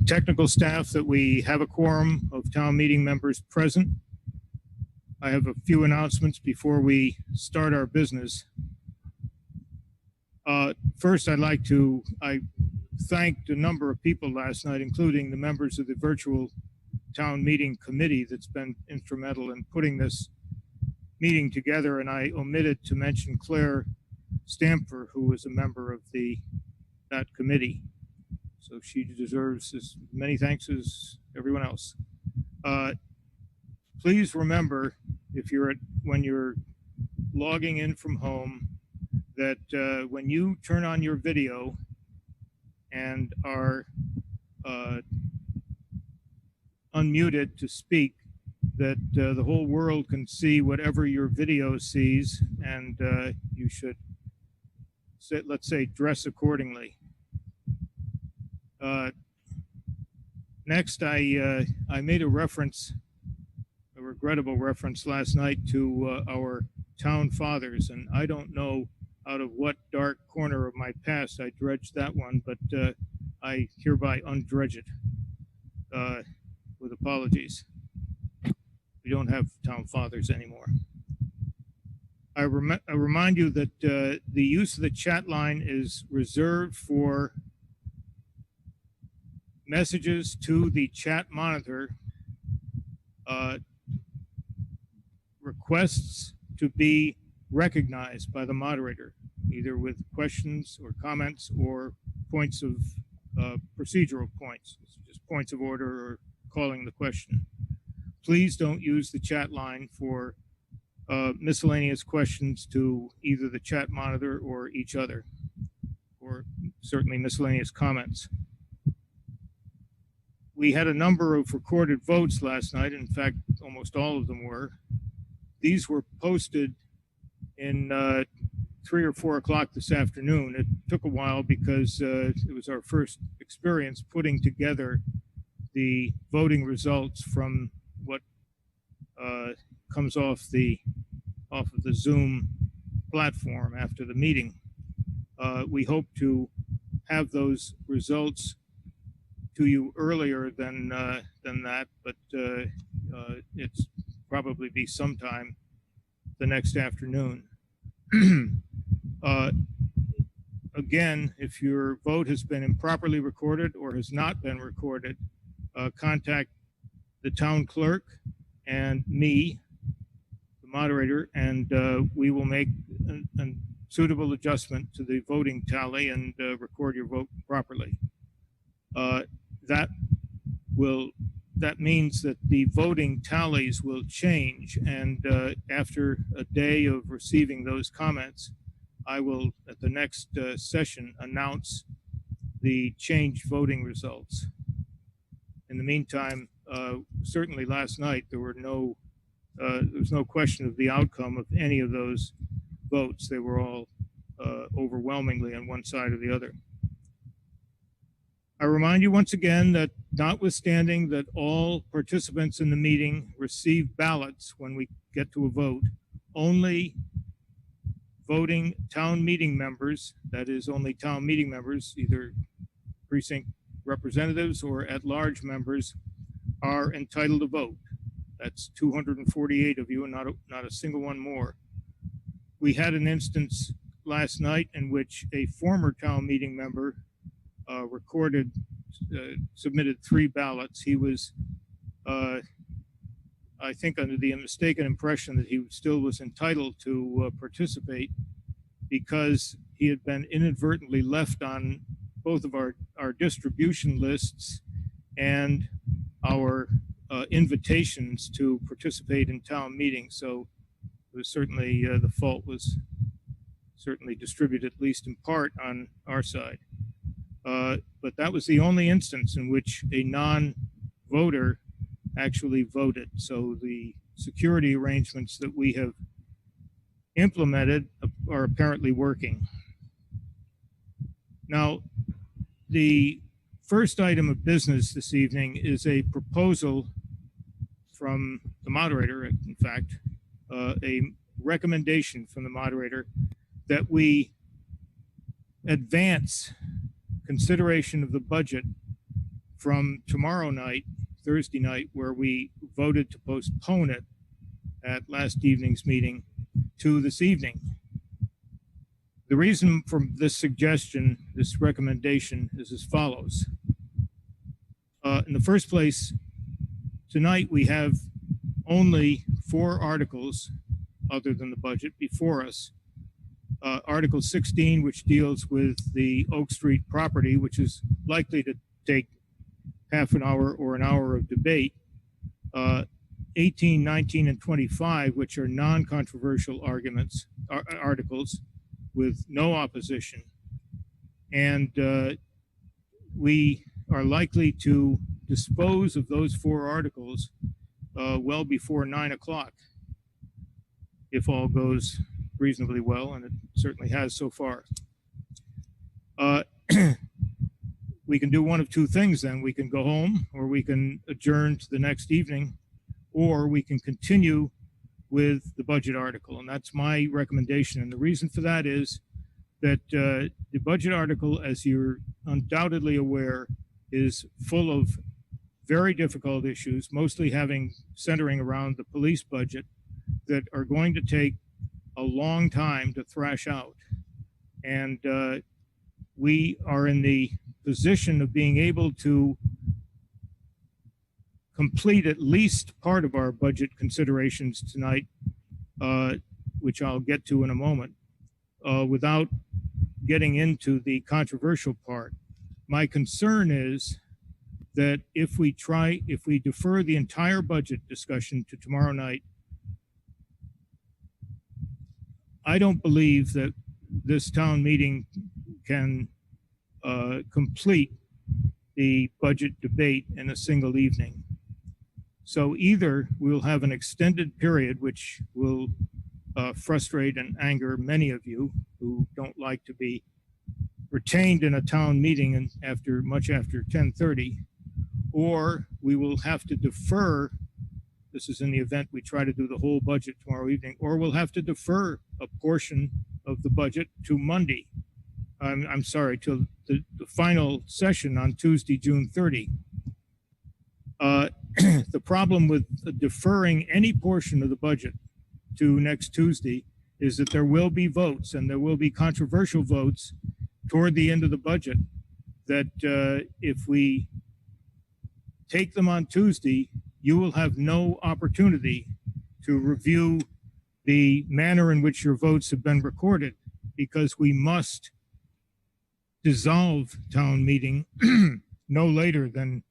Technical staff that we have a quorum of town meeting members present. I have a few announcements before we start our business. First, I thanked a number of people last night, including the members of the virtual town meeting committee that's been instrumental in putting this meeting together, and I omitted to mention Claire Stamper, who was a member of that committee. So she deserves as many thanks as everyone else. Please remember, when you're logging in from home, that when you turn on your video and are unmuted to speak, that the whole world can see whatever your video sees, and you should, let's say, dress accordingly. Next, I made a regrettable reference last night to our town fathers, and I don't know out of what dark corner of my past I dredged that one, but I hereby undredge it with apologies. We don't have town fathers anymore. I remind you that the use of the chat line is reserved for messages to the chat monitor, requests to be recognized by the moderator, either with questions or comments or points of procedural points, just points of order or calling the question. Please don't use the chat line for miscellaneous questions to either the chat monitor or each other, or certainly miscellaneous comments. We had a number of recorded votes last night. In fact, almost all of them were. These were posted in 3 or 4 o'clock this afternoon. It took a while because it was our first experience putting together the voting results from what comes off of the Zoom platform after the meeting. We hope to have those results to you earlier than that, but it's probably be sometime the next afternoon. Again, if your vote has been improperly recorded or has not been recorded, contact the town clerk and me, the moderator, and we will make a suitable adjustment to the voting tally and record your vote properly. That means that the voting tallies will change, and after a day of receiving those comments, I will, at the next session, announce the changed voting results. In the meantime, certainly last night there was no question of the outcome of any of those votes. They were all overwhelmingly on one side or the other. I remind you once again that notwithstanding that all participants in the meeting receive ballots when we get to a vote, only voting town meeting members, that is only town meeting members, either precinct representatives or at-large members, are entitled to vote. That's 248 of you and not a single one more. We had an instance last night in which a former town meeting member submitted 3 ballots. He was, I think, under the mistaken impression that he still was entitled to participate because he had been inadvertently left on both of our distribution lists and our invitations to participate in town meetings. So it was certainly, the fault was certainly distributed, at least in part, on our side. But that was the only instance in which a non-voter actually voted. So the security arrangements that we have implemented are apparently working. Now, the first item of business this evening is a proposal from the moderator, in fact, a recommendation from the moderator that we advance consideration of the budget from tomorrow night, Thursday night, where we voted to postpone it at last evening's meeting, to this evening. The reason for this suggestion, this recommendation, is as follows. In the first place, tonight we have only 4 articles other than the budget before us. Article 16, which deals with the Oak Street property, which is likely to take half an hour or an hour of debate. 18, 19, and 25, which are non-controversial articles with no opposition. And we are likely to dispose of those 4 articles well before 9 o'clock, if all goes reasonably well, and it certainly has so far. We can do one of 2 things then. We can go home, or we can adjourn to the next evening, or we can continue with the budget article. And that's my recommendation. And the reason for that is that the budget article, as you're undoubtedly aware, is full of very difficult issues, mostly centering around the police budget, that are going to take a long time to thrash out. And we are in the position of being able to complete at least part of our budget considerations tonight, which I'll get to in a moment, without getting into the controversial part. My concern is that if we defer the entire budget discussion to tomorrow night, I don't believe that this town meeting can complete the budget debate in a single evening. So either we'll have an extended period, which will frustrate and anger many of you who don't like to be retained in a town meeting and much after 10:30, or we will have to defer. This is in the event we try to do the whole budget tomorrow evening, or we'll have to defer a portion of the budget to Monday. I'm sorry, to the final session on Tuesday, June 30. The problem with deferring any portion of the budget to next Tuesday is that there will be votes, and there will be controversial votes toward the end of the budget, that if we take them on Tuesday, you will have no opportunity to review the manner in which your votes have been recorded, because we must dissolve town meeting no later than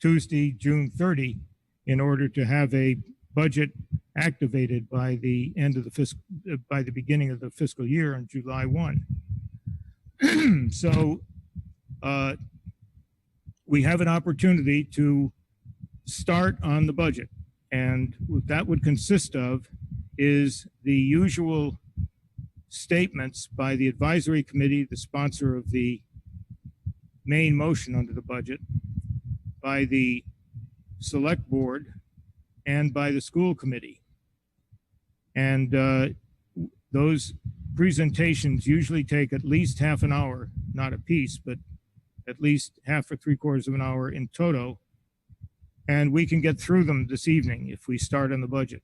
Tuesday, June 30, in order to have a budget activated by the beginning of the fiscal year on July 1. So we have an opportunity to start on the budget, and what that would consist of is the usual statements by the advisory committee, the sponsor of the main motion under the budget, by the select board, and by the school committee. And those presentations usually take at least half an hour, not a piece, but at least half or 3/4 of an hour in toto. And we can get through them this evening if we start on the budget.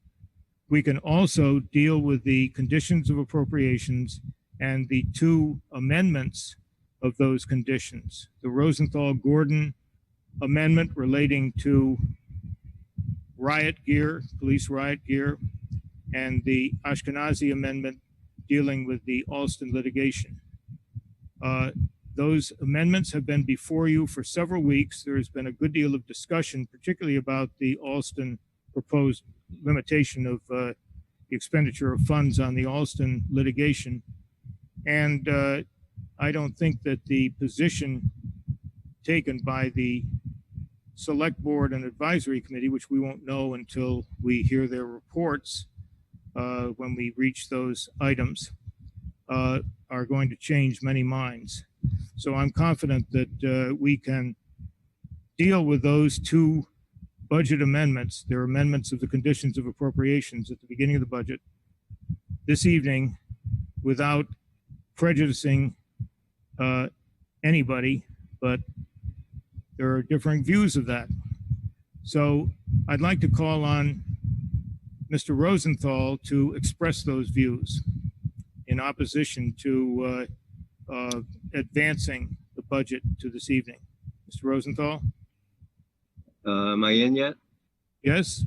We can also deal with the conditions of appropriations and the 2 amendments of those conditions. The Rosenthal-Gordon amendment relating to riot gear, police riot gear, and the Ashkenazi amendment dealing with the Alston litigation. Those amendments have been before you for several weeks. There has been a good deal of discussion, particularly about the Alston proposed limitation of the expenditure of funds on the Alston litigation. And I don't think that the position taken by the select board and advisory committee, which we won't know until we hear their reports when we reach those items, are going to change many minds. So I'm confident that we can deal with those 2 budget amendments. They're amendments of the conditions of appropriations at the beginning of the budget this evening without prejudicing anybody, but there are differing views of that. So I'd like to call on Mr. Rosenthal to express those views in opposition to advancing the budget to this evening. Mr. Rosenthal? Am I in yet? Yes?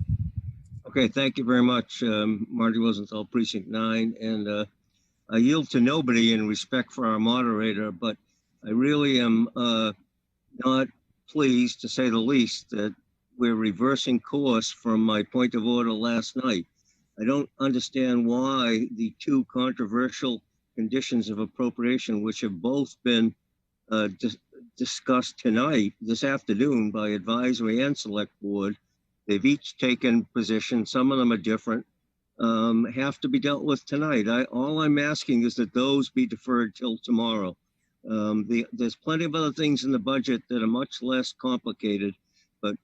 Okay, thank you very much, Marty Rosenthal, Precinct 9. And I yield to nobody in respect for our moderator, but I really am not pleased, to say the least, that we're reversing course from my point of order last night. I don't understand why the two controversial conditions of appropriation, which have both been discussed tonight, this afternoon, by advisory and select board, they've each taken position, some of them are different, have to be dealt with tonight. All I'm asking is that those be deferred till tomorrow. There's plenty of other things in the budget that are much less complicated, but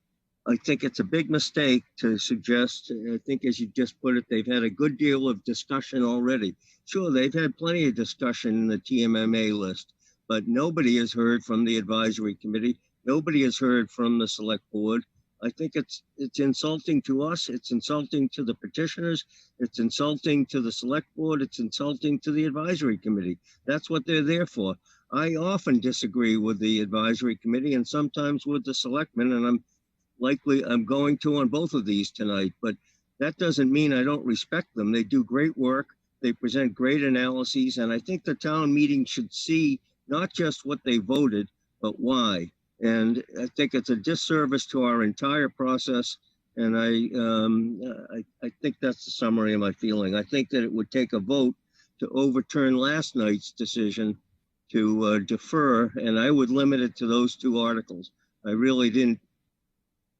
I think it's a big mistake to suggest, I think as you just put it, they've had a good deal of discussion already. Sure, they've had plenty of discussion in the TMMA list, but nobody has heard from the advisory committee. Nobody has heard from the select board. I think it's insulting to us. It's insulting to the petitioners. It's insulting to the select board. It's insulting to the advisory committee. That's what they're there for. I often disagree with the advisory committee and sometimes with the selectmen, and I'm going to on both of these tonight, but that doesn't mean I don't respect them. They do great work. They present great analyses, and I think the town meeting should see not just what they voted, but why. And I think it's a disservice to our entire process. And I think that's the summary of my feeling. I think that it would take a vote to overturn last night's decision to defer, and I would limit it to those two articles. I really didn't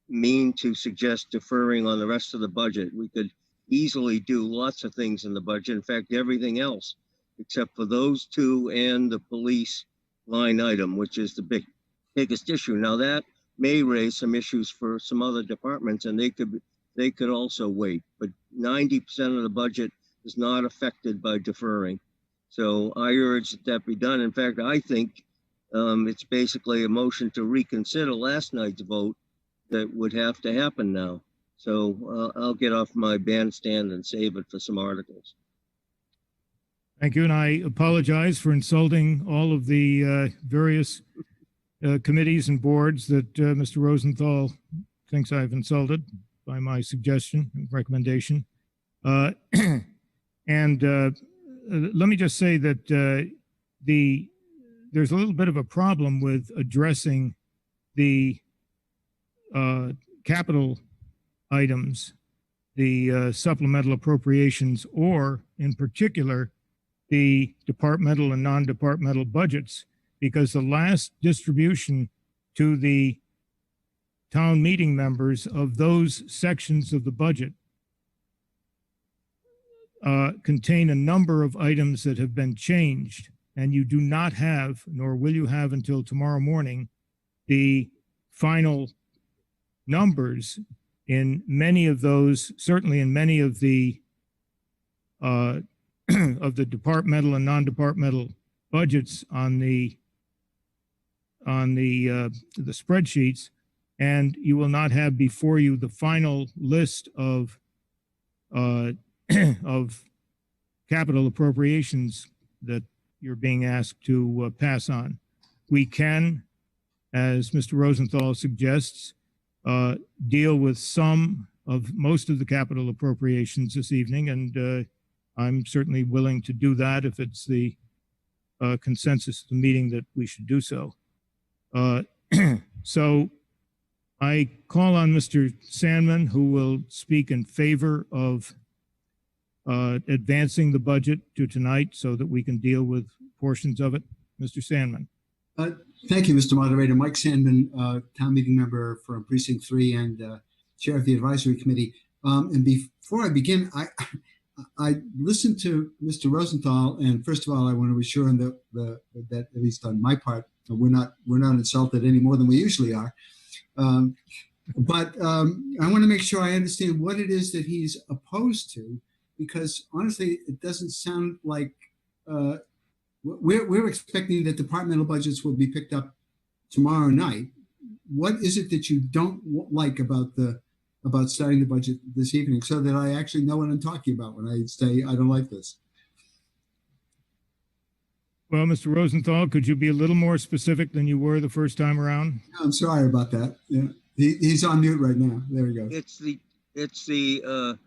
mean to suggest deferring on the rest of the budget. We could easily do lots of things in the budget. In fact, everything else, except for those two and the police line item, which is the biggest issue. Now that may raise some issues for some other departments, and they could also wait. But 90% of the budget is not affected by deferring. So I urge that be done. In fact, I think it's basically a motion to reconsider last night's vote that would have to happen now. So I'll get off my bandstand and save it for some articles. Thank you, and I apologize for insulting all of the various committees and boards that Mr. Rosenthal thinks I've insulted by my suggestion and recommendation. And let me just say that there's a little bit of a problem with addressing the capital items, the supplemental appropriations, or in particular, the departmental and non-departmental budgets, because the last distribution to the town meeting members of those sections of the budget contain a number of items that have been changed, and you do not have, nor will you have until tomorrow morning, the final numbers in many of those, certainly in many of the of the departmental and non-departmental budgets on the spreadsheets, and you will not have before you the final list of of capital appropriations that you're being asked to pass on. We can, as Mr. Rosenthal suggests, deal with most of the capital appropriations this evening, and I'm certainly willing to do that if it's the consensus of the meeting that we should do so. So I call on Mr. Sandman, who will speak in favor of advancing the budget to tonight so that we can deal with portions of it. Mr. Sandman. Thank you, Mr. Moderator. Mike Sandman, town meeting member from Precinct 3 and chair of the advisory committee. And before I begin, I listened to Mr. Rosenthal, and first of all, I want to assure him that at least on my part, we're not insulted any more than we usually are. But I want to make sure I understand what it is that he's opposed to, because honestly, it doesn't sound like we're expecting that departmental budgets will be picked up tomorrow night. what is it that you don't like about starting the budget this evening, so that I actually know what I'm talking about when I say I don't like this. Well, Mr. Rosenthal, could you be a little more specific than you were the first time around? I'm sorry about that. Yeah, he's on mute right now. There we go. It's the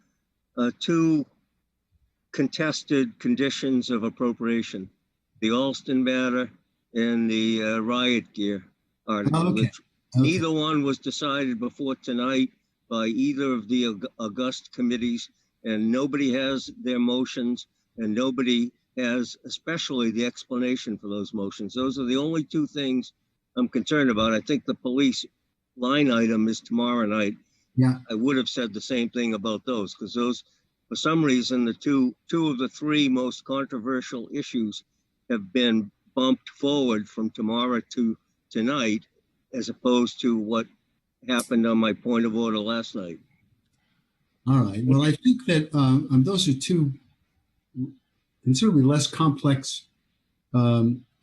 two contested conditions of appropriation, the Alston matter and the riot gear article. Okay. Neither one was decided before tonight by either of the august committees, and nobody has their motions, and nobody has especially the explanation for those motions. Those are the only two things I'm concerned about. I think the police line item is tomorrow night. Yeah. I would have said the same thing about those, because those, for some reason, the two of the three most controversial issues have been bumped forward from tomorrow to tonight, as opposed to what happened on my point of order last night. All right. Well, I think that those are two considerably less complex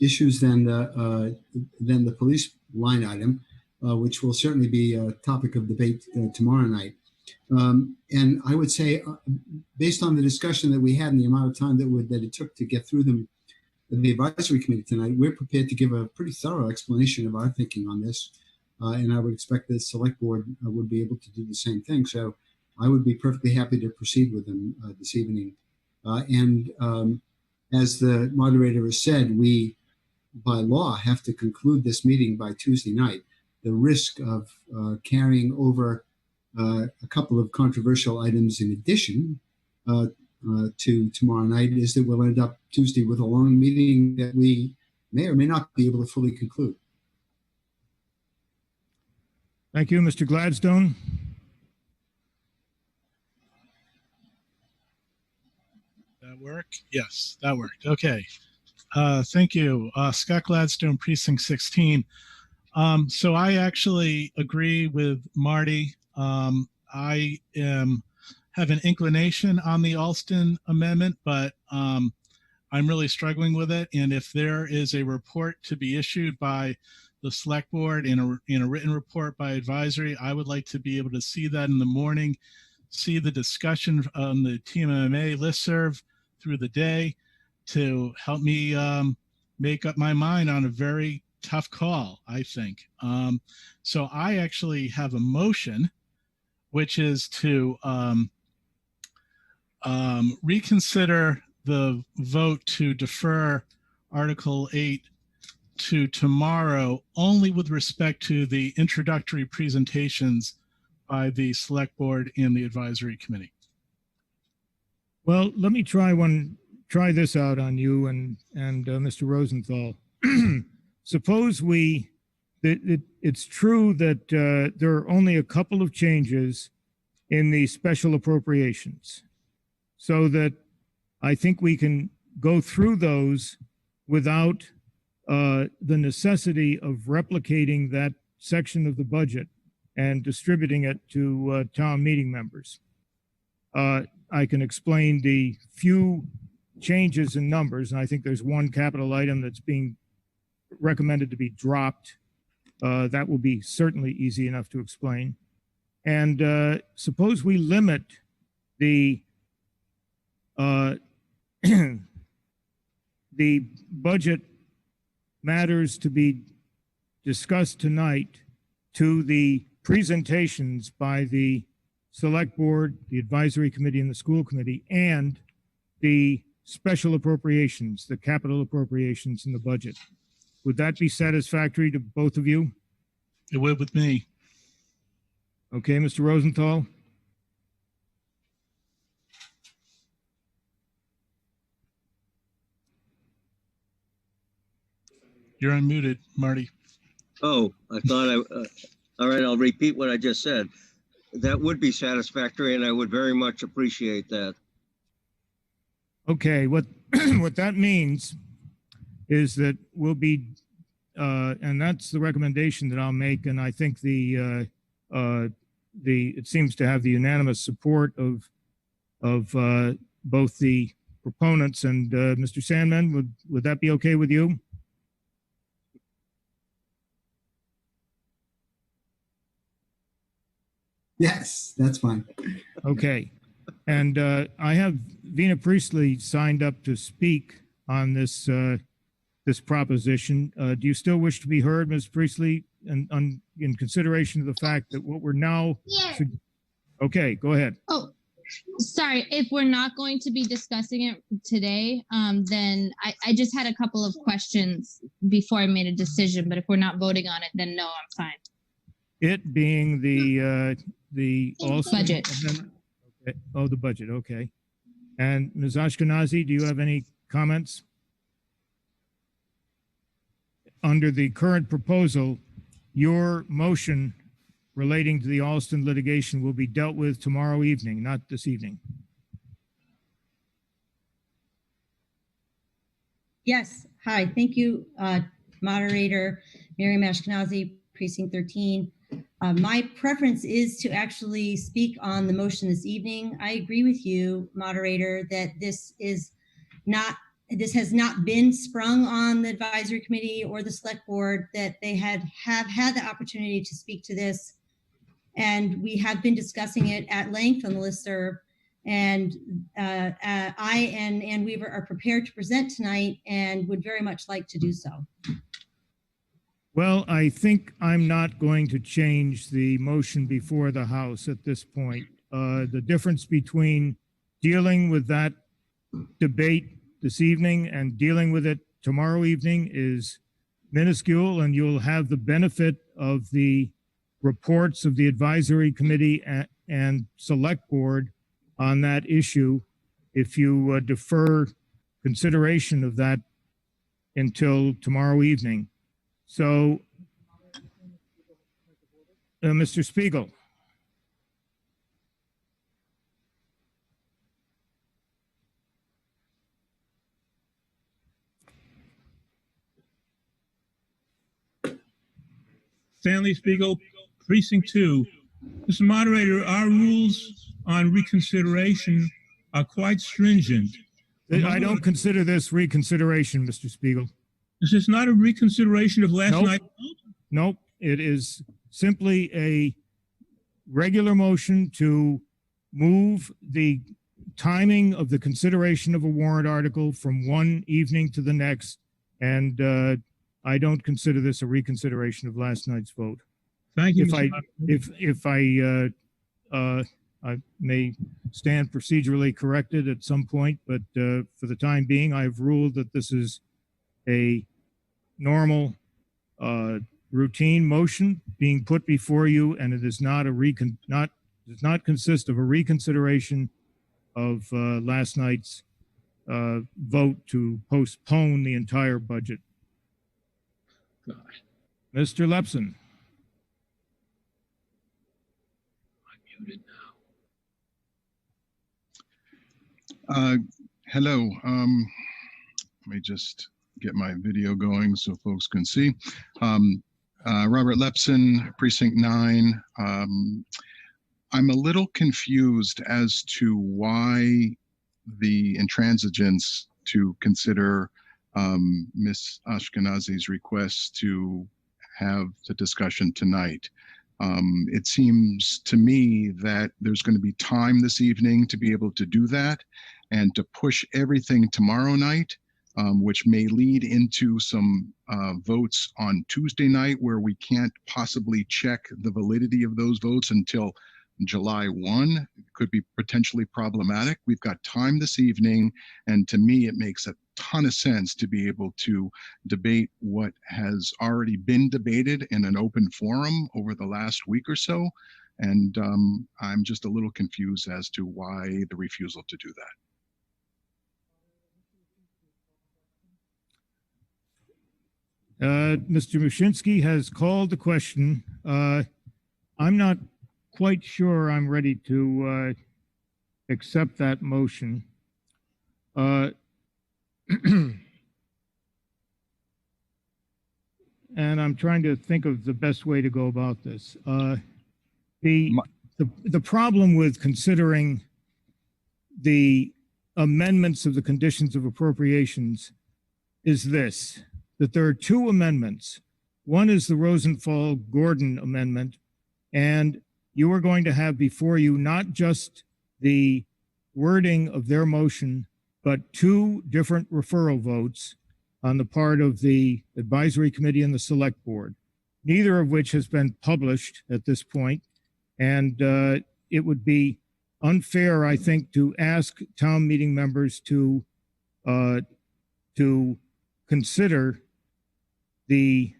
issues than the police line item, which will certainly be a topic of debate tomorrow night. And I would say, based on the discussion that we had and the amount of time that it took to get through them, the advisory committee tonight, we're prepared to give a pretty thorough explanation of our thinking on this. And I would expect the select board would be able to do the same thing. So I would be perfectly happy to proceed with them this evening. And as the moderator has said, we, by law, have to conclude this meeting by Tuesday night. The risk of carrying over a couple of controversial items in addition to tomorrow night is that we'll end up Tuesday with a long meeting that we may or may not be able to fully conclude. Thank you, Mr. Gladstone. That work? Yes, that worked. Okay. Thank you. Scott Gladstone, Precinct 16. So I actually agree with Marty. I have an inclination on the Alston amendment, but I'm really struggling with it. And if there is a report to be issued by the select board in a written report by advisory, I would like to be able to see that in the morning, see the discussion on the TMMA listserv through the day to help me make up my mind on a very tough call, I think. So I actually have a motion, which is to reconsider the vote to defer Article 8 to tomorrow, only with respect to the introductory presentations by the select board and the advisory committee. Well, let me try this out on you and Mr. Rosenthal. Suppose it's true that there are only a couple of changes in the special appropriations, so that I think we can go through those without the necessity of replicating that section of the budget and distributing it to town meeting members. I can explain the few changes in numbers, and I think there's one capital item that's being recommended to be dropped. That will be certainly easy enough to explain. And suppose we limit the the budget matters to be discussed tonight to the presentations by the select board, the advisory committee, and the school committee, and the special appropriations, the capital appropriations in the budget. Would that be satisfactory to both of you? It would with me. Okay, Mr. Rosenthal? You're unmuted, Marty. Oh, I thought all right, I'll repeat what I just said. That would be satisfactory, and I would very much appreciate that. Okay, what that means is that we'll be, and that's the recommendation that I'll make, and I think it seems to have the unanimous support of both the proponents and Mr. Sandman. Would that be okay with you? Yes, that's fine. Okay. And I have Vina Priestley signed up to speak on this this proposition. Do you still wish to be heard, Ms. Priestley, in consideration of the fact that what we're now... Yeah. Okay, go ahead. Oh, sorry. If we're not going to be discussing it today, then I just had a couple of questions before I made a decision. But if we're not voting on it, then no, I'm fine. It being the also Budget. Okay. Oh, the budget. Okay. And Ms. Ashkenazi, do you have any comments? Under the current proposal, your motion relating to the Alston litigation will be dealt with tomorrow evening, not this evening. Yes. Hi. Thank you, moderator Miriam Ashkenazi, Precinct 13. My preference is to actually speak on the motion this evening. I agree with you, moderator, that this has not been sprung on the advisory committee or the select board, that they have had the opportunity to speak to this. And we have been discussing it at length on the listserv. And I and Ann Weaver are prepared to present tonight and would very much like to do so. Well, I think I'm not going to change the motion before the House at this point. The difference between dealing with that debate this evening and dealing with it tomorrow evening is minuscule, and you'll have the benefit of the reports of the advisory committee and select board on that issue if you defer consideration of that until tomorrow evening. So, Mr. Spiegel. Stanley Spiegel, Precinct 2. Mr. Moderator, our rules on reconsideration are quite stringent. I don't consider this reconsideration, Mr. Spiegel. This is not a reconsideration of last night. Nope. It is simply a regular motion to move the timing of the consideration of a warrant article from one evening to the next. And I don't consider this a reconsideration of last night's vote. Thank you. If I may stand procedurally corrected at some point, but for the time being, I've ruled that this is a normal routine motion being put before you, and it is not does not consist of a reconsideration of last night's vote to postpone the entire budget. God. Mr. Lepson. I'm muted now. Hello. Let me just get my video going so folks can see. Robert Lepson, Precinct 9. I'm a little confused as to why the intransigence to consider Ms. Ashkenazi's request to have the discussion tonight. It seems to me that there's going to be time this evening to be able to do that, and to push everything tomorrow night, which may lead into some votes on Tuesday night where we can't possibly check the validity of those votes until July 1. It could be potentially problematic. We've got time this evening, and to me, it makes a ton of sense to be able to debate what has already been debated in an open forum over the last week or so. And I'm just a little confused as to why the refusal to do that. Mr. Mushinsky has called the question. I'm not quite sure I'm ready to accept that motion. And I'm trying to think of the best way to go about this. The problem with considering the amendments of the conditions of appropriations is this, that there are two amendments. One is the Rosenthal-Gordon amendment, and you are going to have before you not just the wording of their motion, but two different referral votes on the part of the advisory committee and the select board, neither of which has been published at this point. And it would be unfair, I think, to ask town meeting members to consider the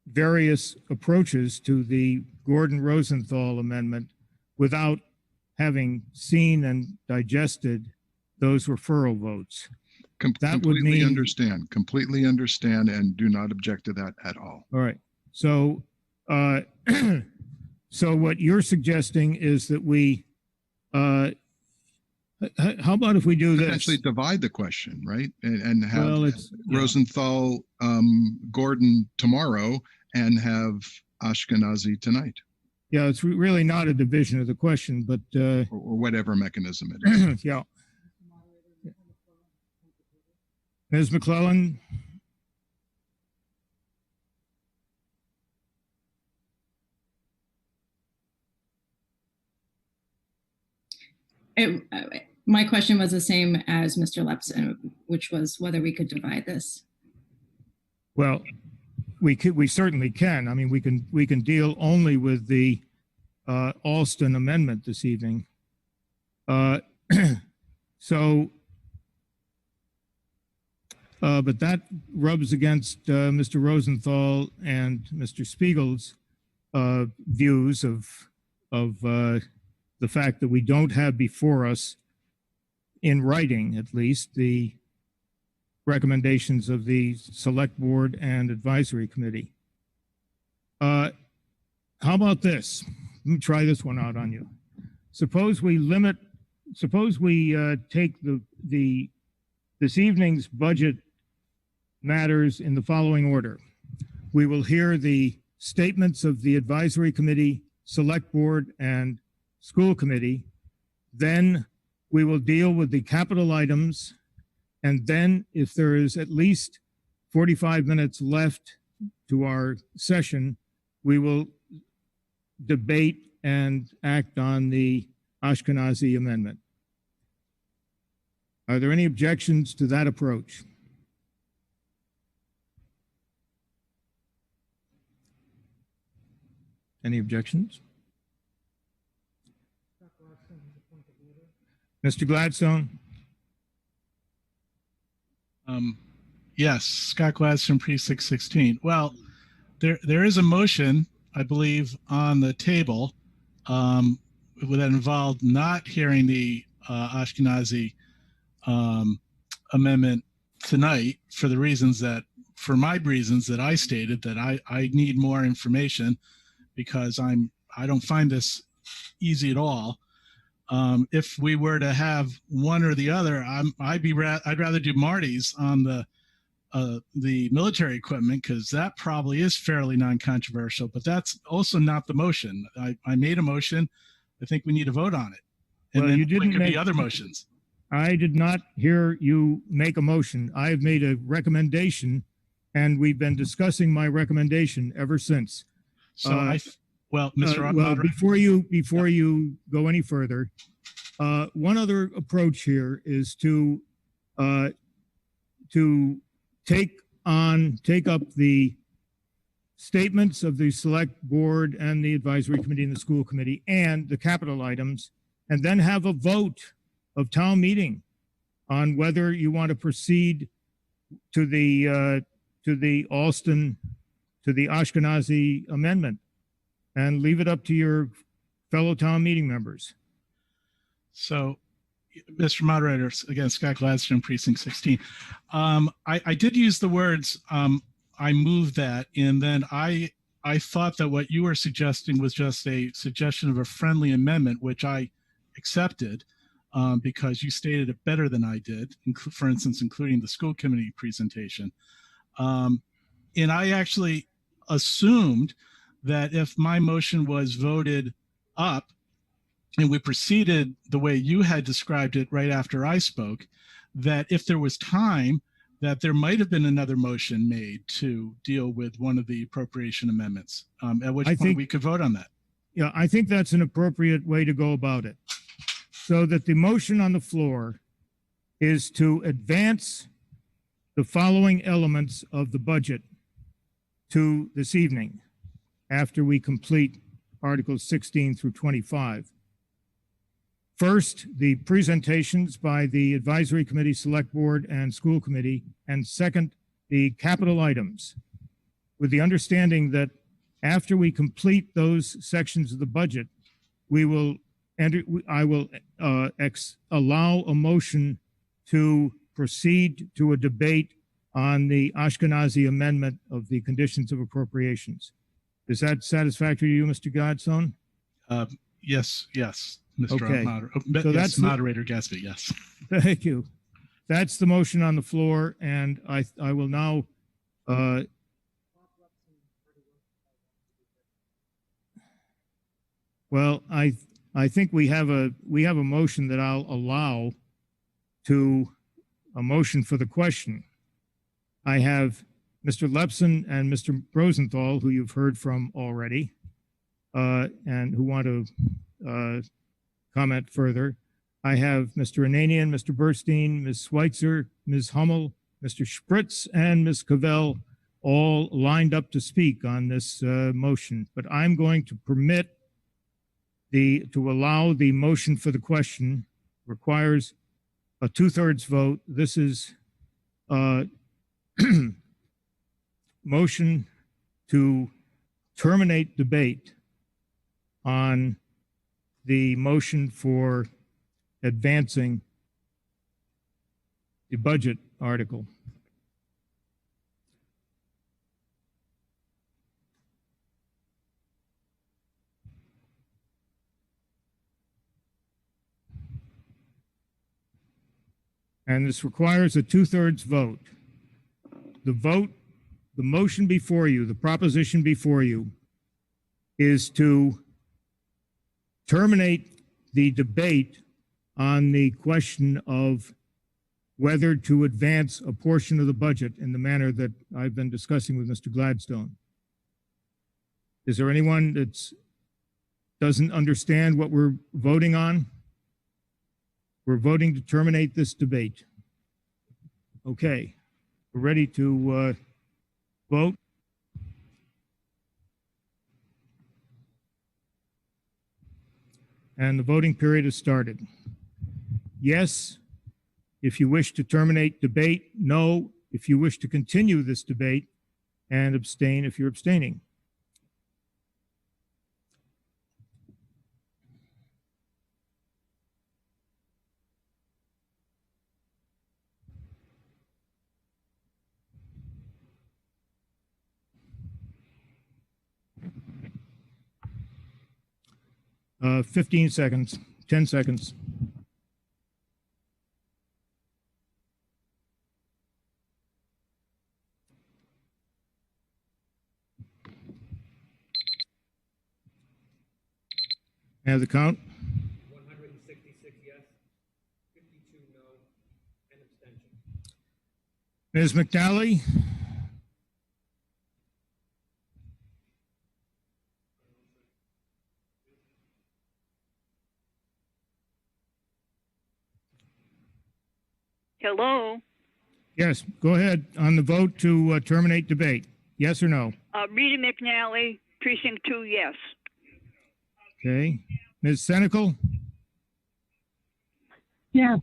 various approaches to the Gordon Rosenthal amendment without having seen and digested those referral votes. That would mean, completely understand, and do not object to that at all. All right. So, so what you're suggesting is that we, how about if we do this? Potentially divide the question, right? And have Well, Rosenthal, Gordon tomorrow, and have Ashkenazi tonight. Yeah, it's really not a division of the question, but or whatever mechanism it is. yeah. Ms. McClellan. My question was the same as Mr. Lepson, which was whether we could divide this. Well, we certainly can. I mean, we can deal only with the Alston amendment this evening. So, but that rubs against Mr. Rosenthal and Mr. Spiegel's views of the fact that we don't have before us, in writing at least, the recommendations of the select board and advisory committee. How about this? Let me try this one out on you. Suppose we take this evening's budget matters in the following order. We will hear the statements of the advisory committee, select board, and school committee. Then we will deal with the capital items. And then if there is at least 45 minutes left to our session, we will debate and act on the Ashkenazi amendment. Are there any objections to that approach? Any objections? Mr. Gladstone? Yes, Scott Gladstone, Precinct 16. Well, there is a motion, I believe, on the table that involved not hearing the Ashkenazi amendment tonight for the reasons that, for my reasons that I stated, that I need more information because I don't find this easy at all. If we were to have one or the other, I'd rather do Marty's on the military equipment, because that probably is fairly non-controversial, but that's also not the motion. I made a motion. I think we need to vote on it. And well, then you didn't there could make be other motions. I did not hear you make a motion. I have made a recommendation, and we've been discussing my recommendation ever since. So Mr. Before you go any further, one other approach here is to take up the statements of the select board and the advisory committee and the school committee and the capital items, and then have a vote of town meeting on whether you want to proceed to the Alston, to the Ashkenazi amendment, and leave it up to your fellow town meeting members. So, Mr. Moderator, again, Scott Gladstone, Precinct 16. I did use the words, I moved that, and then I thought that what you were suggesting was just a suggestion of a friendly amendment, which I accepted because you stated it better than I did, for instance, including the school committee presentation. And I actually assumed that if my motion was voted up and we proceeded the way you had described it right after I spoke, that if there was time, that there might have been another motion made to deal with one of the appropriation amendments, at which point we could vote on that. Yeah, I think that's an appropriate way to go about it. So that the motion on the floor is to advance the following elements of the budget to this evening after we complete Articles 16 through 25. First, the presentations by the Advisory Committee, Select Board, and School Committee. And second, the capital items, with the understanding that after we complete those sections of the budget, we will enter, I will allow a motion to proceed to a debate on the Ashkenazi amendment of the conditions of appropriations. Is that satisfactory to you, Mr. Godstone? Yes, Mr. Okay. So yes, that's Moderator Gatsby, yes. Thank you. That's the motion on the floor, and I will now well, I think we have a motion that I'll allow to a motion for the question. I have Mr. Lepson and Mr. Rosenthal, who you've heard from already, and who want to comment further. I have Mr. Ananian, Mr. Burstein, Ms. Schweitzer, Ms. Hummel, Mr. Spritz, and Ms. Cavell, all lined up to speak on this motion. But I'm going to permit to allow the motion for the question. Requires a 2/3 vote. This is motion to terminate debate on the motion for advancing the budget article. And this requires a 2/3 vote. The motion before you, the proposition before you, is to terminate the debate on the question of whether to advance a portion of the budget in the manner that I've been discussing with Mr. Gladstone. Is there anyone that doesn't understand what we're voting on? We're voting to terminate this debate. Okay, we're ready to vote. And the voting period has started. Yes, if you wish to terminate debate. No, if you wish to continue this debate. And abstain if you're abstaining. Uh, 15 seconds, 10 seconds. Have the count. 166 yes, 52 no, and abstention. Ms. McNally? Hello, Yes, go ahead on the vote to terminate debate. Yes or no? Rita McNally, precinct 2, yes. Okay. Ms. Senecal? Yes.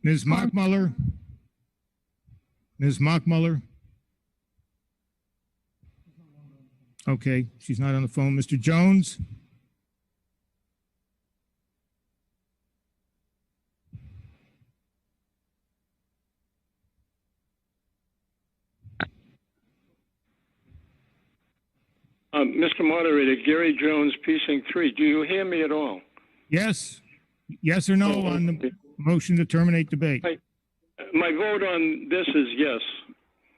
Ms. Mockmuller? Ms. Mockmuller? Okay, she's not on the phone. Mr. Jones? Mr. Moderator, Gary Jones, Precinct 3. Do you hear me at all? Yes? Yes or no on the motion to terminate debate? My vote on this is yes.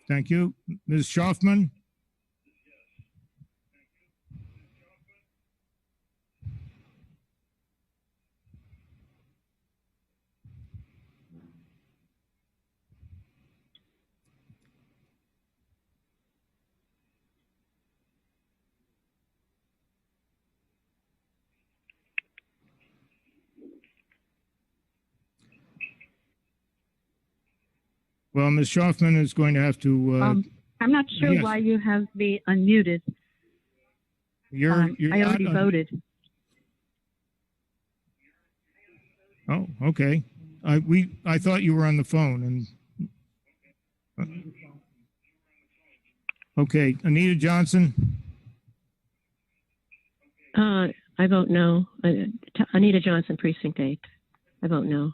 Thank you. Ms. Schaufman? Well, Ms. Schaufman is going to have to, I'm not sure yes. why you have me unmuted. you're I not already voted. Oh, okay. I thought you were on the phone and, okay, Anita Johnson, I vote no. Anita Johnson, Precinct 8. I vote no.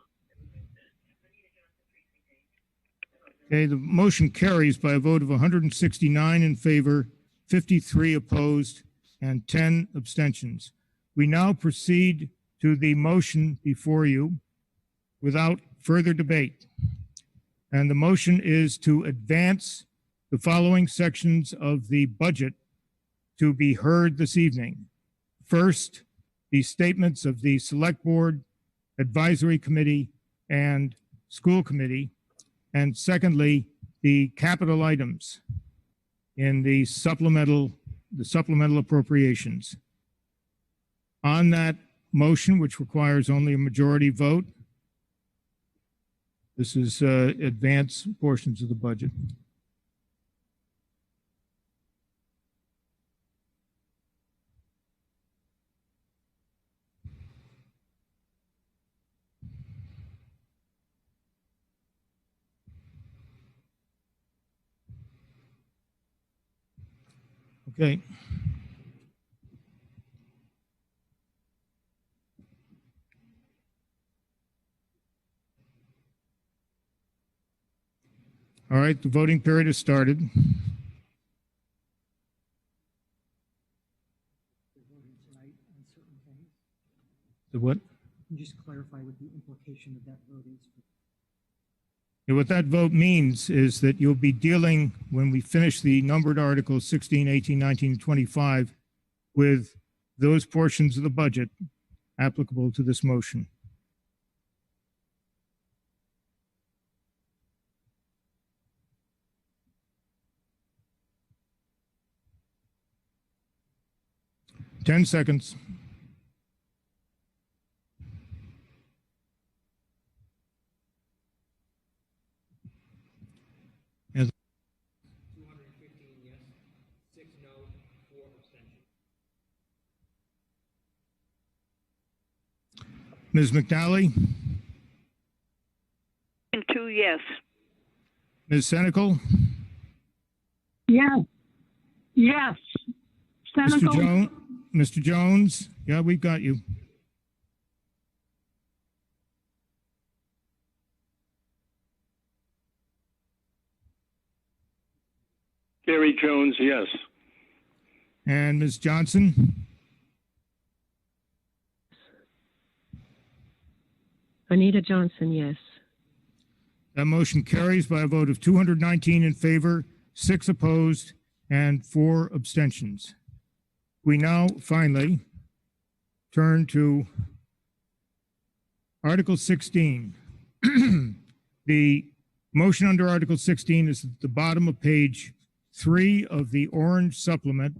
okay, the motion carries by a vote of 169 in favor, 53 opposed, and 10 abstentions. We now proceed to the motion before you without further debate. And the motion is to advance the following sections of the budget to be heard this evening. First, the statements of the Select Board, Advisory Committee, and School Committee. And secondly, the capital items in the supplemental appropriations. On that motion, which requires only a majority vote, this is advance portions of the budget. Okay. All right, the voting period has started. The what? Can you just clarify what the implication of that vote is? Yeah, what that vote means is that you'll be dealing, when we finish the numbered articles 16, 18, 19, 25, with those portions of the budget applicable to this motion. Ten seconds. And 215 yes, 6 no, 4 abstentions. Ms. McNally, And 2 yes. Ms. Senical, Yes. Yes. Mr. Jones, yeah, we've got you. Gary Jones, yes. And Ms. Johnson, Anita Johnson, yes. that motion carries by a vote of 219 in favor, 6 opposed, and 4 abstentions. We now finally turn to Article 16. The motion under Article 16 is at the bottom of page 3 of the orange supplement,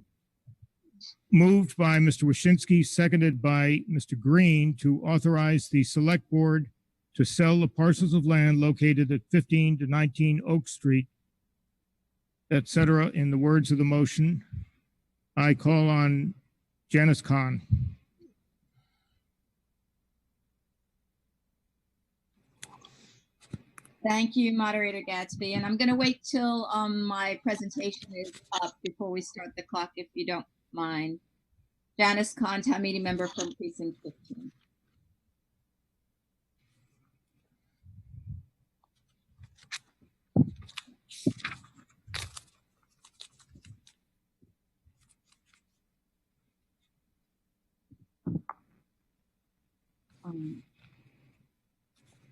moved by Mr. Wyszynski, seconded by Mr. Green, to authorize the Select Board to sell the parcels of land located at 15 to 19 Oak Street, etc. In the words of the motion, I call on Janice Kahn. Thank you, Moderator Gatsby. And I'm going to wait till my presentation is up before we start the clock, if you don't mind. Janice Kahn, town meeting member from Precinct 15.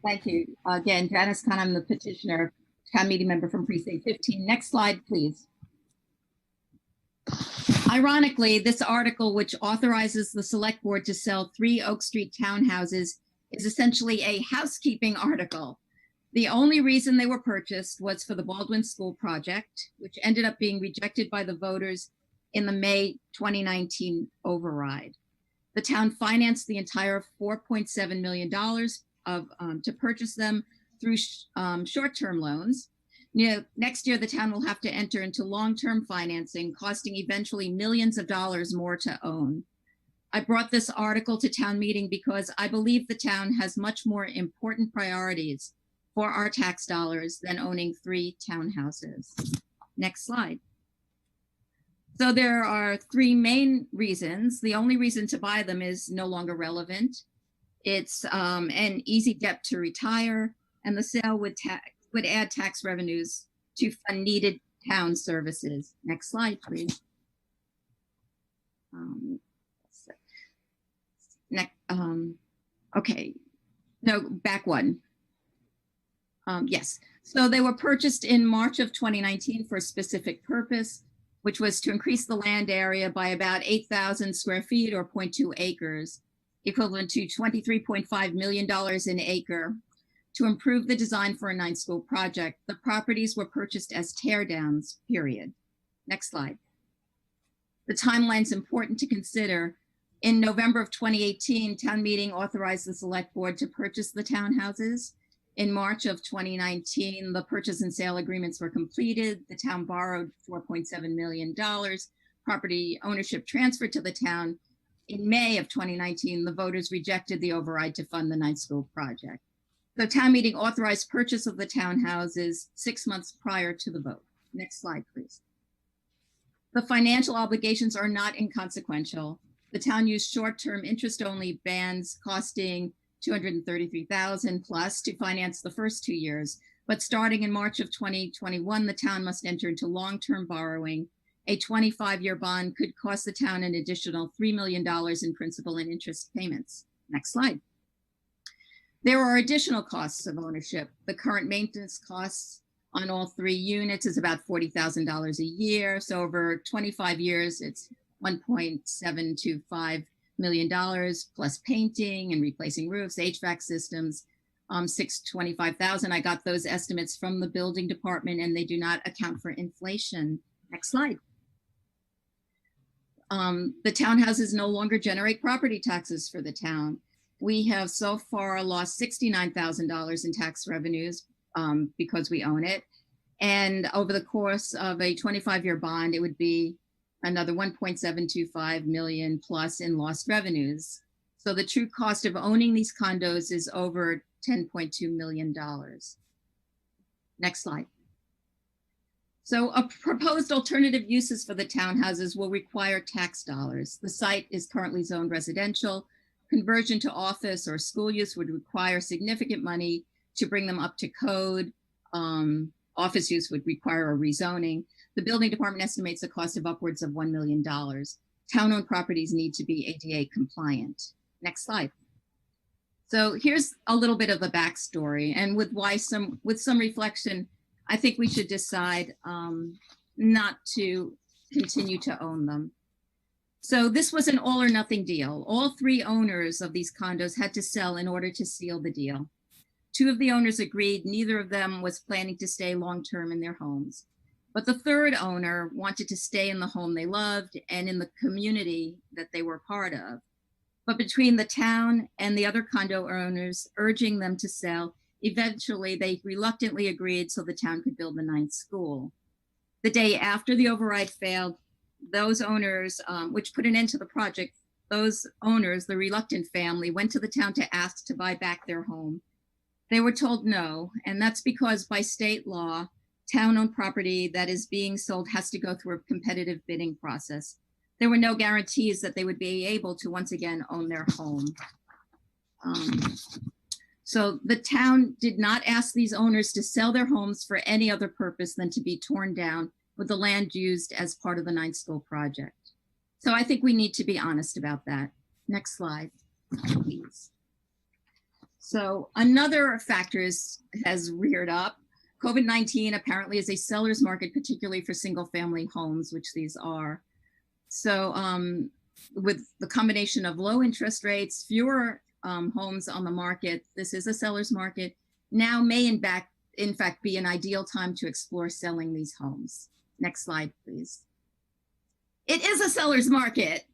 Thank you. Again, Janice Kahn, I'm the petitioner, town meeting member from Precinct 15. Next slide, please. Ironically, this article, which authorizes the Select Board to sell 3 Oak Street townhouses, is essentially a housekeeping article. The only reason they were purchased was for the Baldwin School project, which ended up being rejected by the voters in the May 2019 override. The town financed the entire $4.7 million to purchase them through short-term loans, Next year, the town will have to enter into long-term financing, costing eventually millions of dollars more to own. I brought this article to town meeting because I believe the town has much more important priorities for our tax dollars than owning 3 townhouses. Next slide. So there are 3 main reasons. The only reason to buy them is no longer relevant. It's an easy debt to retire, and the sale would add tax revenues to fund needed town services. Next slide, please. Okay, no, back one. Yes, so they were purchased in March of 2019 for a specific purpose, which was to increase the land area by about 8,000 square feet or 0.2 acres, equivalent to $23.5 million an acre, to improve the design for a 9-school project. The properties were purchased as tear downs, period. Next slide. The timeline's important to consider. In November of 2018, town meeting authorized the select board to purchase the townhouses. In March of 2019, the purchase and sale agreements were completed. The town borrowed $4.7 million. Property ownership transferred to the town. In May of 2019, the voters rejected the override to fund the 9-school project. The town meeting authorized purchase of the townhouses 6 months prior to the vote. Next slide, please. The financial obligations are not inconsequential. The town used short-term interest-only bands costing $233,000 plus to finance the first 2 years. But starting in March of 2021, the town must enter into long-term borrowing. A 25-year bond could cost the town an additional $3 million in principal and interest payments. Next slide. There are additional costs of ownership. The current maintenance costs on all 3 units is about $40,000 a year. So over 25 years, it's $1.725 million plus painting and replacing roofs, HVAC systems, $625,000. I got those estimates from the building department and they do not account for inflation. Next slide. The townhouses no longer generate property taxes for the town. We have so far lost $69,000 in tax revenues because we own it. And over the course of a 25-year bond, it would be another $1.725 million plus in lost revenues. So the true cost of owning these condos is over $10.2 million. Next slide. So a proposed alternative uses for the townhouses will require tax dollars. The site is currently zoned residential. Conversion to office or school use would require significant money to bring them up to code. Office use would require a rezoning. The building department estimates a cost of upwards of $1 million. Town-owned properties need to be ADA compliant. Next slide. So here's a little bit of the backstory, and with some reflection, I think we should decide not to continue to own them. So this was an all or nothing deal. All 3 owners of these condos had to sell in order to seal the deal. 2 of the owners agreed. Neither of them was planning to stay long-term in their homes. But the 3rd owner wanted to stay in the home they loved and in the community that they were part of. But between the town and the other condo owners urging them to sell, eventually they reluctantly agreed so the town could build the 9th school. The day after the override failed, those owners, which put an end to the project, those owners, the reluctant family, went to the town to ask to buy back their home. They were told no, and that's because by state law, town-owned property that is being sold has to go through a competitive bidding process. There were no guarantees that they would be able to once again own their home. So the town did not ask these owners to sell their homes for any other purpose than to be torn down with the land used as part of the 9th school project. So I think we need to be honest about that. Next slide, please. So another factor has reared up. COVID-19 apparently is a seller's market, particularly for single family homes, which these are. So with the combination of low interest rates, fewer homes on the market, this is a seller's market, now may in fact be an ideal time to explore selling these homes. Next slide, please. It is a seller's market.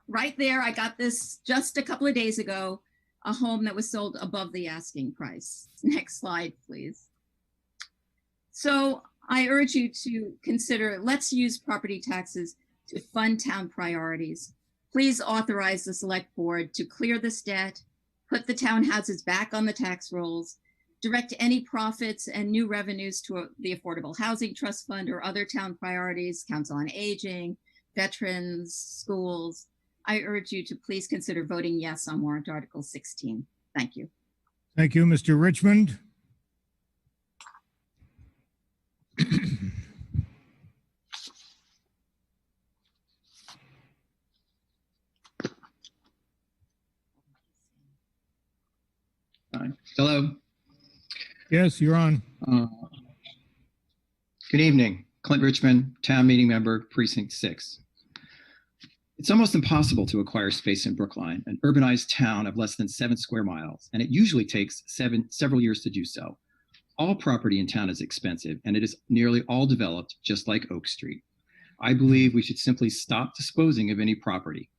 Right there, I got this just a couple of days ago, a home that was sold above the asking price. Next slide, please. So I urge you to consider, let's use property taxes to fund town priorities. Please authorize the select board to clear this debt, put the townhouses back on the tax rolls, direct any profits and new revenues to the Affordable Housing Trust Fund or other town priorities, Council on Aging, veterans, schools. I urge you to please consider voting yes on warrant Article 16. Thank you. Thank you, Mr. Richmond. Hello. Yes, you're on. Good evening. Clint Richmond, town meeting member, precinct 6. It's almost impossible to acquire space in Brookline, an urbanized town of less than 7 square miles, and it usually takes several years to do so. All property in town is expensive, and it is nearly all developed just like Oak Street. I believe we should simply stop disposing of any property.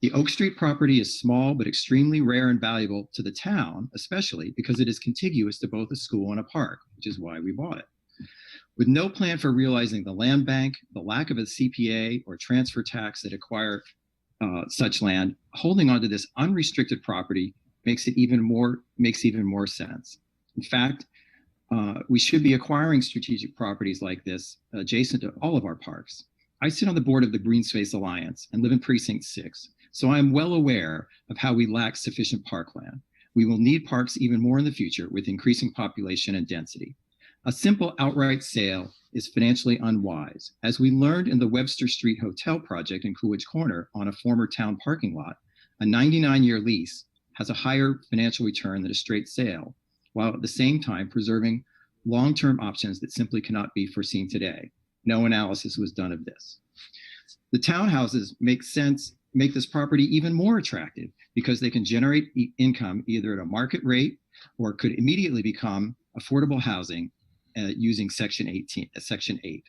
The Oak Street property is small but extremely rare and valuable to the town, especially because it is contiguous to both a school and a park, which is why we bought it. With no plan for realizing the land bank, the lack of a CPA or transfer tax that acquire such land, holding onto this unrestricted property makes even more sense. In fact, we should be acquiring strategic properties like this adjacent to all of our parks. I sit on the board of the Green Space Alliance and live in Precinct 6, so I am well aware of how we lack sufficient parkland. We will need parks even more in the future with increasing population and density. A simple outright sale is financially unwise. As we learned in the Webster Street Hotel project in Coolidge Corner on a former town parking lot, a 99-year lease has a higher financial return than a straight sale, while at the same time preserving long-term options that simply cannot be foreseen today. No analysis was done of this. The townhouses make this property even more attractive because they can generate income either at a market rate or could immediately become affordable housing using Section 8,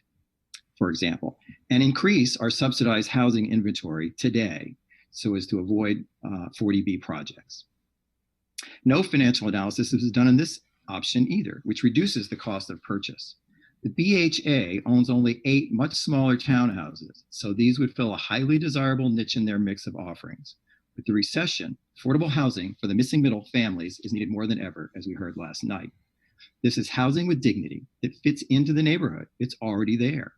for example, and increase our subsidized housing inventory today so as to avoid 40B projects. No financial analysis was done on this option either, which reduces the cost of purchase. The BHA owns only 8 much smaller townhouses, so these would fill a highly desirable niche in their mix of offerings. With the recession, affordable housing for the missing middle families is needed more than ever, as we heard last night. This is housing with dignity that fits into the neighborhood. It's already there.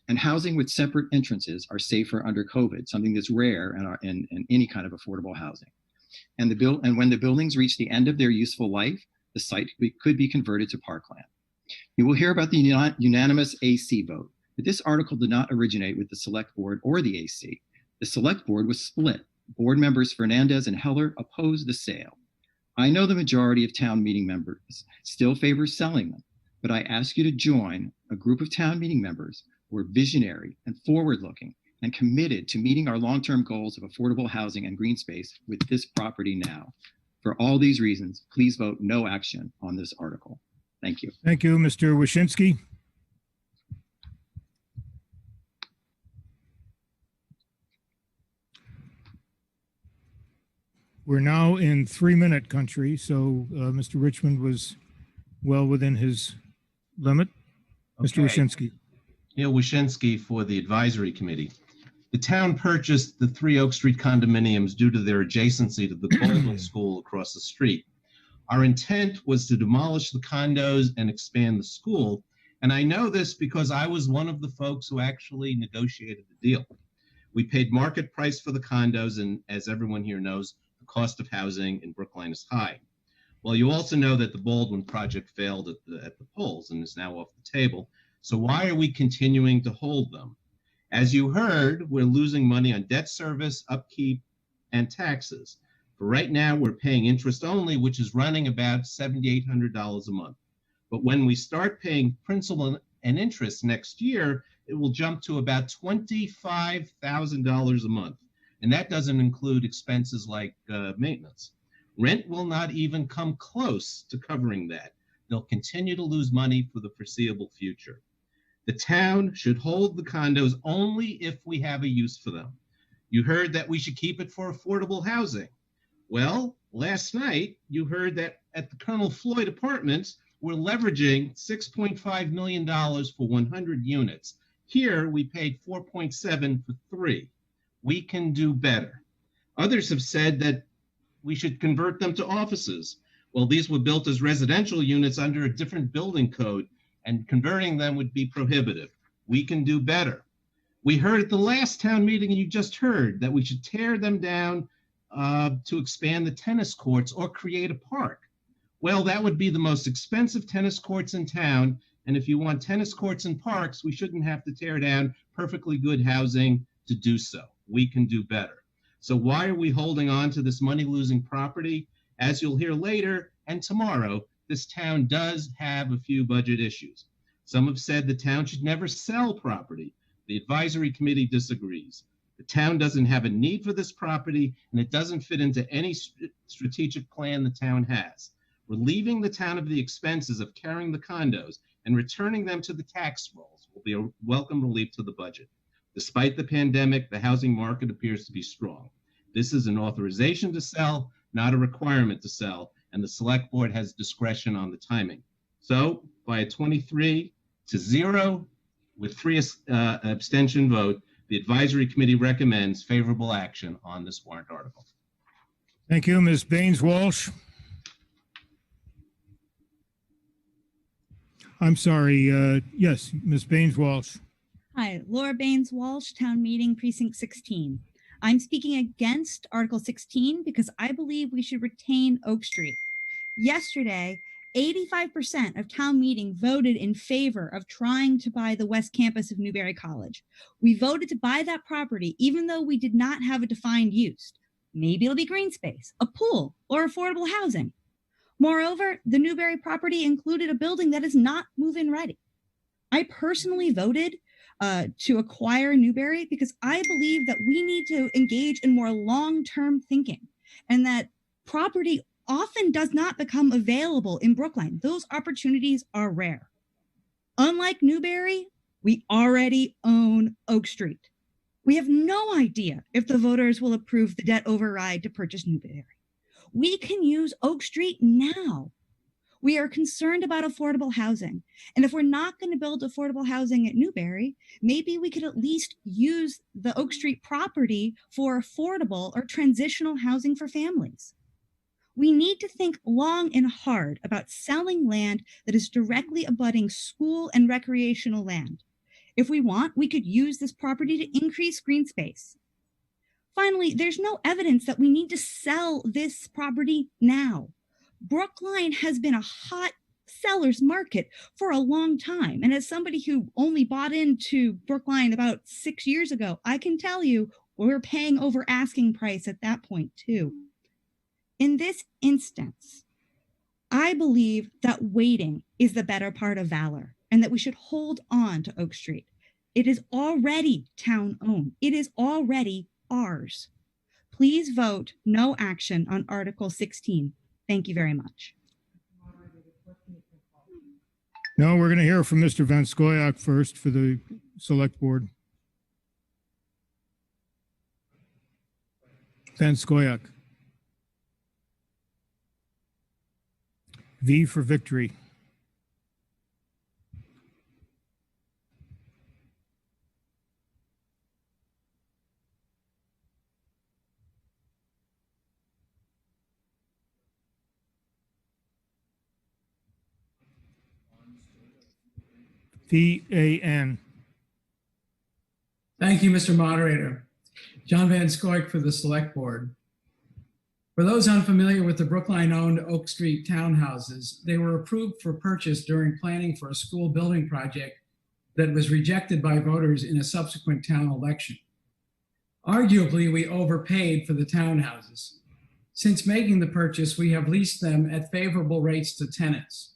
And housing with separate entrances are safer under COVID, something that's rare in any kind of affordable housing. And when the buildings reach the end of their useful life, the site could be converted to parkland. You will hear about the unanimous AC vote, but this article did not originate with the Select Board or the AC. The Select Board was split. Board members Fernandez and Heller opposed the sale. I know the majority of town meeting members still favor selling them, but I ask you to join a group of town meeting members who are visionary and forward-looking and committed to meeting our long-term goals of affordable housing and green space with this property now. For all these reasons, please vote no action on this article. Thank you. Thank you, Mr. Wyszynski. We're now in 3-minute country, so Mr. Richmond was well within his limit. Mr. Wyszynski. Neil Wyszynski for the Advisory Committee. The town purchased the 3 Oak Street condominiums due to their adjacency to the Baldwin School across the street. Our intent was to demolish the condos and expand the school. And I know this because I was one of the folks who actually negotiated the deal. We paid market price for the condos, and as everyone here knows, the cost of housing in Brookline is high. Well, you also know that the Baldwin project failed at the polls and is now off the table. So why are we continuing to hold them? As you heard, we're losing money on debt service, upkeep, and taxes. For right now, we're paying interest only, which is running about $7,800 a month. But when we start paying principal and interest next year, it will jump to about $25,000 a month. And that doesn't include expenses like maintenance. Rent will not even come close to covering that. They'll continue to lose money for the foreseeable future. The town should hold the condos only if we have a use for them. You heard that we should keep it for affordable housing. Well, last night you heard that at the Colonel Floyd Apartments, we're leveraging $6.5 million for 100 units. Here, we paid 4.7 for 3. We can do better. Others have said that we should convert them to offices. Well, these were built as residential units under a different building code, and converting them would be prohibitive. We can do better. We heard at the last town meeting, and you just heard, that we should tear them down to expand the tennis courts or create a park. Well, that would be the most expensive tennis courts in town. And if you want tennis courts and parks, we shouldn't have to tear down perfectly good housing to do so. We can do better. So why are we holding on to this money-losing property? As you'll hear later and tomorrow, this town does have a few budget issues. Some have said the town should never sell property. The advisory committee disagrees. The town doesn't have a need for this property, and it doesn't fit into any strategic plan the town has. Relieving the town of the expenses of carrying the condos and returning them to the tax rolls will be a welcome relief to the budget. Despite the pandemic, the housing market appears to be strong. This is an authorization to sell, not a requirement to sell, and the select board has discretion on the timing. So by a 23-0 with 3 abstention vote, the advisory committee recommends favorable action on this warrant article. Thank you, Ms. Baines-Walsh. I'm sorry, yes, Ms. Baines-Walsh. Hi, Laura Baines-Walsh, Town Meeting, Precinct 16. I'm speaking against Article 16 because I believe we should retain Oak Street. Yesterday, 85% of town meeting voted in favor of trying to buy the West Campus of Newberry College. We voted to buy that property even though we did not have a defined use. Maybe it'll be green space, a pool, or affordable housing. Moreover, the Newberry property included a building that is not move-in ready. I personally voted to acquire Newberry because I believe that we need to engage in more long-term thinking and that property often does not become available in Brookline. Those opportunities are rare. Unlike Newberry, we already own Oak Street. We have no idea if the voters will approve the debt override to purchase Newberry. We can use Oak Street now. We are concerned about affordable housing. And if we're not going to build affordable housing at Newberry, maybe we could at least use the Oak Street property for affordable or transitional housing for families. We need to think long and hard about selling land that is directly abutting school and recreational land. If we want, we could use this property to increase green space. Finally, there's no evidence that we need to sell this property now. Brookline has been a hot seller's market for a long time. And as somebody who only bought into Brookline about 6 years ago, I can tell you we're paying over asking price at that point too. In this instance, I believe that waiting is the better part of valor and that we should hold on to Oak Street. It is already town-owned. It is already ours. Please vote no action on Article 16. Thank you very much. No, we're going to hear from Mr. Van Scoyoc first for the select board. Van Scoyoc. V for victory. VAN. Thank you, Mr. Moderator. John Van Scoyoc for the Select Board. For those unfamiliar with the Brookline-owned Oak Street townhouses, they were approved for purchase during planning for a school building project that was rejected by voters in a subsequent town election. Arguably, we overpaid for the townhouses. Since making the purchase, we have leased them at favorable rates to tenants.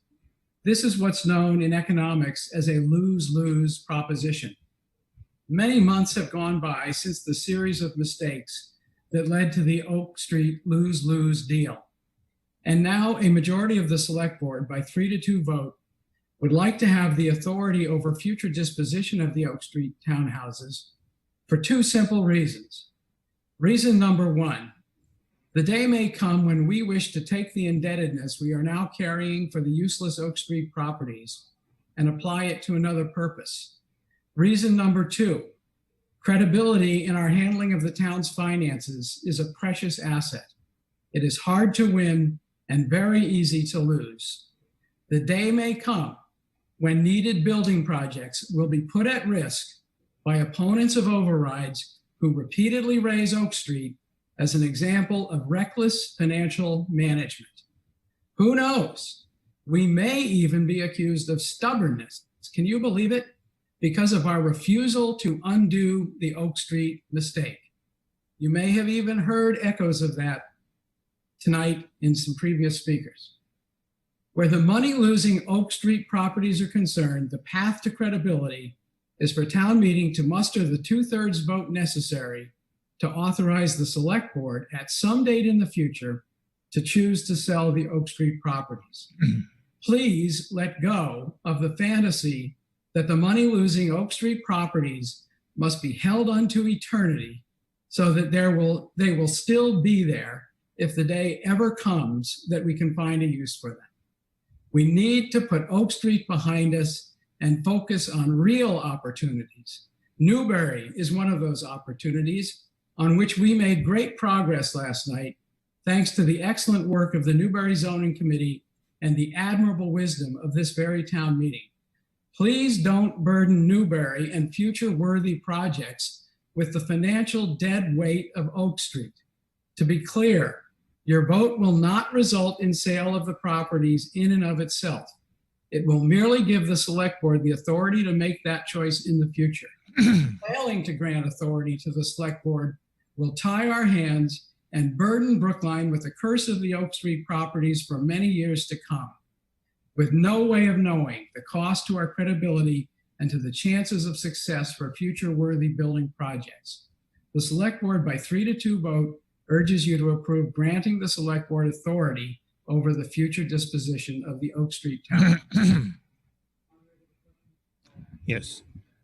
This is what's known in economics as a lose-lose proposition. Many months have gone by since the series of mistakes that led to the Oak Street lose-lose deal. And now a majority of the select board, by 3-2 vote, would like to have the authority over future disposition of the Oak Street townhouses for 2 simple reasons. Reason number 1, The day may come when we wish to take the indebtedness we are now carrying for the useless Oak Street properties and apply it to another purpose. Reason number 2, credibility in our handling of the town's finances is a precious asset. It is hard to win and very easy to lose. The day may come when needed building projects will be put at risk by opponents of overrides who repeatedly raise Oak Street as an example of reckless financial management. Who knows? We may even be accused of stubbornness. Can you believe it? Because of our refusal to undo the Oak Street mistake. You may have even heard echoes of that tonight in some previous speakers. Where the money-losing Oak Street properties are concerned, the path to credibility is for town meeting to muster the 2/3 vote necessary to authorize the select board at some date in the future to choose to sell the Oak Street properties. Please let go of the fantasy that the money-losing Oak Street properties must be held unto eternity so that they will still be there if the day ever comes that we can find a use for them. We need to put Oak Street behind us and focus on real opportunities. Newbury is one of those opportunities on which we made great progress last night, thanks to the excellent work of the Newbury Zoning Committee and the admirable wisdom of this very town meeting. Please don't burden Newbury and future worthy projects with the financial dead weight of Oak Street. To be clear, your vote will not result in sale of the properties in and of itself. It will merely give the select board the authority to make that choice in the future. Failing to grant authority to the select board will tie our hands and burden Brookline with the curse of the Oak Street properties for many years to come, with no way of knowing the cost to our credibility and to the chances of success for future worthy building projects. The select board by 3-2 vote urges you to approve granting the select board authority over the future disposition of the Oak Street town. Yes.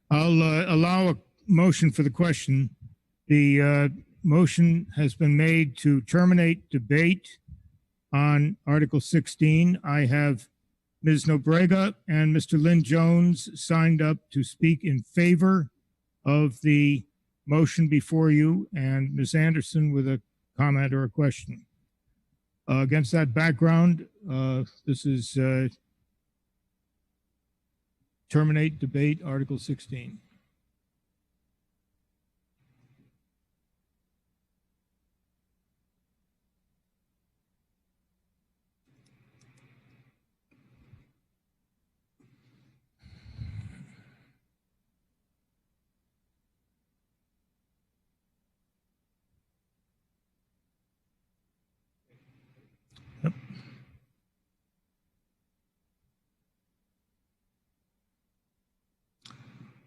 I'll allow a motion for the question. The motion has been made to terminate debate on Article 16. I have Ms. Nobrega and Mr. Lynn Jones signed up to speak in favor of the motion before you, and Ms. Anderson with a comment or a question. Against that background, this is terminate debate, Article 16.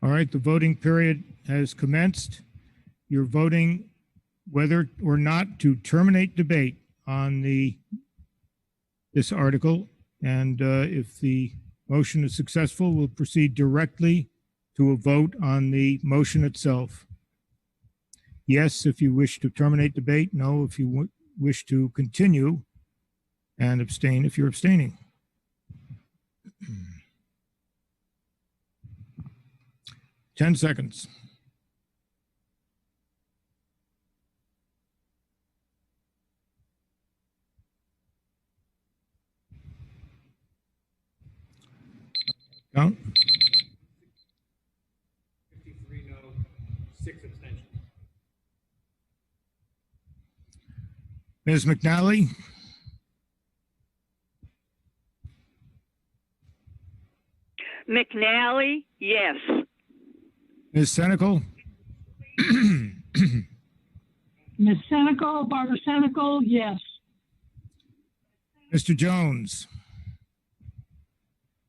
All right, the voting period has commenced. You're voting whether or not to terminate debate on this article. And if the motion is successful, we'll proceed directly to a vote on the motion itself. Yes, if you wish to terminate debate. No, if you wish to continue, and abstain if you're abstaining. 10 seconds. Count. 53 no, 6 abstentions. Ms. McNally? McNally, yes. Ms. Senecal? Ms. Senecal, Barbara Senecal, yes. Mr. Jones?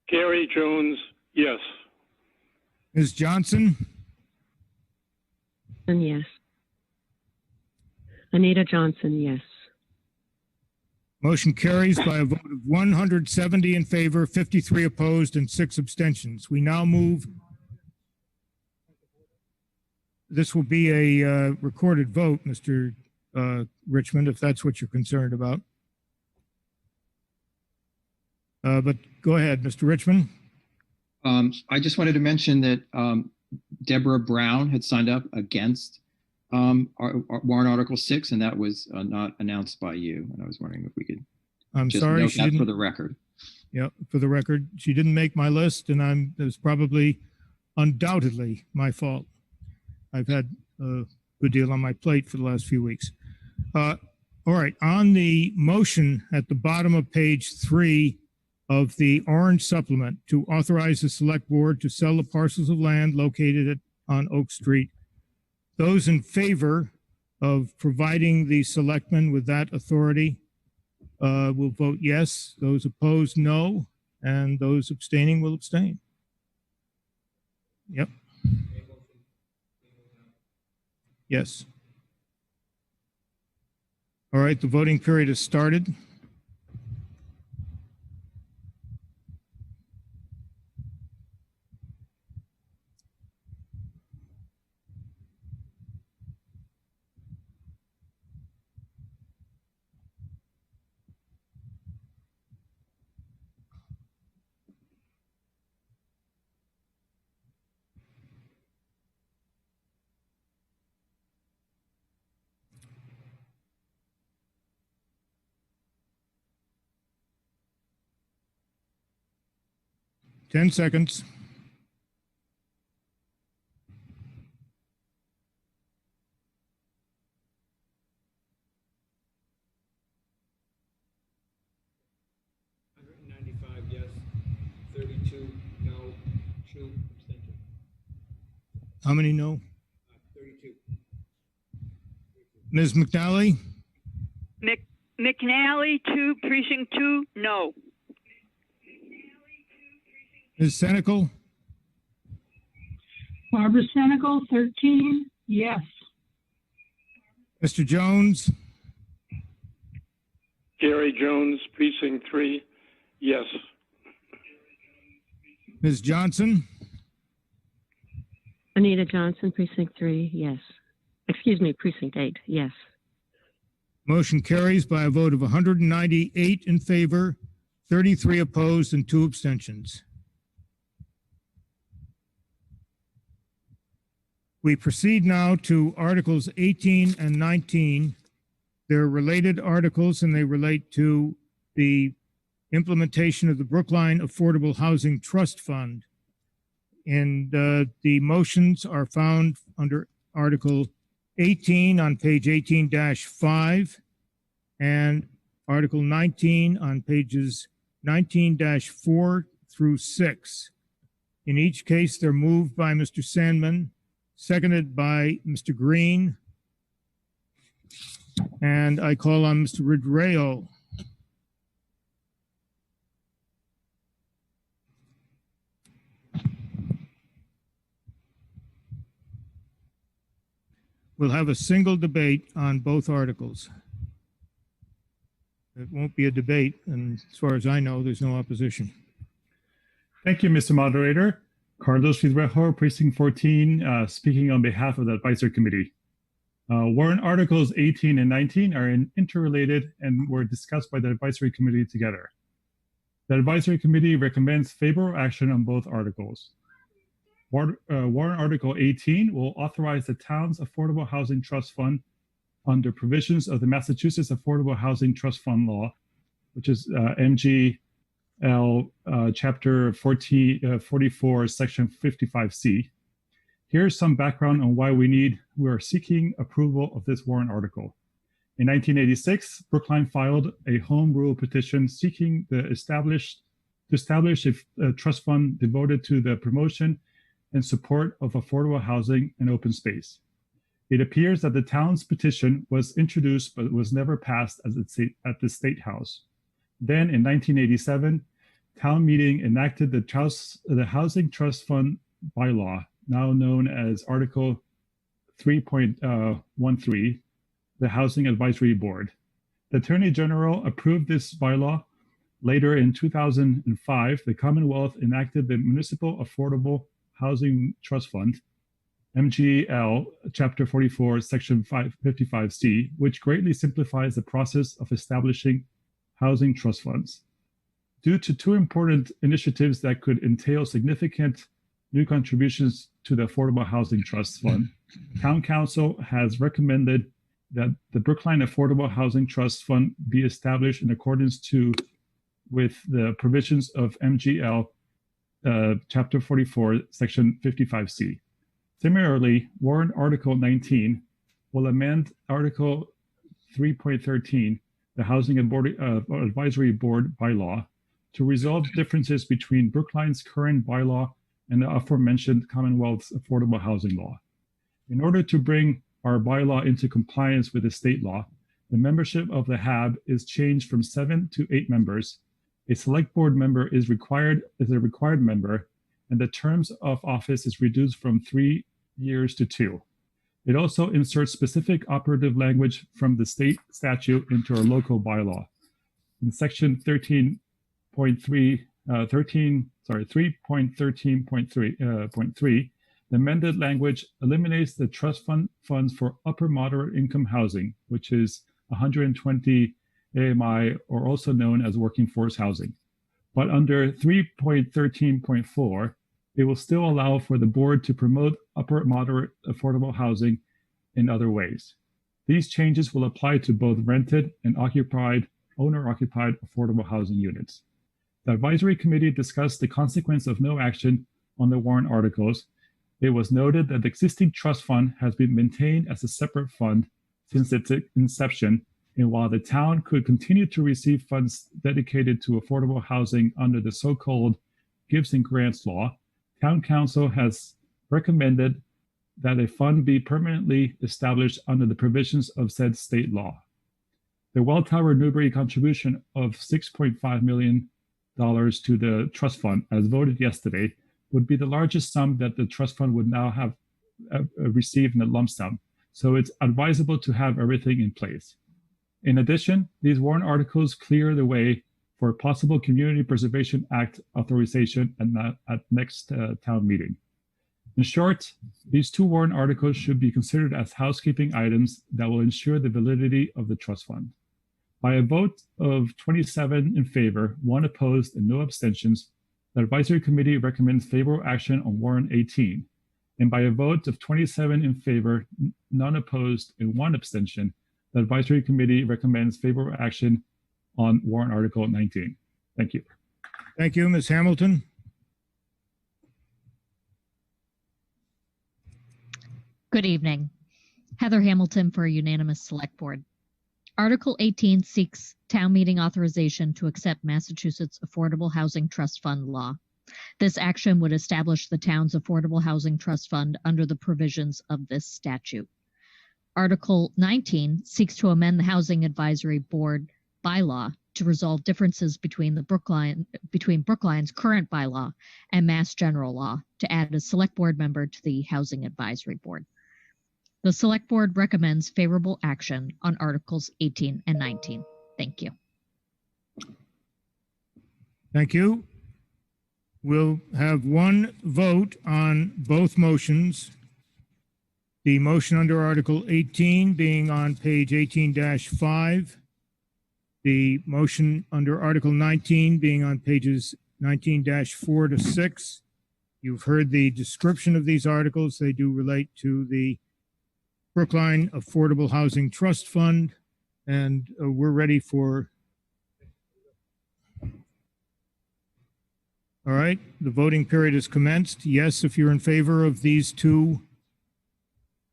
Gary Jones, yes. Ms. Johnson? And yes. Anita Johnson, yes. Motion carries by a vote of 170 in favor, 53 opposed, and 6 abstentions. We now move. This will be a recorded vote, Mr. Richmond, if that's what you're concerned about. But go ahead, Mr. Richmond. I just wanted to mention that Deborah Brown had signed up against our warrant Article 6, and that was not announced by you. And I was wondering if we could I'm just sorry, note she that didn't. for the record. Yeah, for the record, she didn't make my list, and it's probably undoubtedly my fault. I've had a good deal on my plate for the last few weeks. All right, on the motion at the bottom of page 3 of the orange supplement to authorize the select board to sell the parcels of land located on Oak Street, those in favor of providing the selectmen with that authority will vote yes. Those opposed, no. And those abstaining will abstain. Yep. Yes. All right, the voting period has started. Ten seconds. Yes, 32 no, 2 abstention. How many no? 32. Ms. McNally? McNally, 2, precinct 2, no. Ms. Senecal? Barbara Senecal, 13, yes. Mr. Jones? Gary Jones, precinct 3, yes. Ms. Johnson? Anita Johnson, precinct 3, yes. Excuse me, precinct 8, yes. Motion carries by a vote of 198 in favor, 33 opposed, and 2 abstentions. We proceed now to Articles 18 and 19. They're related articles, and they relate to the implementation of the Brookline Affordable Housing Trust Fund. And the motions are found under Article 18 on page 18-5 and Article 19 on pages 19-4 through 6. In each case, they're moved by Mr. Sandman, seconded by Mr. Green, and I call on Mr. Ridreo. We'll have a single debate on both articles. It won't be a debate, and as far as I know, there's no opposition. Thank you, Mr. Moderator. Carlos Ridreo, Precinct 14, speaking on behalf of the Advisory Committee. Warrant Articles 18 and 19 are interrelated and were discussed by the Advisory Committee together. The Advisory Committee recommends favorable action on both articles. Warrant Article 18 will authorize the town's Affordable Housing Trust Fund under provisions of the Massachusetts Affordable Housing Trust Fund Law, which is MGL Chapter 44, Section 55C. Here's some background on why we are seeking approval of this warrant article. In 1986, Brookline filed a home rule petition seeking to establish a trust fund devoted to the promotion and support of affordable housing and open space. It appears that the town's petition was introduced but was never passed at the State House. Then in 1987, town meeting enacted the Housing Trust Fund bylaw, now known as Article 3.13, the Housing Advisory Board. The Attorney General approved this bylaw. Later in 2005, the Commonwealth enacted the Municipal Affordable Housing Trust Fund, MGL Chapter 44, Section 555C, which greatly simplifies the process of establishing housing trust funds. Due to two important initiatives that could entail significant new contributions to the Affordable Housing Trust Fund, Town Council has recommended that the Brookline Affordable Housing Trust Fund be established in accordance with the provisions of MGL Chapter 44, Section 55C. Similarly, Warrant Article 19 will amend Article 3.13, the Housing Advisory Board bylaw, to resolve differences between Brookline's current bylaw and the aforementioned Commonwealth's affordable housing law. In order to bring our bylaw into compliance with the state law, the membership of the HAB is changed from 7 to 8 members. A select board member is a required member, and the terms of office is reduced from 3 years to 2. It also inserts specific operative language from the state statute into our local bylaw. In section 3.13.3, the amended language eliminates the trust funds for upper moderate income housing, which is 120 AMI, or also known as working force housing. But under 3.13.4, it will still allow for the board to promote upper moderate affordable housing in other ways. These changes will apply to both rented and owner-occupied affordable housing units. The advisory committee discussed the consequence of no action on the warrant articles. It was noted that the existing trust fund has been maintained as a separate fund since its inception, and while the town could continue to receive funds dedicated to affordable housing under the so-called Gives and Grants law, Town Council has recommended that a fund be permanently established under the provisions of said state law. The Welltower Newbury contribution of $6.5 million to the trust fund, as voted yesterday, would be the largest sum that the trust fund would now have received in a lump sum, so it's advisable to have everything in place. In addition, these warrant articles clear the way for possible Community Preservation Act authorization at next town meeting. In short, these two warrant articles should be considered as housekeeping items that will ensure the validity of the trust fund. By a vote of 27 in favor, 1 opposed, and no abstentions, the advisory committee recommends favorable action on warrant 18. And by a vote of 27 in favor, none opposed, and 1 abstention, the advisory committee recommends favorable action on warrant article 19. Thank you. Thank you, Ms. Hamilton. Good evening. Heather Hamilton for a unanimous select board. Article 18 seeks town meeting authorization to accept Massachusetts Affordable Housing Trust Fund law. This action would establish the town's Affordable Housing Trust Fund under the provisions of this statute. Article 19 seeks to amend the Housing Advisory Board bylaw to resolve differences between Brookline's current bylaw and Mass General Law to add a select board member to the Housing Advisory Board. The select board recommends favorable action on Articles 18 and 19. Thank you. Thank you. We'll have one vote on both motions. The motion under Article 18 being on page 18-5. The motion under Article 19 being on pages 19-4 to 6. You've heard the description of these articles. They do relate to the Brookline Affordable Housing Trust Fund, and we're ready for. All right, the voting period has commenced. Yes, if you're in favor of these two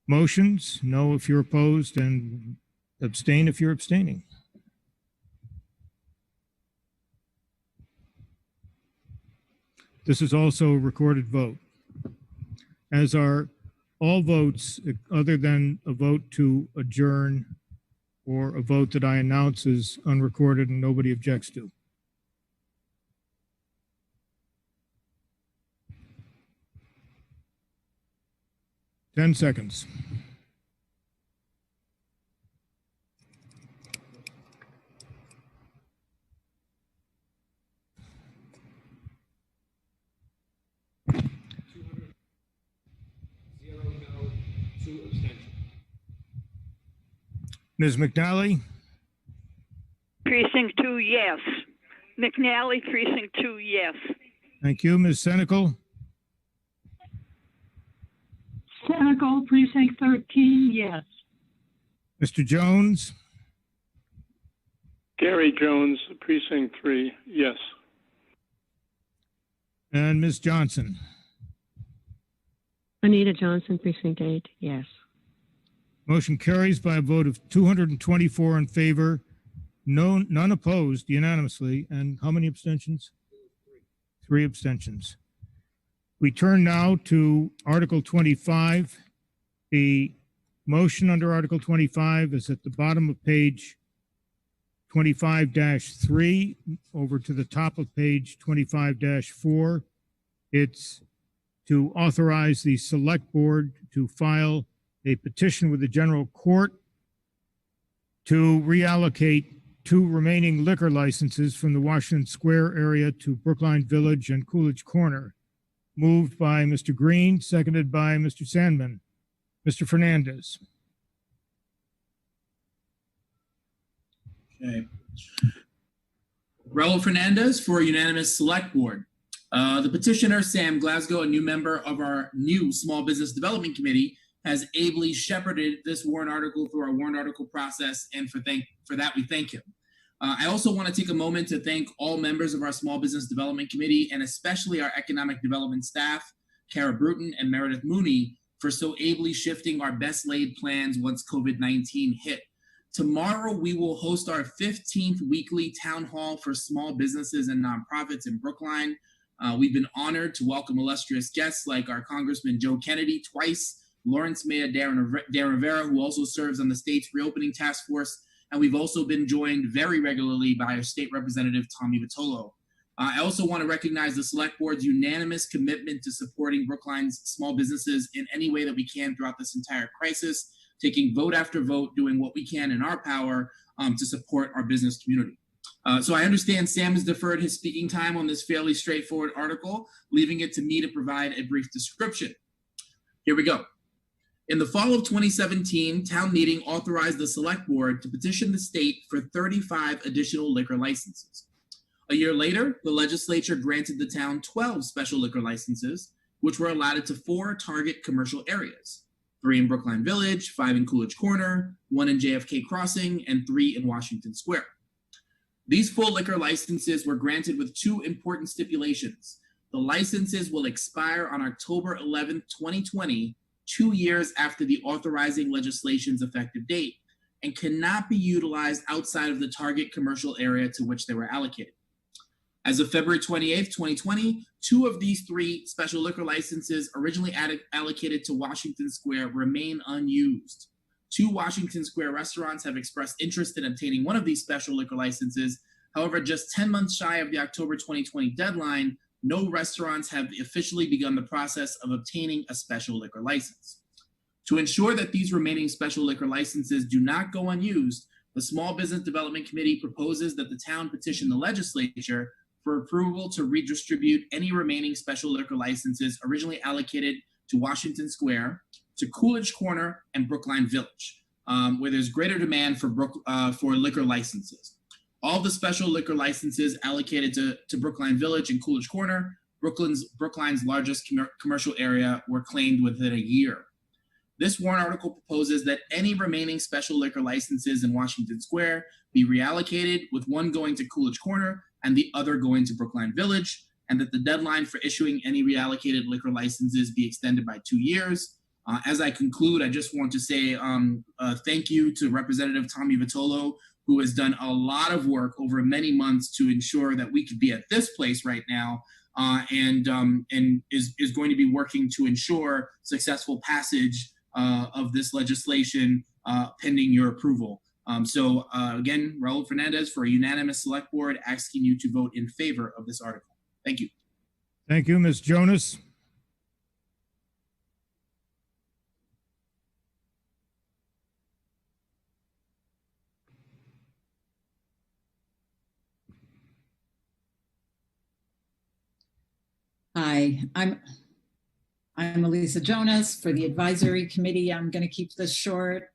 motions. No, if you're opposed, and abstain if you're abstaining. This is also a recorded vote, as are all votes other than a vote to adjourn or a vote that I announce is unrecorded and nobody objects to. Ten seconds. Ms. McNally? Precinct 2, yes. McNally, Precinct 2, yes. Thank you. Ms. Senical? Senecal, Precinct 13, yes. Mr. Jones? Gary Jones, Precinct 3, yes. And Ms. Johnson? Anita Johnson, Precinct 8, yes. Motion carries by a vote of 224 in favor, none opposed unanimously, and how many abstentions? 3 abstentions. We turn now to Article 25. The motion under Article 25 is at the bottom of page 25-3 over to the top of page 25-4. It's to authorize the select board to file a petition with the general court to reallocate 2 remaining liquor licenses from the Washington Square area to Brookline Village and Coolidge Corner. Moved by Mr. Green, seconded by Mr. Sandman. Mr. Fernandez. Okay. Raul Fernandez for unanimous select board. The petitioner, Sam Glasgow, a new member of our new Small Business Development Committee, has ably shepherded this warrant article through our warrant article process, and for that we thank him. I also want to take a moment to thank all members of our Small Business Development Committee, and especially our economic development staff, Kara Bruton and Meredith Mooney, for so ably shifting our best laid plans once COVID-19 hit. Tomorrow, we will host our 15th weekly town hall for small businesses and nonprofits in Brookline. We've been honored to welcome illustrious guests like our Congressman Joe Kennedy twice, Lawrence Mayor Darren Rivera, who also serves on the state's reopening task force, and we've also been joined very regularly by our state representative, Tommy Vitolo. I also want to recognize the select board's unanimous commitment to supporting Brookline's small businesses in any way that we can throughout this entire crisis, taking vote after vote, doing what we can in our power to support our business community. So I understand Sam has deferred his speaking time on this fairly straightforward article, leaving it to me to provide a brief description. Here we go. In the fall of 2017, town meeting authorized the select board to petition the state for 35 additional liquor licenses. A year later, the legislature granted the town 12 special liquor licenses, which were allotted to 4 target commercial areas: 3 in Brookline Village, 5 in Coolidge Corner, 1 in JFK Crossing, and 3 in Washington Square. These full liquor licenses were granted with 2 important stipulations. The licenses will expire on October 11, 2020, 2 years after the authorizing legislation's effective date, and cannot be utilized outside of the target commercial area to which they were allocated. As of February 28, 2020, 2 of these 3 special liquor licenses originally allocated to Washington Square remain unused. 2 Washington Square restaurants have expressed interest in obtaining one of these special liquor licenses. However, just 10 months shy of the October 2020 deadline, no restaurants have officially begun the process of obtaining a special liquor license. To ensure that these remaining special liquor licenses do not go unused, the Small Business Development Committee proposes that the town petition the legislature for approval to redistribute any remaining special liquor licenses originally allocated to Washington Square, to Coolidge Corner, and Brookline Village, where there's greater demand for liquor licenses. All the special liquor licenses allocated to Brookline Village and Coolidge Corner, Brookline's largest commercial area, were claimed within a year. This warrant article proposes that any remaining special liquor licenses in Washington Square be reallocated, with 1 going to Coolidge Corner and the other going to Brookline Village, and that the deadline for issuing any reallocated liquor licenses be extended by 2 years. As I conclude, I just want to say thank you to Representative Tommy Vitolo, who has done a lot of work over many months to ensure that we could be at this place right now, and is going to be working to ensure successful passage of this legislation pending your approval. So again, Raul Fernandez for a unanimous select board, asking you to vote in favor of this article. Thank you. Thank you, Ms. Jonas. Hi, I'm Elisa Jonas for the advisory committee. I'm going to keep this short.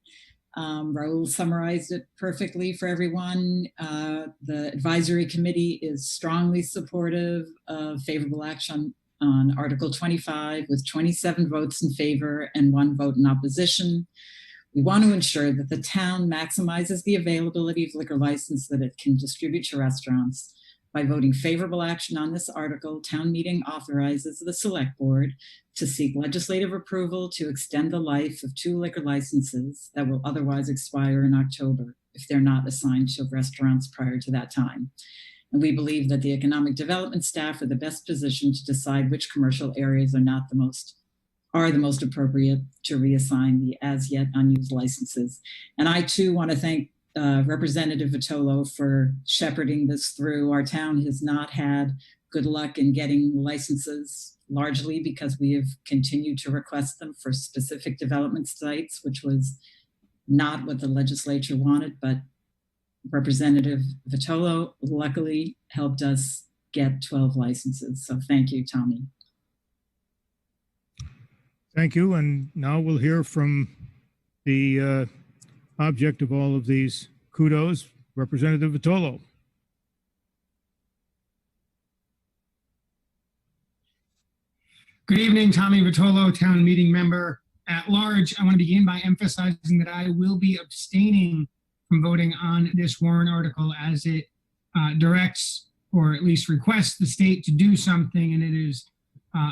Raul summarized it perfectly for everyone. The advisory committee is strongly supportive of favorable action on Article 25 with 27 votes in favor and 1 vote in opposition. We want to ensure that the town maximizes the availability of liquor license that it can distribute to restaurants. By voting favorable action on this article, town meeting authorizes the select board to seek legislative approval to extend the life of 2 liquor licenses that will otherwise expire in October if they're not assigned to restaurants prior to that time. And we believe that the economic development staff are the best positioned to decide which commercial areas are the most appropriate to reassign the as yet unused licenses. And I too want to thank Representative Vitolo for shepherding this through. Our town has not had good luck in getting licenses, largely because we have continued to request them for specific development sites, which was not what the legislature wanted, but Representative Vitolo luckily helped us get 12 licenses. So thank you, Tommy. Thank you. And now we'll hear from the object of all of these kudos, Representative Vitolo. Good evening, Tommy Vitolo, town meeting member at large. I want to begin by emphasizing that I will be abstaining from voting on this warrant article as it directs, or at least requests, the state to do something, and it is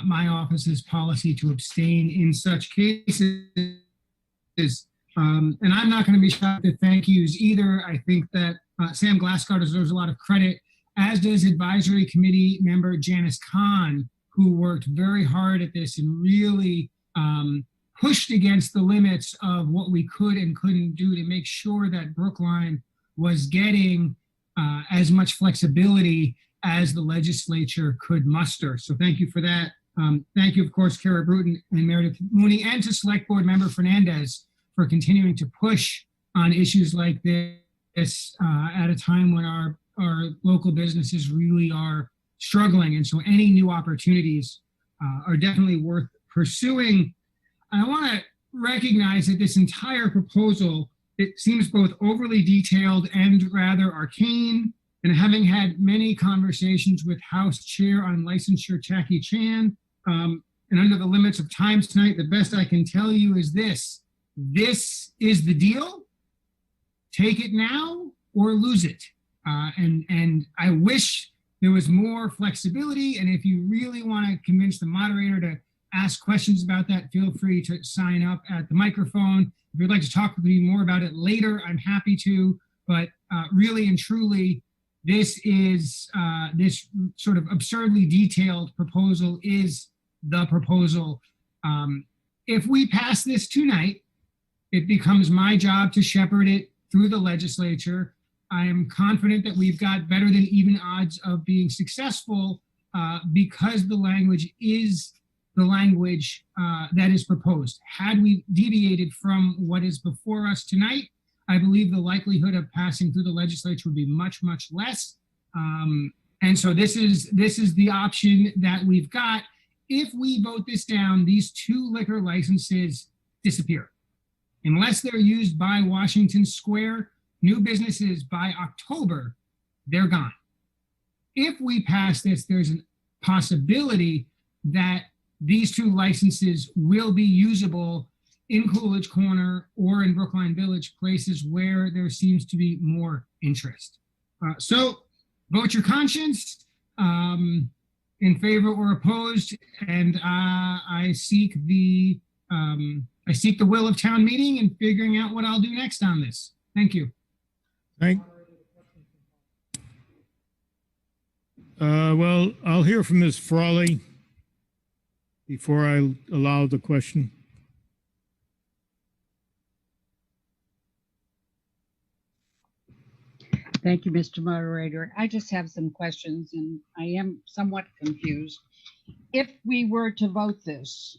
my office's policy to abstain in such cases. And I'm not going to be shocked at thank yous either. I think that Sam Glasgow deserves a lot of credit, as does advisory committee member Janice Kahn, who worked very hard at this and really pushed against the limits of what we could and couldn't do to make sure that Brookline was getting as much flexibility as the legislature could muster. So thank you for that. Thank you, of course, Kara Bruton and Meredith Mooney, and to Select Board Member Fernandez for continuing to push on issues like this at a time when our local businesses really are struggling. And so any new opportunities are definitely worth pursuing. I want to recognize that this entire proposal, it seems both overly detailed and rather arcane. And having had many conversations with House Chair on licensure Jackie Chan, and under the limits of time tonight, the best I can tell you is this. This is the deal. Take it now or lose it. And I wish there was more flexibility. And if you really want to convince the moderator to ask questions about that, feel free to sign up at the microphone. If you'd like to talk with me more about it later, I'm happy to. But really and truly, this is this sort of absurdly detailed proposal is the proposal. If we pass this tonight, it becomes my job to shepherd it through the legislature. I am confident that we've got better than even odds of being successful because the language is the language that is proposed. Had we deviated from what is before us tonight, I believe the likelihood of passing through the legislature would be much, much less. And so this is the option that we've got. If we vote this down, these 2 liquor licenses disappear. Unless they're used by Washington Square, new businesses by October, they're gone. If we pass this, there's a possibility that these 2 licenses will be usable in Coolidge Corner or in Brookline Village, places where there seems to be more interest. So vote your conscience in favor or opposed, and I seek the will of town meeting and figuring out what I'll do next on this. Thank you. Well, I'll hear from Ms. Frawley before I allow the question. Thank you, Mr. Moderator. I just have some questions and I am somewhat confused. If we were to vote this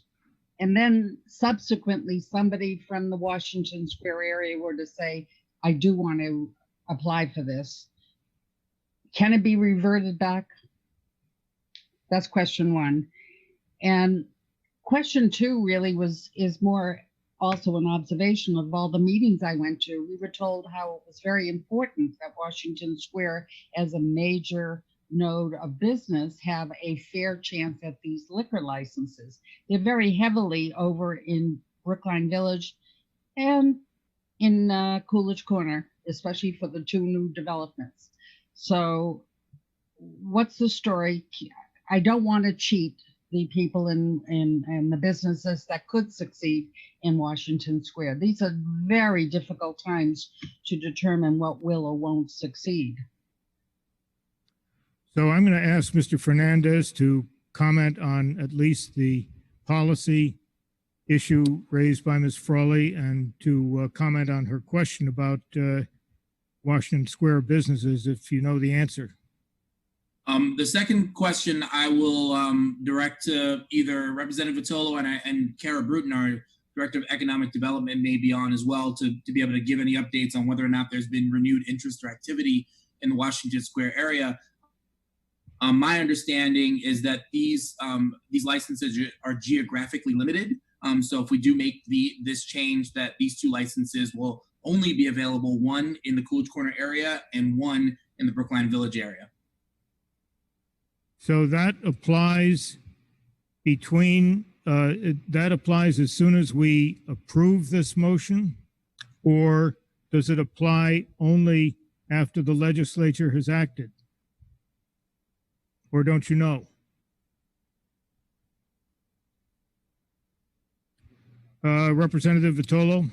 and then subsequently somebody from the Washington Square area were to say, I do want to apply for this, can it be reverted back? That's question 1. And question 2 really is more also an observation of all the meetings I went to. We were told how it was very important that Washington Square, as a major node of business, have a fair chance at these liquor licenses. They're very heavily over in Brookline Village and in Coolidge Corner, especially for the two new developments. So what's the story? I don't want to cheat the people in the businesses that could succeed in Washington Square. These are very difficult times to determine what will or won't succeed. So I'm going to ask Mr. Fernandez to comment on at least the policy issue raised by Ms. Frawley and to comment on her question about Washington Square businesses, if you know the answer. The second question I will direct to either Representative Vitolo and Kara Bruton, our Director of Economic Development, may be on as well to be able to give any updates on whether or not there's been renewed interest or activity in the Washington Square area. My understanding is that these licenses are geographically limited. So if we do make this change, that these two licenses will only be available, one in the Coolidge Corner area and one in the Brookline Village area. So that applies that applies as soon as we approve this motion, or does it apply only after the legislature has acted? Or don't you know? Representative Vitolo?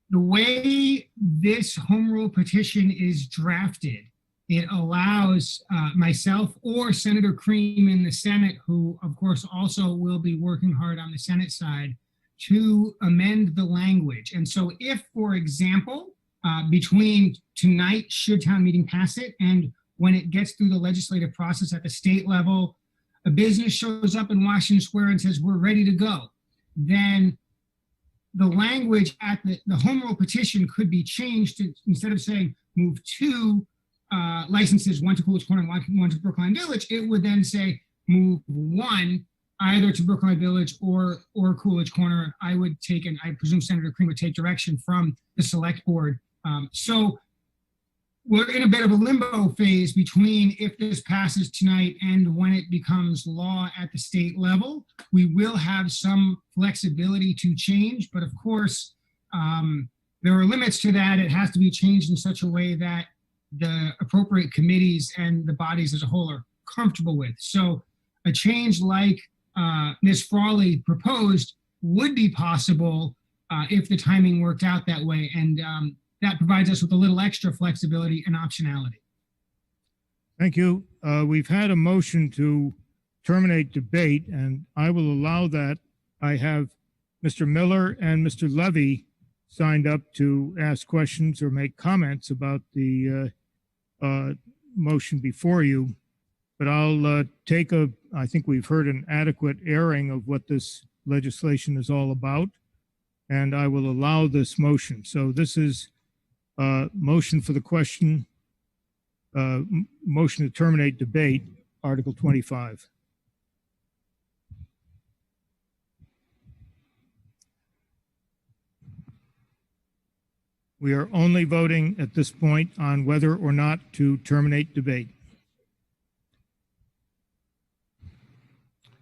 The way this home rule petition is drafted, it allows myself or Senator Cream in the Senate, who of course also will be working hard on the Senate side, to amend the language. And so if, for example, between tonight, should town meeting pass it, and when it gets through the legislative process at the state level, a business shows up in Washington Square and says, we're ready to go, then the language at the home rule petition could be changed to, instead of saying move two licenses, one to Coolidge Corner and one to Brookline Village, it would then say move one either to Brookline Village or Coolidge Corner. I would take, and I presume Senator Cream would take direction from the select board. So we're in a bit of a limbo phase between if this passes tonight and when it becomes law at the state level. We will have some flexibility to change, but of course, there are limits to that. It has to be changed in such a way that the appropriate committees and the bodies as a whole are comfortable with. So a change like Ms. Frawley proposed would be possible if the timing worked out that way. And that provides us with a little extra flexibility and optionality. Thank you. We've had a motion to terminate debate, and I will allow that. I have Mr. Miller and Mr. Levy signed up to ask questions or make comments about the motion before you. But I'll I think we've heard an adequate airing of what this legislation is all about, and I will allow this motion. So this is motion for the question, motion to terminate debate, Article 25. We are only voting at this point on whether or not to terminate debate.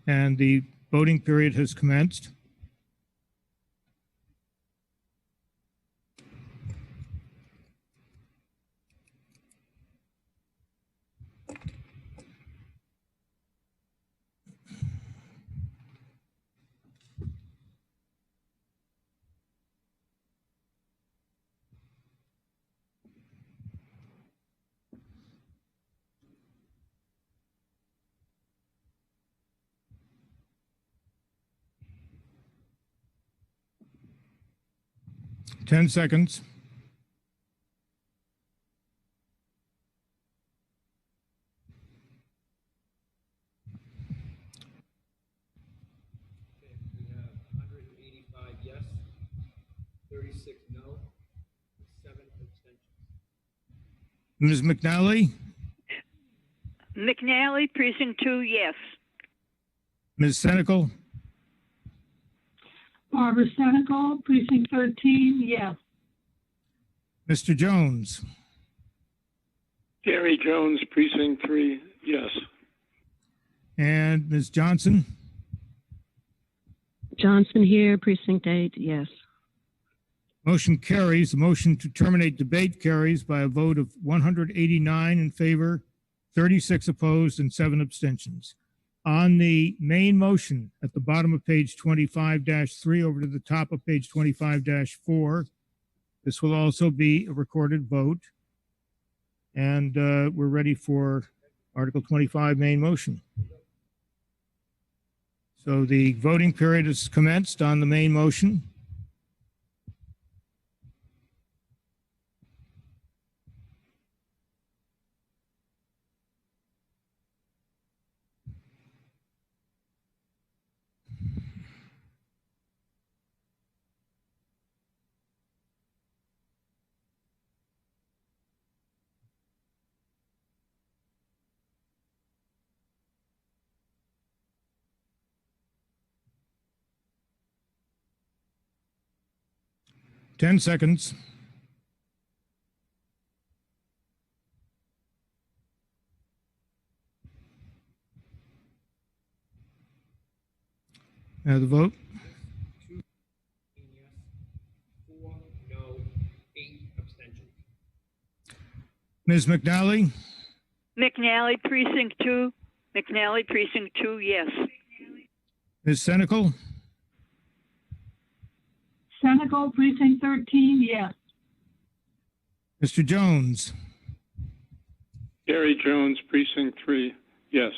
And the voting period has commenced. Ten seconds. Okay, we have 185 yes, 36 no, 7 abstentions. Ms. McNally? McNally, precinct 2, yes. Ms. Senecal, Barbara Senecal, precinct 13, yes. Mr. Jones, Gary Jones, precinct 3, yes. and Ms. Johnson. Johnson here, precinct 8, yes. Motion carries. The motion to terminate debate carries by a vote of 189 in favor, 36 opposed, and 7 abstentions. On the main motion at the bottom of page 25-3 over to the top of page 25-4, this will also be a recorded vote. And we're ready for Article 25 main motion. So the voting period is commenced on the main motion. Ten seconds. Now the vote. 2 yes, 4 no, 8 abstentions. Ms. McNally, McNally, precinct 2. McNally, precinct 2, yes. Ms. Senecal, Senecal, precinct 13, yes. Mr. Jones, Gary Jones, precinct 3, yes.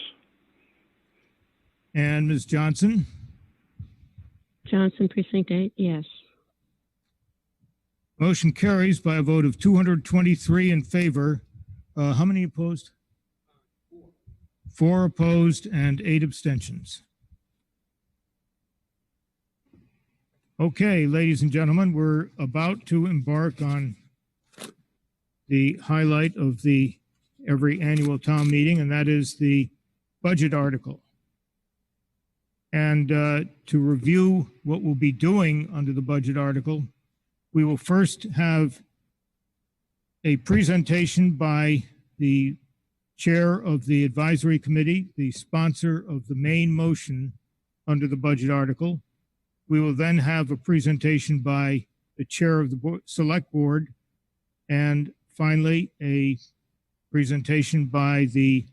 and Ms. Johnson. Johnson, precinct 8, yes. Motion carries by a vote of 223 in favor. How many opposed? 4 opposed and 8 abstentions. Okay, ladies and gentlemen, we're about to embark on the highlight of the every annual town meeting, and that is the budget article. And to review what we'll be doing under the budget article, we will first have a presentation by the chair of the advisory committee, the sponsor of the main motion under the budget article. We will then have a presentation by the chair of the select board, and finally a presentation by the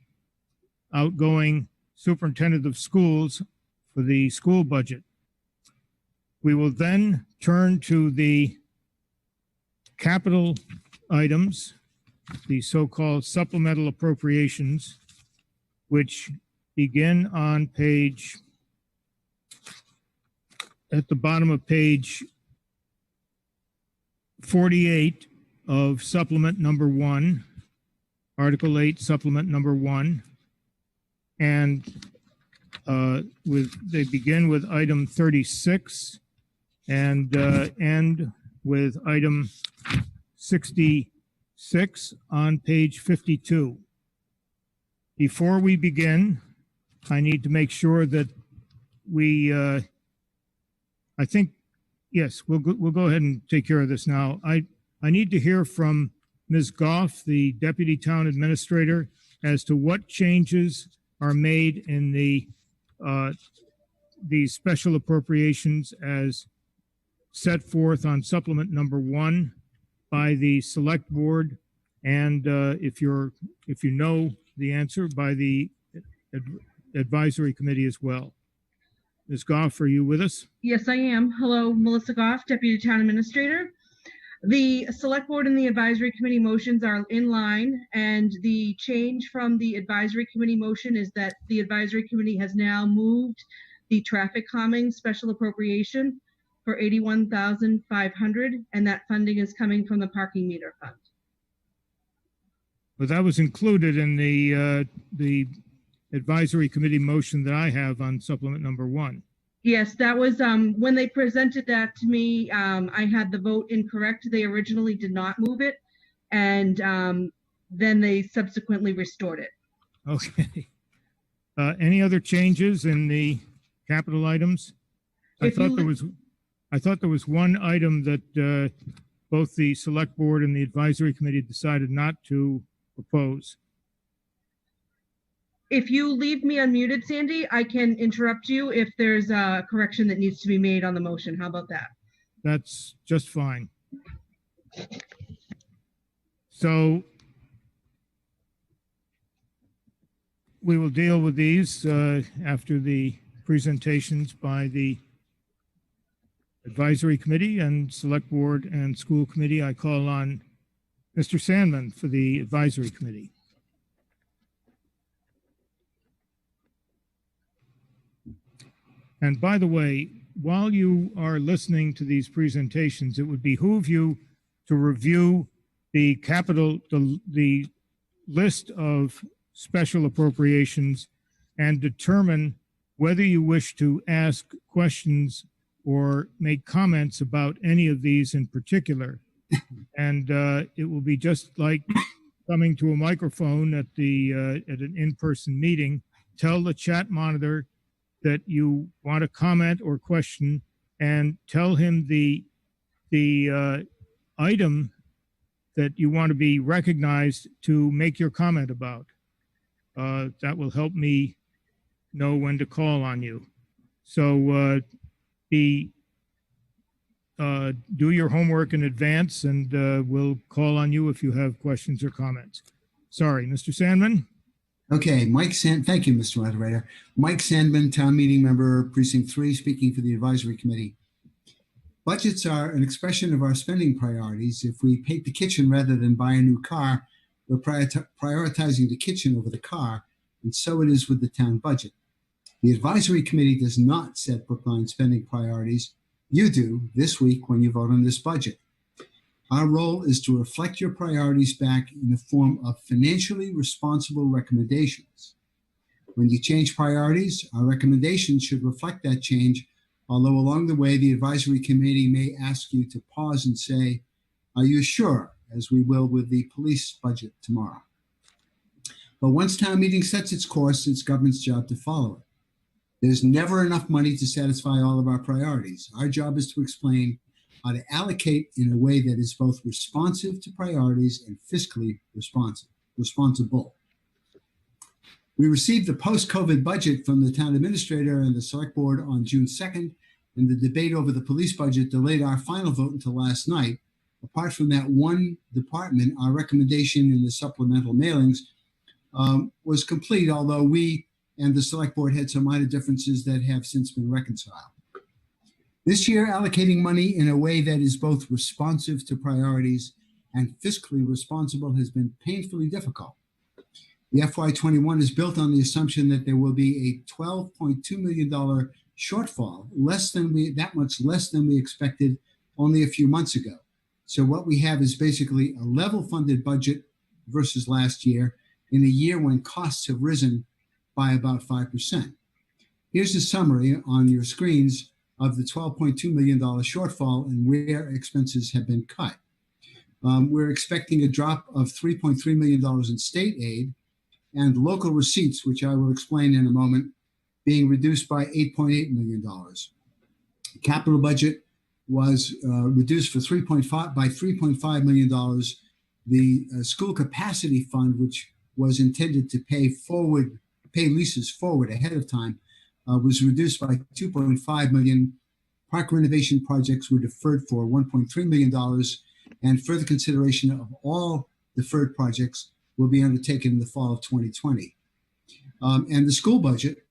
outgoing superintendent of schools for the school budget. We will then turn to the capital items, the so-called supplemental appropriations, which begin on page, at the bottom of page 48 of supplement number 1, Article 8, supplement number 1. And they begin with item 36 and end with item 66 on page 52. Before we begin, I need to make sure that we, I think, yes, we'll go ahead and take care of this now. I need to hear from Ms. Goff, the Deputy Town Administrator, as to what changes are made in the special appropriations as set forth on supplement number 1 by the select board, and if you know the answer, by the advisory committee as well. Ms. Goff, are you with us? Yes, I am. Hello, Melissa Goff, Deputy Town Administrator. The select board and the advisory committee motions are in line, and the change from the advisory committee motion is that the advisory committee has now moved the traffic calming special appropriation for $81,500, and that funding is coming from the parking meter fund. Well, that was included in the advisory committee motion that I have on supplement number 1. Yes, that was when they presented that to me. I had the vote incorrect. They originally did not move it, and then they subsequently restored it. Okay. Any other changes in the capital items? I If you thought there was one item that both the select board and the advisory committee decided not to propose. If you leave me unmuted, Sandy, I can interrupt you if there's a correction that needs to be made on the motion. How about that? That's just fine. So we will deal with these after the presentations by the advisory committee and select board and school committee. I call on Mr. Sandman for the advisory committee. And by the way, while you are listening to these presentations, it would behoove you to review the the list of special appropriations and determine whether you wish to ask questions or make comments about any of these in particular. And it will be just like coming to a microphone at an in-person meeting. Tell the chat monitor that you want to comment or question, and tell him the item that you want to be recognized to make your comment about. That will help me know when to call on you. So do your homework in advance, and we'll call on you if you have questions or comments. Sorry, Mr. Sandman. Okay, thank you, Mr. Moderator. Mike Sandman, town meeting member, precinct 3, speaking for the advisory committee. Budgets are an expression of our spending priorities. If we paint the kitchen rather than buy a new car, we're prioritizing the kitchen over the car, and so it is with the town budget. The advisory committee does not set Brookline spending priorities. You do this week when you vote on this budget. Our role is to reflect your priorities back in the form of financially responsible recommendations. When you change priorities, our recommendations should reflect that change, although along the way, the advisory committee may ask you to pause and say, "Are you sure?" as we will with the police budget tomorrow. But once town meeting sets its course, it's government's job to follow it. There's never enough money to satisfy all of our priorities. Our job is to explain how to allocate in a way that is both responsive to priorities and fiscally responsible. We received the post-COVID budget from the town administrator and the select board on June 2nd, and the debate over the police budget delayed our final vote until last night. Apart from that one department, our recommendation in the supplemental mailings was complete, although we and the select board had some minor differences that have since been reconciled. This year, allocating money in a way that is both responsive to priorities and fiscally responsible has been painfully difficult. The FY21 is built on the assumption that there will be a $12.2 million shortfall, that much less than we expected only a few months ago. So what we have is basically a level funded budget versus last year in a year when costs have risen by about 5%. Here's a summary on your screens of the $12.2 million shortfall and where expenses have been cut. We're expecting a drop of $3.3 million in state aid and local receipts, which I will explain in a moment, being reduced by $8.8 million. The capital budget was reduced by $3.5 million. The school capacity fund, which was intended to pay leases forward ahead of time, was reduced by $2.5 million. Park renovation projects were deferred for $1.3 million, and further consideration of all deferred projects will be undertaken in the fall of 2020. And the school budget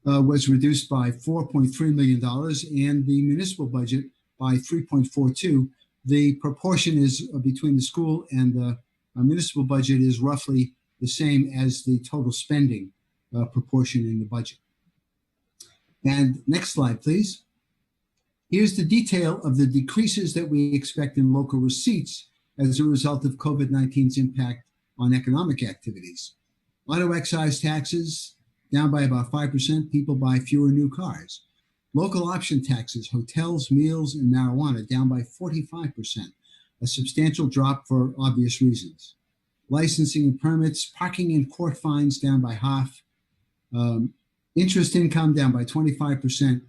was reduced by $4.3 million, and the municipal budget by $3.42. The proportion is between the school and the municipal budget is roughly the same as the total spending proportion in the budget. And next slide, please. Here's the detail of the decreases that we expect in local receipts as a result of COVID-19's impact on economic activities. Auto excise taxes down by about 5%, people buy fewer new cars. Local option taxes, hotels, meals, and marijuana down by 45%, a substantial drop for obvious reasons. Licensing and permits, parking and court fines down by half. Interest income down by 25%.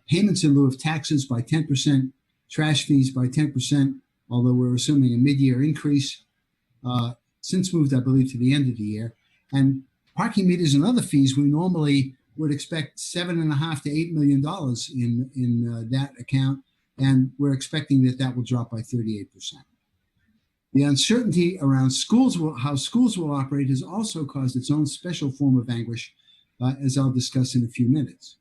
Payments in lieu of taxes by 10%. Trash fees by 10%, although we're assuming a mid-year increase. Since moved, I believe, to the end of the year. And parking meters and other fees, we normally would expect $7.5 to $8 million in that account, and we're expecting that will drop by 38%. The uncertainty around how schools will operate has also caused its own special form of anguish, as I'll discuss in a few minutes.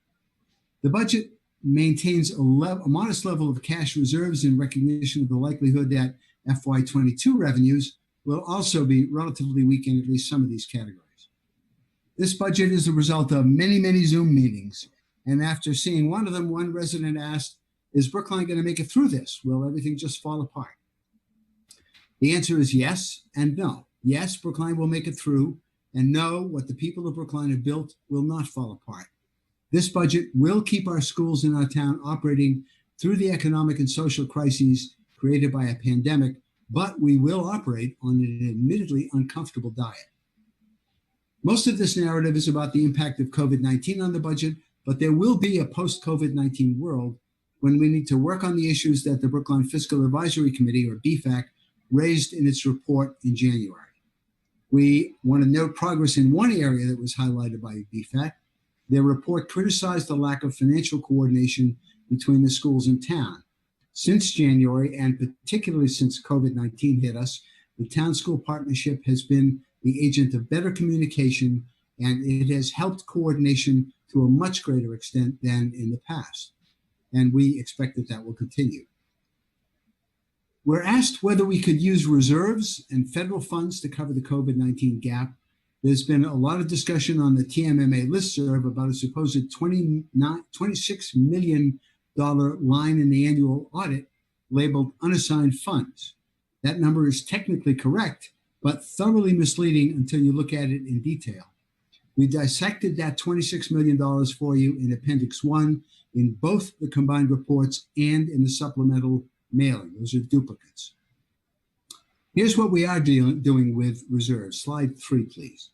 The budget maintains a modest level of cash reserves in recognition of the likelihood that FY22 revenues will also be relatively weak in at least some of these categories. This budget is the result of many, many Zoom meetings. And after seeing one of them, one resident asked, is Brookline going to make it through this? Will everything just fall apart? The answer is yes and no. Yes, Brookline will make it through, and no, what the people of Brookline have built will not fall apart. This budget will keep our schools in our town operating through the economic and social crises created by a pandemic, but we will operate on an admittedly uncomfortable diet. Most of this narrative is about the impact of COVID-19 on the budget, but there will be a post-COVID-19 world when we need to work on the issues that the Brookline Fiscal Advisory Committee, or BFAC, raised in its report in January. We want to note progress in one area that was highlighted by BFAC. Their report criticized the lack of financial coordination between the schools in town. Since January, and particularly since COVID-19 hit us, the Town School Partnership has been the agent of better communication, and it has helped coordination to a much greater extent than in the past. And we expect that will continue. We're asked whether we could use reserves and federal funds to cover the COVID-19 gap. There's been a lot of discussion on the TMMA listserv about a supposed $26 million line in the annual audit labeled unassigned funds. That number is technically correct, but thoroughly misleading until you look at it in detail. We dissected that $26 million for you in Appendix 1 in both the combined reports and in the supplemental mailing. Those are duplicates. Here's what we are doing with reserves. Slide 3, please.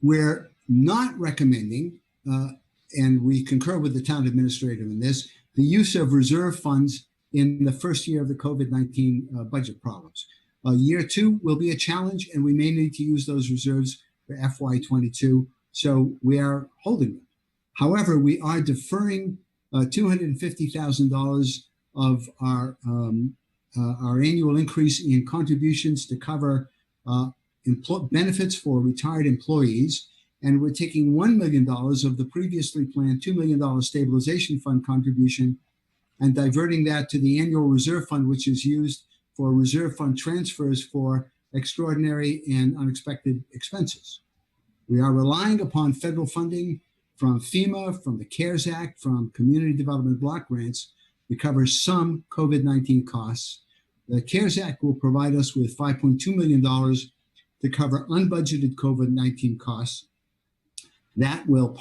We're not recommending, and we concur with the town administrator in this, the use of reserve funds in the first year of the COVID-19 budget problems. Year 2 will be a challenge, and we may need to use those reserves for FY22, so we are holding them. However, we are deferring $250,000 of our annual increase in contributions to cover benefits for retired employees, and we're taking $1 million of the previously planned $2 million stabilization fund contribution and diverting that to the annual reserve fund, which is used for reserve fund transfers for extraordinary and unexpected expenses. We are relying upon federal funding from FEMA, from the CARES Act, from Community Development Block Grants to cover some COVID-19 costs. The CARES Act will provide us with $5.2 million to cover unbudgeted COVID-19 costs. That will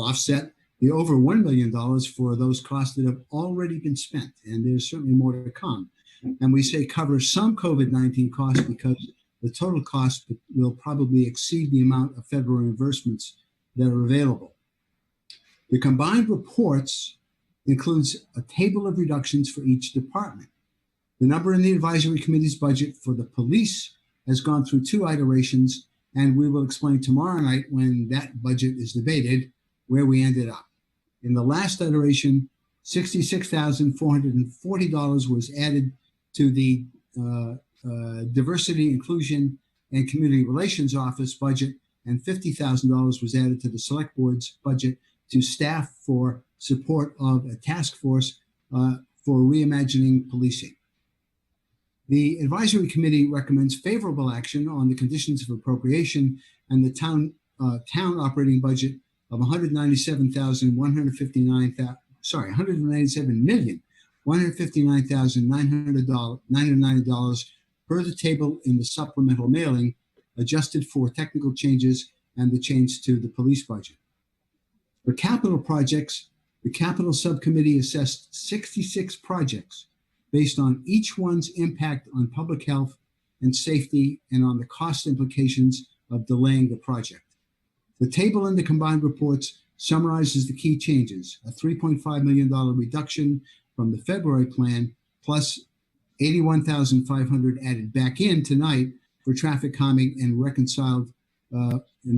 offset the over $1 million for those costs that have already been spent, and there's certainly more to come. And we say cover some COVID-19 costs because the total cost will probably exceed the amount of federal reimbursements that are available. The combined reports includes a table of reductions for each department. The number in the advisory committee's budget for the police has gone through 2 iterations, and we will explain tomorrow night when that budget is debated where we ended up. In the last iteration, $66,440 was added to the Diversity, Inclusion, and Community Relations Office budget, and $50,000 was added to the Select Board's budget to staff for support of a task force for reimagining policing. The advisory committee recommends favorable action on the conditions of appropriation and the town operating budget of $197,159,990 per the table in the supplemental mailing, adjusted for technical changes and the change to the police budget. For capital projects, the capital subcommittee assessed 66 projects based on each one's impact on public health and safety and on the cost implications of delaying the project. The table in the combined reports summarizes the key changes: a $3.5 million reduction from the February plan, plus $81,500 added back in tonight for traffic calming and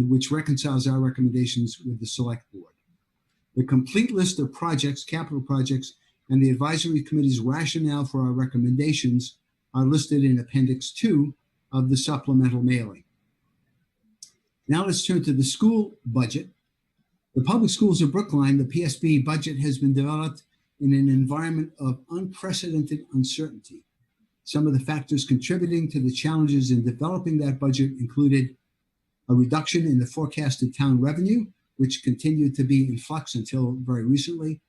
which reconciles our recommendations with the Select Board. The complete list of projects, capital projects, and the advisory committee's rationale for our recommendations are listed in Appendix 2 of the supplemental mailing. Now let's turn to the school budget. The public schools of Brookline, the PSB budget, has been developed in an environment of unprecedented uncertainty. Some of the factors contributing to the challenges in developing that budget included a reduction in the forecasted town revenue, which continued to be in flux until very recently,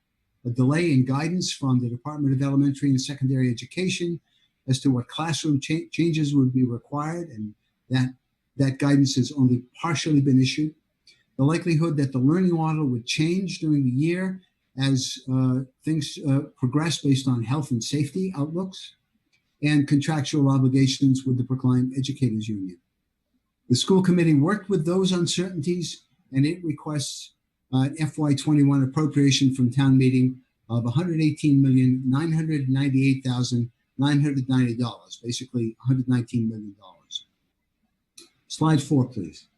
a delay in guidance from the Department of Elementary and Secondary Education as to what classroom changes would be required, and that guidance has only partially been issued. The likelihood that the learning model would change during the year as things progress based on health and safety outlooks, and contractual obligations with the Brookline Educators Union. The school committee worked with those uncertainties, and it requests an FY21 appropriation from town meeting of $118,998,990, basically $119 million. Slide 4, please.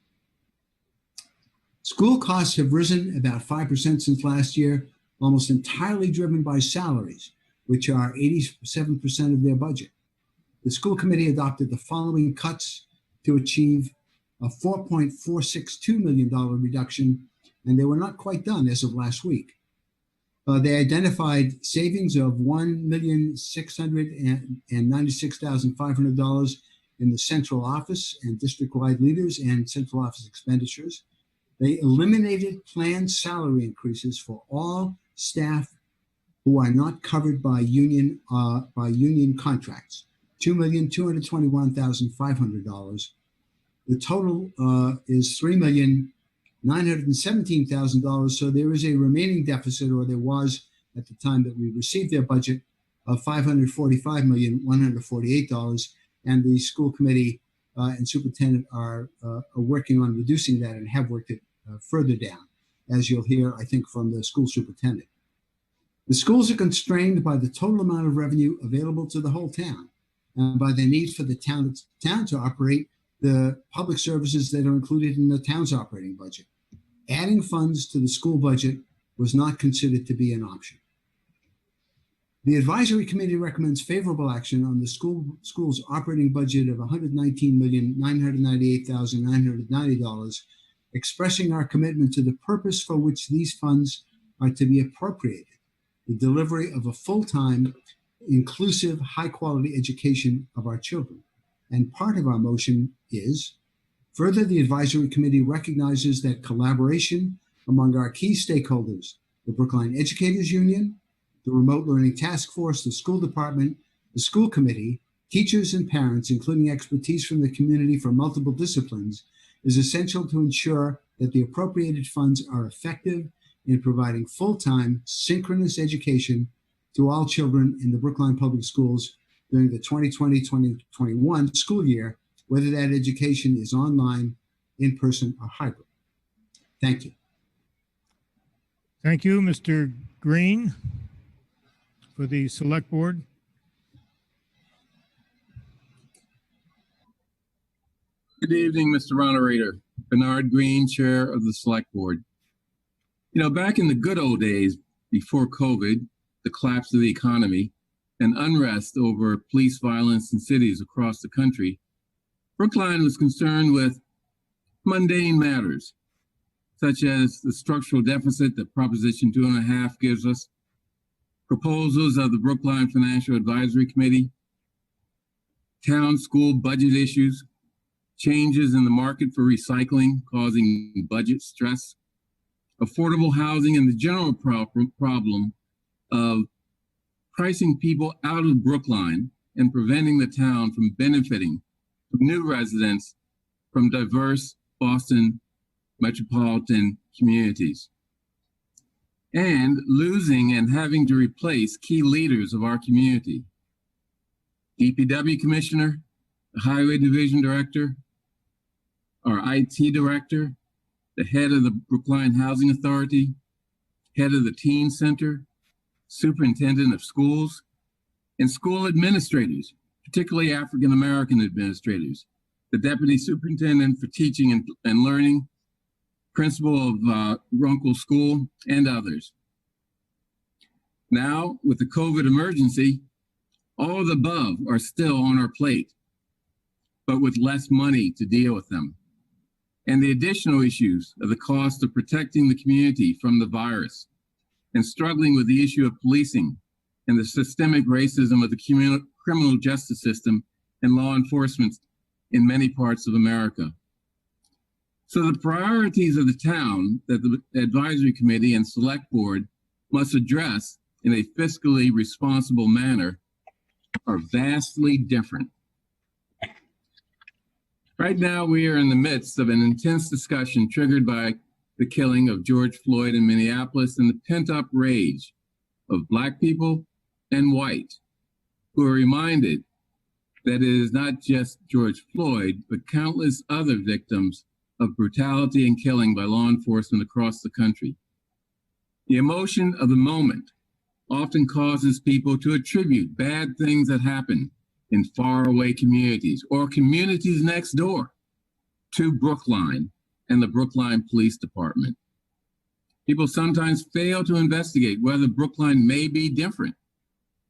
School costs have risen about 5% since last year, almost entirely driven by salaries, which are 87% of their budget. The school committee adopted the following cuts to achieve a $4.462 million reduction, and they were not quite done as of last week. They identified savings of $1,696,500 in the central office and district-wide leaders and central office expenditures. They eliminated planned salary increases for all staff who are not covered by union contracts, $2,221,500. The total is $3,917,000. So there is a remaining deficit, or there was at the time that we received their budget, of $545,148. And the school committee and superintendent are working on reducing that and have worked it further down, as you'll hear, I think, from the school superintendent. The schools are constrained by the total amount of revenue available to the whole town and by the need for the town to operate the public services that are included in the town's operating budget. Adding funds to the school budget was not considered to be an option. The advisory committee recommends favorable action on the school's operating budget of $119,998,990, expressing our commitment to the purpose for which these funds are to be appropriated: the delivery of a full-time, inclusive, high-quality education of our children. And part of our motion is, further, the advisory committee recognizes that collaboration among our key stakeholders, the Brookline Educators Union, the Remote Learning Task Force, the school department, the school committee, teachers and parents, including expertise from the community for multiple disciplines, is essential to ensure that the appropriated funds are effective in providing full-time, synchronous education to all children in the Brookline Public Schools during the 2020-2021 school year, whether that education is online, in person, or hybrid. Thank you. Thank you, Mr. Green, for the Select Board. Good evening, Mr. Moderator. Bernard Green, Chair of the Select Board. You know, back in the good old days, before COVID, the collapse of the economy, and unrest over police violence in cities across the country, Brookline was concerned with mundane matters, such as the structural deficit that Proposition 2.5 gives us, proposals of the Brookline Financial Advisory Committee, town school budget issues, changes in the market for recycling causing budget stress, affordable housing, and the general problem of pricing people out of Brookline and preventing the town from benefiting from new residents from diverse Boston metropolitan communities, and losing and having to replace key leaders of our community: DPW commissioner, the highway division director, our IT director, the head of the Brookline Housing Authority, head of the Teen Center, superintendent of schools, and school administrators, particularly African American administrators, the deputy superintendent for teaching and learning, principal of Runkle School, and others. Now, with the COVID emergency, all of the above are still on our plate, but with less money to deal with them. And the additional issues of the cost of protecting the community from the virus, and struggling with the issue of policing and the systemic racism of the criminal justice system and law enforcement in many parts of America. So the priorities of the town that the advisory committee and select board must address in a fiscally responsible manner are vastly different. Right now, we are in the midst of an intense discussion triggered by the killing of George Floyd in Minneapolis and the pent-up rage of Black people and white, who are reminded that it is not just George Floyd, but countless other victims of brutality and killing by law enforcement across the country. The emotion of the moment often causes people to attribute bad things that happen in faraway communities or communities next door to Brookline and the Brookline Police Department. People sometimes fail to investigate whether Brookline may be different,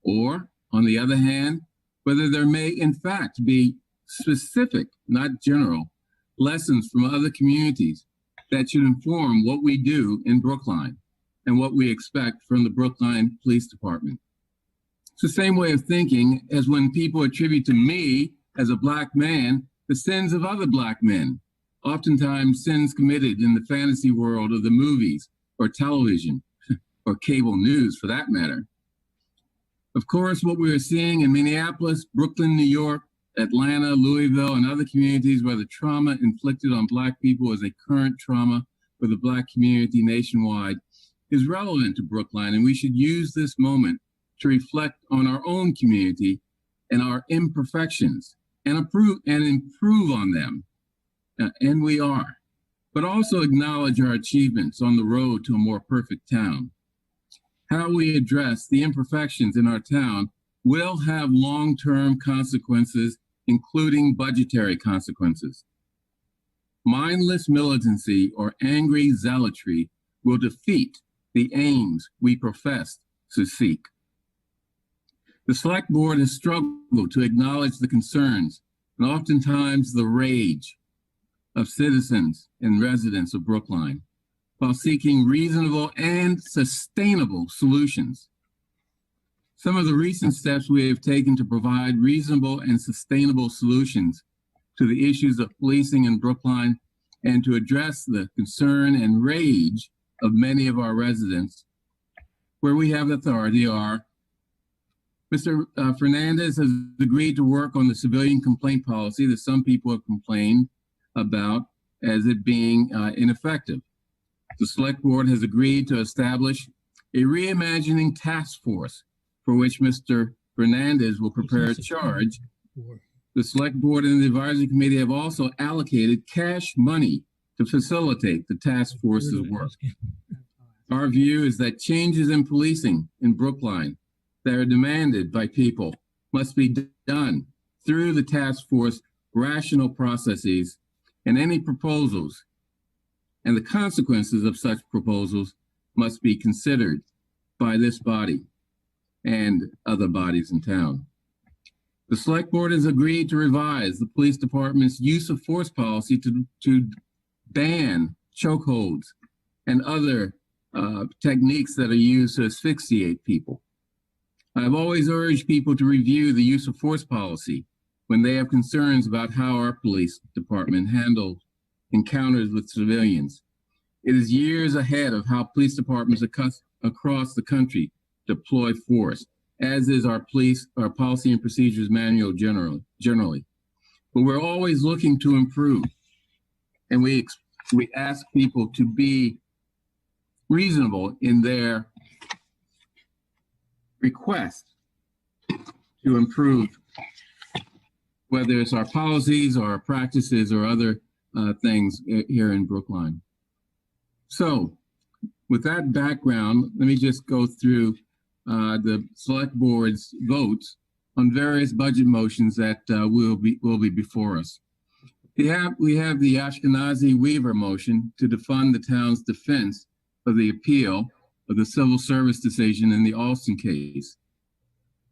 or, on the other hand, whether there may in fact be specific, not general, lessons from other communities that should inform what we do in Brookline and what we expect from the Brookline Police Department. It's the same way of thinking as when people attribute to me as a Black man the sins of other Black men, oftentimes sins committed in the fantasy world of the movies or television or cable news for that matter. Of course, what we are seeing in Minneapolis, Brooklyn, New York, Atlanta, Louisville, and other communities where the trauma inflicted on Black people is a current trauma for the Black community nationwide is relevant to Brookline, and we should use this moment to reflect on our own community and our imperfections and improve on them. And we are, but also acknowledge our achievements on the road to a more perfect town. How we address the imperfections in our town will have long-term consequences, including budgetary consequences. Mindless militancy or angry zealotry will defeat the aims we profess to seek. The Select Board has struggled to acknowledge the concerns and oftentimes the rage of citizens and residents of Brookline while seeking reasonable and sustainable solutions. Some of the recent steps we have taken to provide reasonable and sustainable solutions to the issues of policing in Brookline and to address the concern and rage of many of our residents where we have authority are: Mr. Fernandez has agreed to work on the civilian complaint policy that some people have complained about as it being ineffective. The Select Board has agreed to establish a reimagining task force for which Mr. Fernandez will prepare a charge. The Select Board and the Advisory Committee have also allocated cash money to facilitate the task force's work. Our view is that changes in policing in Brookline that are demanded by people must be done through the task force rational processes, and any proposals and the consequences of such proposals must be considered by this body and other bodies in town. The Select Board has agreed to revise the police department's use of force policy to ban chokeholds and other techniques that are used to asphyxiate people. I've always urged people to review the use of force policy when they have concerns about how our police department handles encounters with civilians. It is years ahead of how police departments across the country deploy force, as is our policy and procedures manual generally. But we're always looking to improve. And we ask people to be reasonable in their request to improve, whether it's our policies or our practices or other things here in Brookline. So with that background, let me just go through the select board's votes on various budget motions that will be before us. We have the Ashkenazi Weaver motion to defund the town's defense of the appeal of the civil service decision in the Alston case.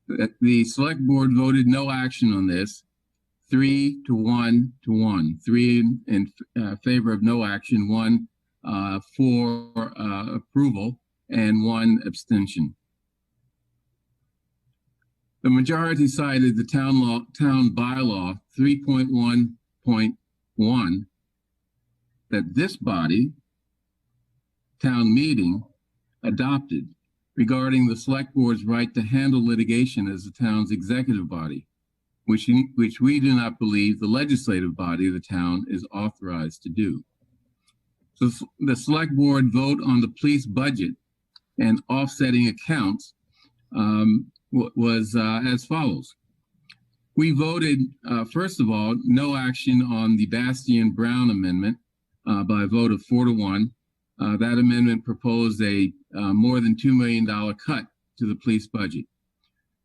The select board voted no action on this, 3 to 1 to 1, 3 in favor of no action, 1 for approval, and 1 abstention. The majority cited the town bylaw 3.1.1 that this body, town meeting, adopted regarding the select board's right to handle litigation as the town's executive body, which we do not believe the legislative body of the town is authorized to do. So the select board vote on the police budget and offsetting accounts was as follows. We voted, first of all, no action on the Bastian-Brown amendment by a vote of 4 to 1. That amendment proposed a more than $2 million cut to the police budget.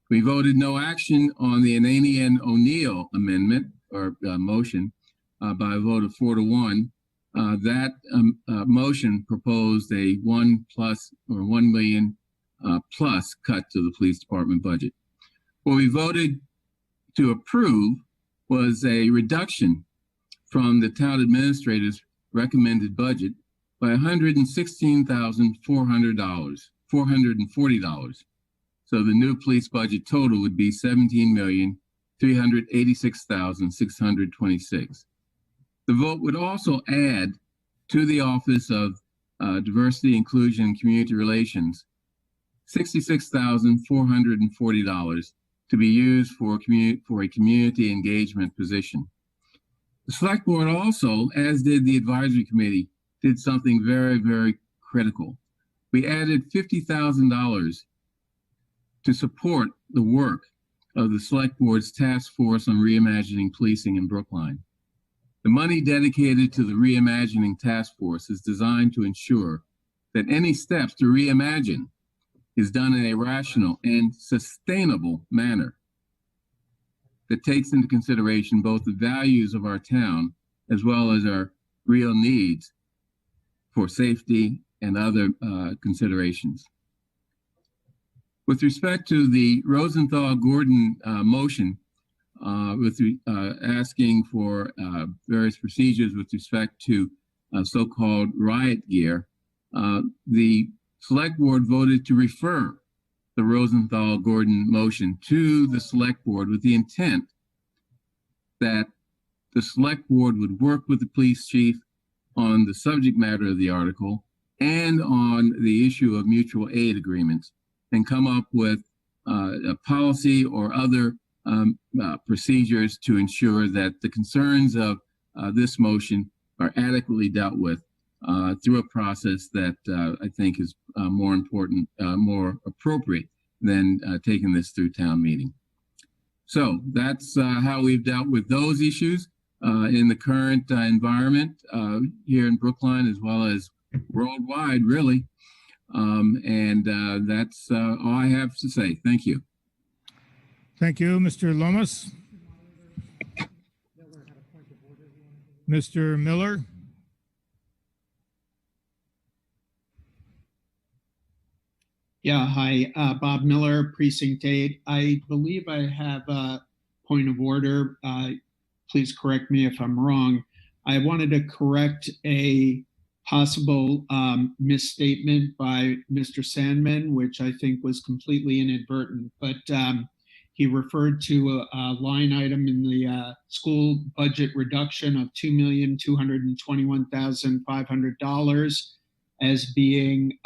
We voted no action on the Ananian O'Neill amendment or motion by a vote of 4 to 1. That motion proposed a $1 million plus cut to the police department budget. What we voted to approve was a reduction from the town administrator's recommended budget by $116,440. So the new police budget total would be $17,386,626. The vote would also add to the Office of Diversity, Inclusion, and Community Relations $66,440 to be used for a community engagement position. The select board also, as did the advisory committee, did something very, very critical. We added $50,000 to support the work of the select board's task force on reimagining policing in Brookline. The money dedicated to the reimagining task force is designed to ensure that any steps to reimagine is done in a rational and sustainable manner that takes into consideration both the values of our town as well as our real needs for safety and other considerations. With respect to the Rosenthal-Gordon motion, asking for various procedures with respect to so-called riot gear, the select board voted to refer the Rosenthal-Gordon motion to the select board with the intent that the select board would work with the police chief on the subject matter of the article and on the issue of mutual aid agreements and come up with a policy or other procedures to ensure that the concerns of this motion are adequately dealt with through a process that I think is more important, more appropriate than taking this through town meeting. So that's how we've dealt with those issues in the current environment here in Brookline as well as worldwide, really. That's all I have to say. Thank you. Thank you, Mr. Lomas. Mr. Miller. Yeah, hi, Bob Miller, Precinct 8. I believe I have a point of order. Please correct me if I'm wrong. I wanted to correct a possible misstatement by Mr. Sandman, which I think was completely inadvertent, but he referred to a line item in the school budget reduction of $2,221,500 as being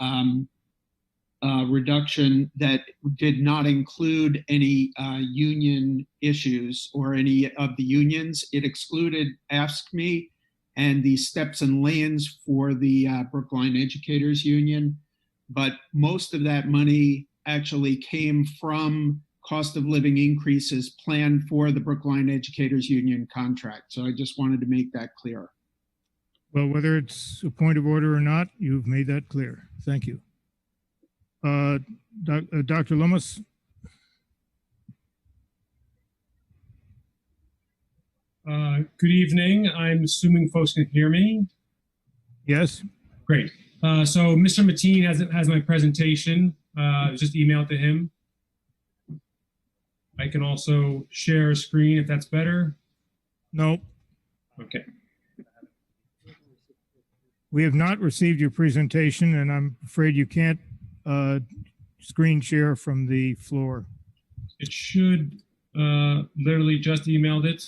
a reduction that did not include any union issues or any of the unions. It excluded AFSCME and the steps and lanes for the Brookline Educators Union. But most of that money actually came from cost of living increases planned for the Brookline Educators Union contract. So I just wanted to make that clear. Well, whether it's a point of order or not, you've made that clear. Thank you. Dr. Lummis? Good evening. I'm assuming folks can hear me. Yes. Great. So Mr. Mateen has my presentation. Just emailed to him. I can also share a screen if that's better. No. Okay. We have not received your presentation, and I'm afraid you can't screen share from the floor. It should literally just emailed it.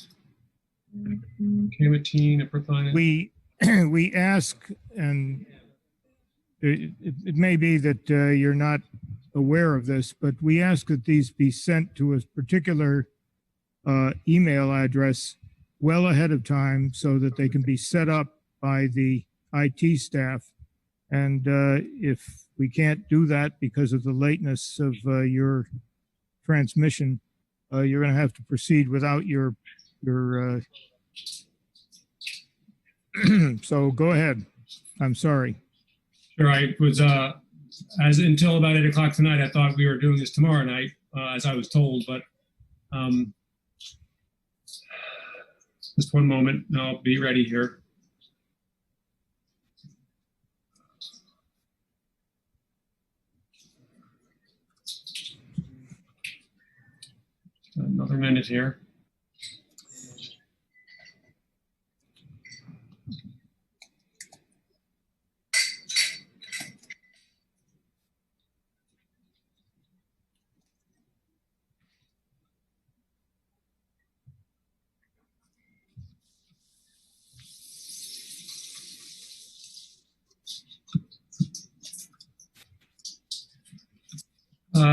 Okay, Mateen at Brookline. We ask, and it may be that you're not aware of this, but we ask that these be sent to a particular email address well ahead of time so that they can be set up by the IT staff. And if we can't do that because of the lateness of your transmission, you're going to have to proceed without your so go ahead. I'm sorry. Sure. I was as until about 8 o'clock tonight, I thought we were doing this tomorrow night, as I was told, but just one moment, and I'll be ready here. Another minute here.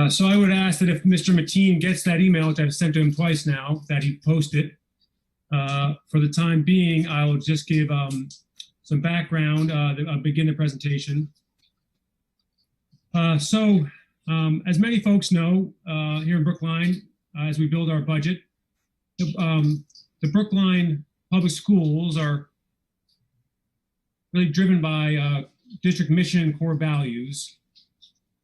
So I would ask that if Mr. Mateen gets that email, which I've sent to him twice now, that he post it. For the time being, I'll just give some background. I'll begin the presentation. So as many folks know, here in Brookline, as we build our budget, the Brookline public schools are really driven by district mission and core values.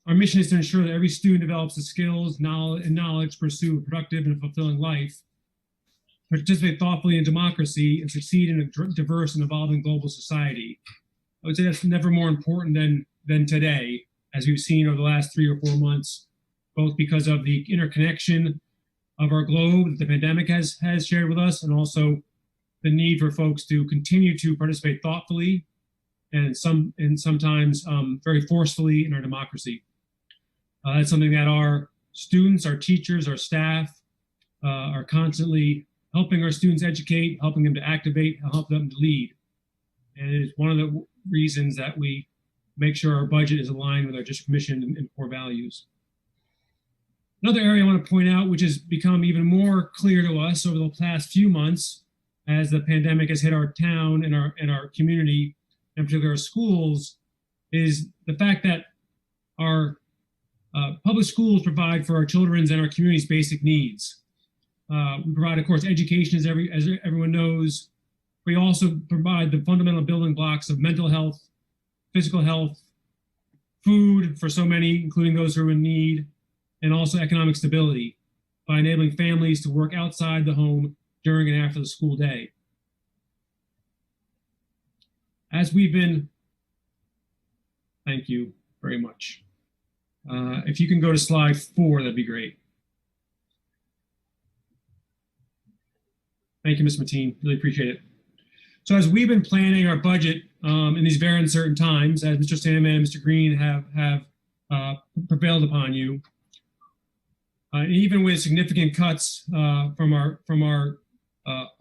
Our mission is to ensure that every student develops the skills, knowledge to pursue a productive and fulfilling life, participate thoughtfully in democracy, and succeed in a diverse and evolving global society. I would say that's never more important than today, as we've seen over the last 3 or 4 months, both because of the interconnection of our globe that the pandemic has shared with us, and also the need for folks to continue to participate thoughtfully and sometimes very forcefully in our democracy. That's something that our students, our teachers, our staff are constantly helping our students educate, helping them to activate, help them to lead. And it is one of the reasons that we make sure our budget is aligned with our district mission and core values. Another area I want to point out, which has become even more clear to us over the past few months as the pandemic has hit our town and our community, in particular our schools, is the fact that our public schools provide for our children's and our community's basic needs. We provide, of course, education, as everyone knows. We also provide the fundamental building blocks of mental health, physical health, food for so many, including those who are in need, and also economic stability by enabling families to work outside the home during and after the school day. As we've been, thank you very much. If you can go to slide 4, that'd be great. Thank you, Ms. Mateen, really appreciate it. So as we've been planning our budget in these very uncertain times, as Mr. Sandman and Mr. Green have prevailed upon you, even with significant cuts from our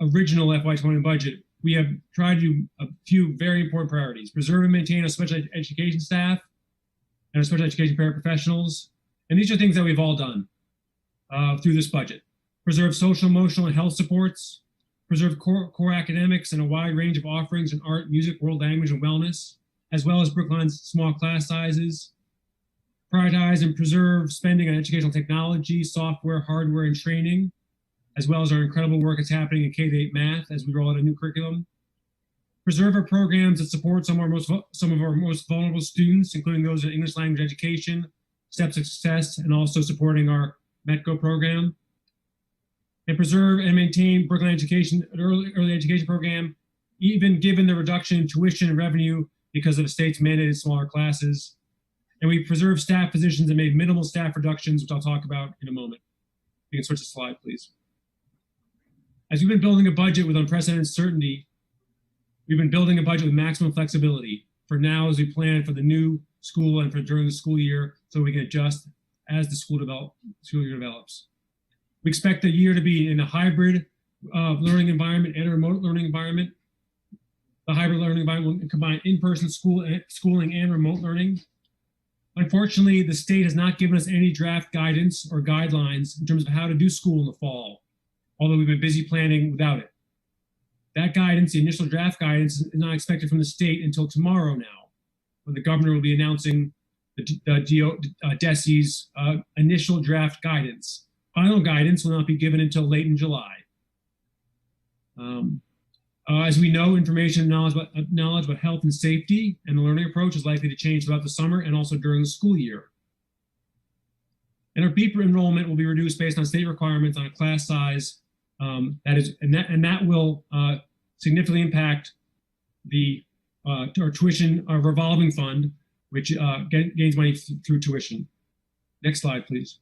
original FY20 budget, we have tried to do a few very important priorities: preserve and maintain our special education staff and our special education paraprofessionals. And these are things that we've all done through this budget. Preserve social, emotional, and health supports, preserve core academics and a wide range of offerings in art, music, world language, and wellness, as well as Brookline's small class sizes. Prioritize and preserve spending on educational technology, software, hardware, and training, as well as our incredible work that's happening in K-8 math as we roll out a new curriculum. preserve our programs that support some of our most vulnerable students, including those in English language education, Steps of Success, and also supporting our METCO program. And preserve and maintain Brookline education, an early education program, even given the reduction in tuition and revenue because of the state's mandated smaller classes. And we preserve staff positions and made minimal staff reductions, which I'll talk about in a moment. You can switch the slide, please. As we've been building a budget with unprecedented certainty, we've been building a budget with maximum flexibility for now as we plan for the new school and for during the school year, so we can adjust as the school year develops. We expect the year to be in a hybrid learning environment and a remote learning environment. The hybrid learning environment will combine in-person schooling and remote learning. Unfortunately, the state has not given us any draft guidance or guidelines in terms of how to do school in the fall, although we've been busy planning without it. That guidance, the initial draft guidance, is not expected from the state until tomorrow now, when the governor will be announcing the DESE's initial draft guidance. Final guidance will not be given until late in July. As we know, information and knowledge about health and safety and the learning approach is likely to change throughout the summer and also during the school year. And our BEEP enrollment will be reduced based on state requirements on a class size that will significantly impact our tuition, our revolving fund, which gains money through tuition. Next slide, please.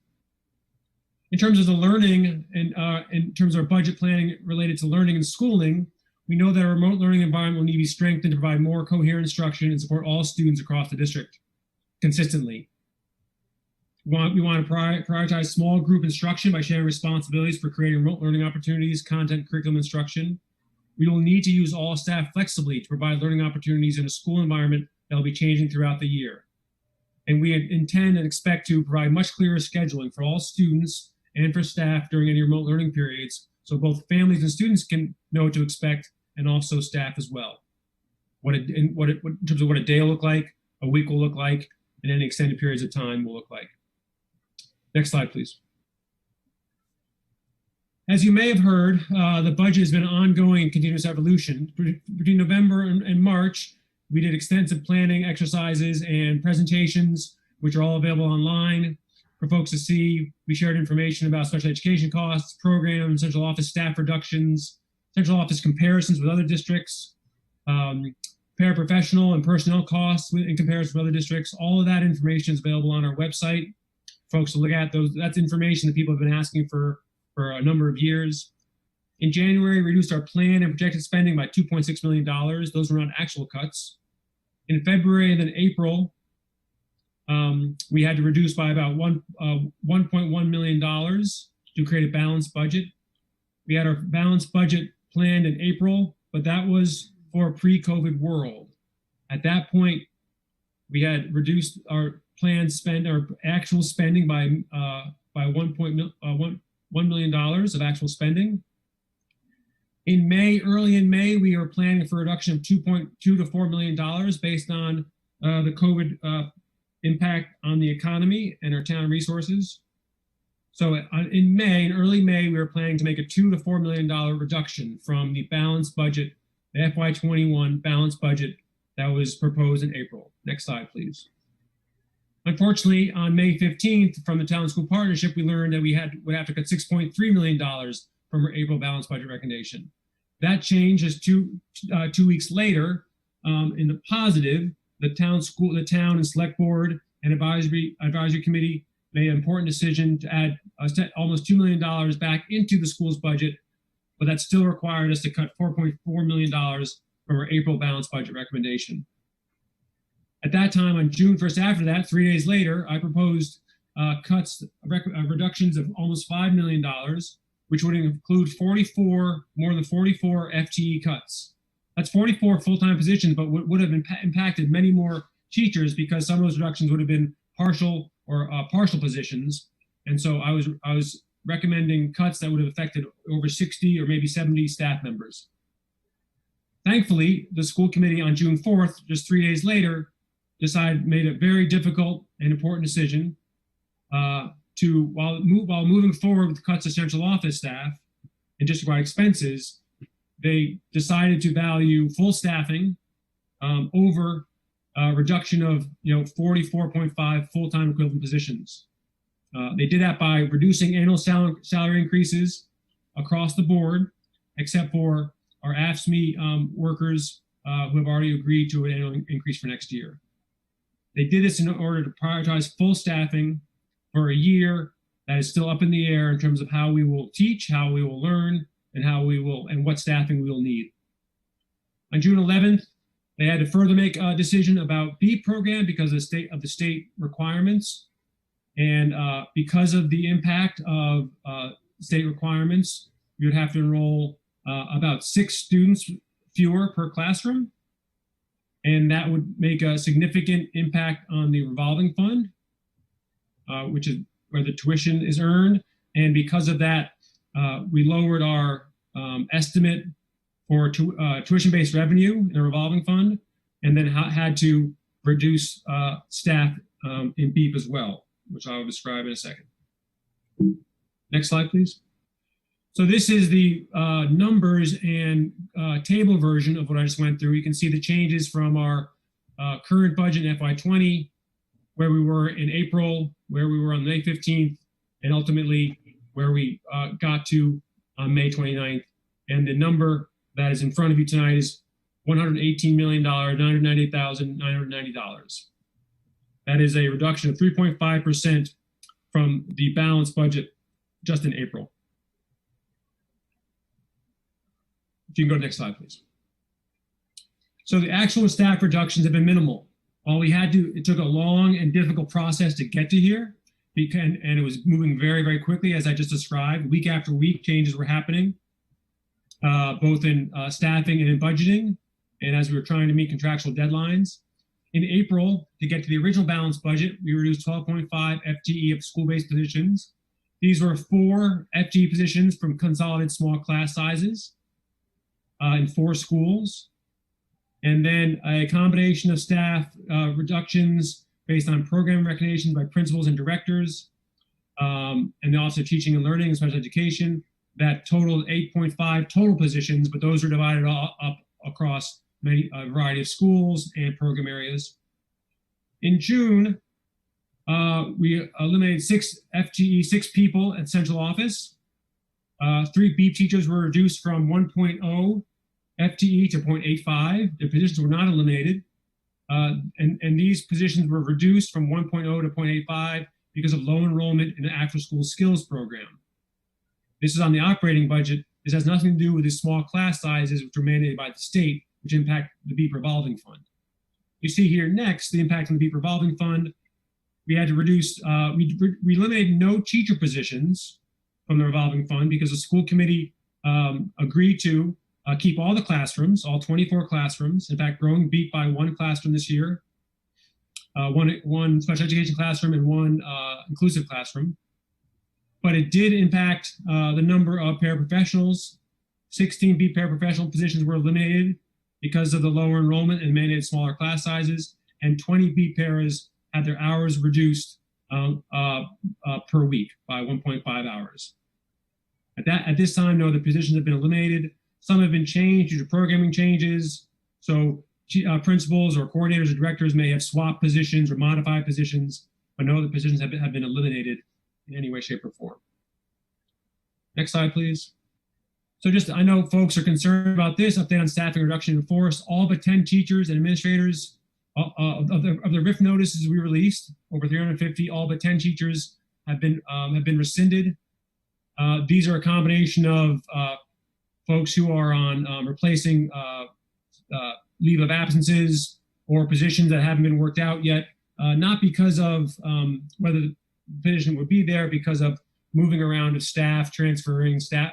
In terms of the learning and in terms of our budget planning related to learning and schooling, we know that our remote learning environment will need to be strengthened to provide more coherent instruction and support all students across the district consistently. We want to prioritize small group instruction by sharing responsibilities for creating remote learning opportunities, content, curriculum instruction. We will need to use all staff flexibly to provide learning opportunities in a school environment that will be changing throughout the year. And we intend and expect to provide much clearer scheduling for all students and for staff during any remote learning periods, so both families and students can know what to expect, and also staff as well. In terms of what a day will look like, a week will look like, and any extended periods of time will look like. Next slide, please. As you may have heard, the budget has been an ongoing and continuous evolution. Between November and March, we did extensive planning exercises and presentations, which are all available online for folks to see. We shared information about special education costs, programs, central office staff reductions, central office comparisons with other districts, paraprofessional and personnel costs in comparison with other districts. All of that information is available on our website. Folks to look at those. That's information that people have been asking for a number of years. In January, we reduced our planned and projected spending by $2.6 million. Those were not actual cuts. In February and then April, we had to reduce by about $1.1 million to create a balanced budget. We had our balanced budget planned in April, but that was for a pre-COVID world. At that point, we had reduced our planned our actual spending by $1 million of actual spending. In May, early in May, we were planning for a reduction of $2.2 to $4 million based on the COVID impact on the economy and our town resources. So in early May, we were planning to make a $2 to $4 million reduction from the balanced budget, the FY21 balanced budget that was proposed in April. Next slide, please. Unfortunately, on May 15th, from the Town School Partnership, we learned that we would have to cut $6.3 million from our April balanced budget recommendation. That change is 2 weeks later. In the positive, the town and select board and advisory committee made an important decision to add almost $2 million back into the school's budget, but that still required us to cut $4.4 million from our April balanced budget recommendation. At that time, on June 1st after that, 3 days later, I proposed reductions of almost $5 million, which would include more than 44 FTE cuts. That's 44 full-time positions, but would have impacted many more teachers because some of those reductions would have been partial positions. And so I was recommending cuts that would have affected over 60 or maybe 70 staff members. Thankfully, the school committee on June 4th, just 3 days later, made a very difficult and important decision while moving forward with cuts to central office staff and district-wide expenses, they decided to value full staffing over a reduction of 44.5 full-time equivalent positions. They did that by reducing annual salary increases across the board, except for our AFSCME workers who have already agreed to an annual increase for next year. They did this in order to prioritize full staffing for a year that is still up in the air in terms of how we will teach, how we will learn, and what staffing we will need. On June 11th, they had to further make a decision about BEAT program because of the state requirements. And because of the impact of state requirements, you would have to enroll about 6 students fewer per classroom. And that would make a significant impact on the revolving fund, which is where the tuition is earned. And because of that, we lowered our estimate for tuition-based revenue in the revolving fund, and then had to reduce staff in BEAP as well, which I will describe in a second. Next slide, please. So this is the numbers and table version of what I just went through. You can see the changes from our current budget in FY20, where we were in April, where we were on May 15th, and ultimately where we got to on May 29th. And the number that is in front of you tonight is $118,998,990. That is a reduction of 3.5% from the balanced budget just in April. If you can go to the next slide, please. So the actual staff reductions have been minimal. All we had to, it took a long and difficult process to get to here, and it was moving very, very quickly, as I just described. Week after week, changes were happening, both in staffing and in budgeting, and as we were trying to meet contractual deadlines. In April, to get to the original balanced budget, we reduced 12.5 FTE of school-based positions. These were 4 FTE positions from consolidated small class sizes in 4 schools. And then a combination of staff reductions based on program recommendations by principals and directors, and the Office of Teaching and Learning and Special Education, that totaled 8.5 total positions, but those are divided up across a variety of schools and program areas. In June, we eliminated 6 FTE, 6 people at central office. 3 BEAP teachers were reduced from 1.0 FTE to 0.85. The positions were not eliminated. And these positions were reduced from 1.0 to 0.85 because of low enrollment in the after-school skills program. This is on the operating budget. This has nothing to do with the small class sizes, which are mandated by the state, which impact the BEAP revolving fund. You see here next the impact on the BEAP revolving fund. We had to reduce, we eliminated no teacher positions from the revolving fund because the school committee agreed to keep all the classrooms, all 24 classrooms, in fact, growing BEAP by 1 classroom this year, one special education classroom and 1 inclusive classroom. But it did impact the number of paraprofessionals. 16 BEAP paraprofessional positions were eliminated because of the lower enrollment and mandated smaller class sizes, and 20 BEAP paras had their hours reduced per week by 1.5 hours. At this time, no other positions have been eliminated. Some have been changed due to programming changes. So principals or coordinators or directors may have swapped positions or modified positions, but no other positions have been eliminated in any way, shape, or form. Next slide, please. So I know folks are concerned about this update on staffing reduction in force. All but 10 teachers and administrators of the RIF notices we released, over 350, all but 10 teachers have been rescinded. These are a combination of folks who are on replacing leave of absences or positions that haven't been worked out yet, not because of whether the position would be there, because of moving around of staff, transferring, staff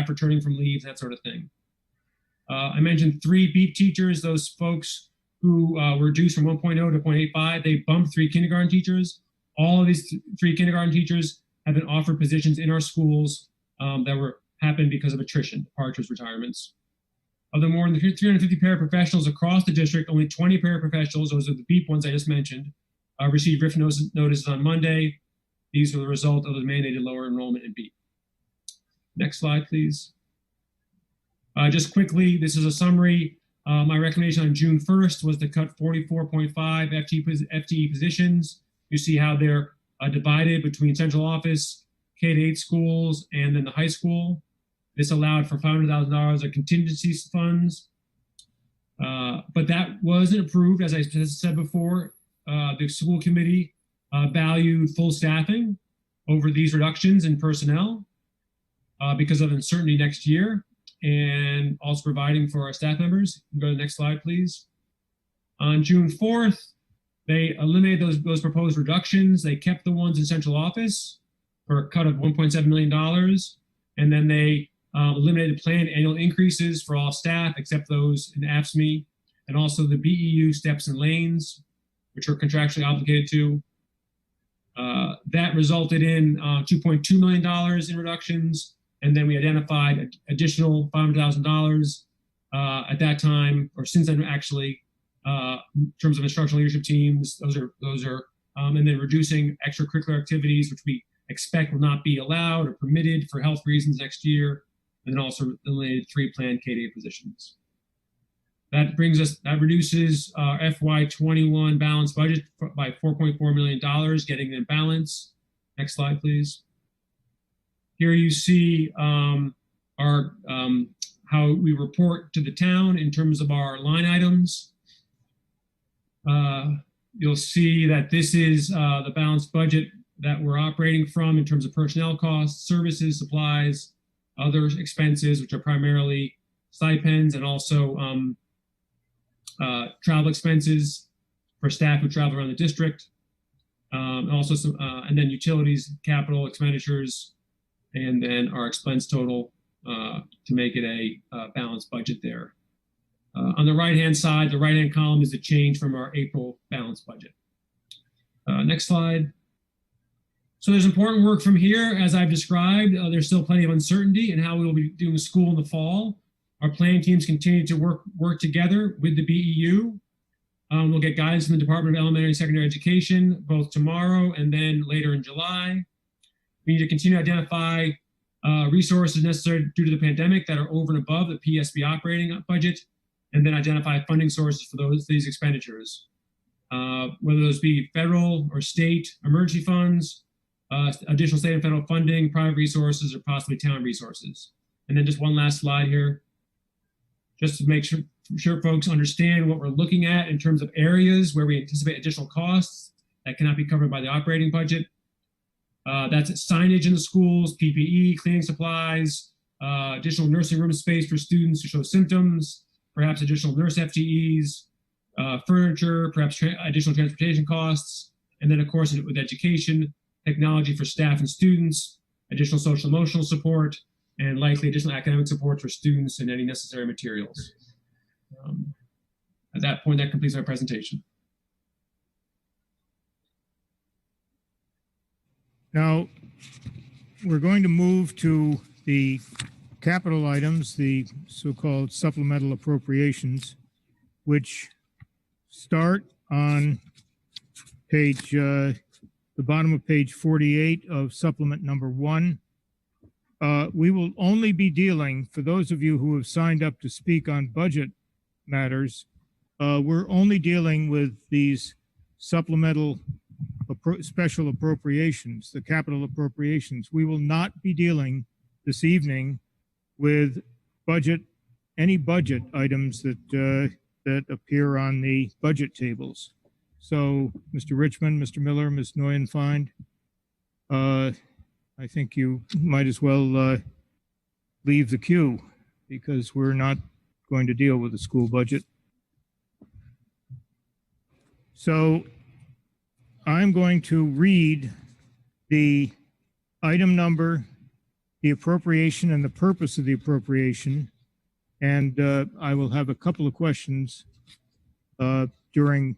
returning from leave, that sort of thing. I mentioned 3 BEAP teachers, those folks who were reduced from 1.0 to 0.85. They bumped 3 kindergarten teachers. All of these 3 kindergarten teachers have been offered positions in our schools that happened because of attrition, departures, retirements. Of the more than 350 paraprofessionals across the district, only 20 paraprofessionals, those are the BEAP ones I just mentioned, received RIF notices on Monday. These were the result of the mandated lower enrollment in BEAP. Next slide, please. Just quickly, this is a summary. My recommendation on June 1st was to cut 44.5 FTE positions. You see how they're divided between central office, K-8 schools, and then the high school. This allowed for $500,000 of contingency funds. But that wasn't approved, as I said before. The school committee valued full staffing over these reductions in personnel because of uncertainty next year, and also providing for our staff members. Go to the next slide, please. On June 4th, they eliminated those proposed reductions. They kept the ones in central office for a cut of $1.7 million. And then they eliminated planned annual increases for all staff except those in AFSCME, and also the BEU steps and lanes, which are contractually obligated to. That resulted in $2.2 million in reductions. And then we identified additional $500,000 at that time, or since then actually, in terms of instructional leadership teams. Those are, and then reducing extracurricular activities, which we expect will not be allowed or permitted for health reasons next year, and then also eliminated 3 planned K-8 positions. That reduces our FY21 balanced budget by $4.4 million, getting in balance. Next slide, please. Here you see our how we report to the town in terms of our line items. You'll see that this is the balanced budget that we're operating from in terms of personnel costs, services, supplies, other expenses, which are primarily stipends, and also travel expenses for staff who travel around the district. Also some, and then utilities, capital expenditures, and then our expense total to make it a balanced budget there. On the right-hand side, the right-hand column is the change from our April balanced budget. Next slide. So there's important work from here, as I've described. There's still plenty of uncertainty in how we will be doing school in the fall. Our planning teams continue to work together with the BEU. We'll get guidance from the Department of Elementary and Secondary Education both tomorrow and then later in July. We need to continue to identify resources necessary due to the pandemic that are over and above the PSB operating budget, and then identify funding sources for these expenditures, whether those be federal or state emergency funds, additional state and federal funding, private resources, or possibly town resources. And then just one last slide here, just to make sure folks understand what we're looking at in terms of areas where we anticipate additional costs that cannot be covered by the operating budget. That's signage in the schools, PPE, cleaning supplies, additional nursing room space for students who show symptoms, perhaps additional nurse FTEs, furniture, perhaps additional transportation costs, and then of course with education, technology for staff and students, additional social emotional support, and likely additional academic support for students and any necessary materials. At that point, that completes our presentation. Now, we're going to move to the capital items, the so-called supplemental appropriations, which start on page, the bottom of page 48 of supplement number 1. We will only be dealing, for those of you who have signed up to speak on budget matters, we're only dealing with these supplemental special appropriations, the capital appropriations. We will not be dealing this evening with any budget items that appear on the budget tables. So, Mr. Richmond, Mr. Miller, Ms. Neuenfeind, I think you might as well leave the queue, because we're not going to deal with the school budget. So I'm going to read the item number, the appropriation, and the purpose of the appropriation, and I will have a couple of questions during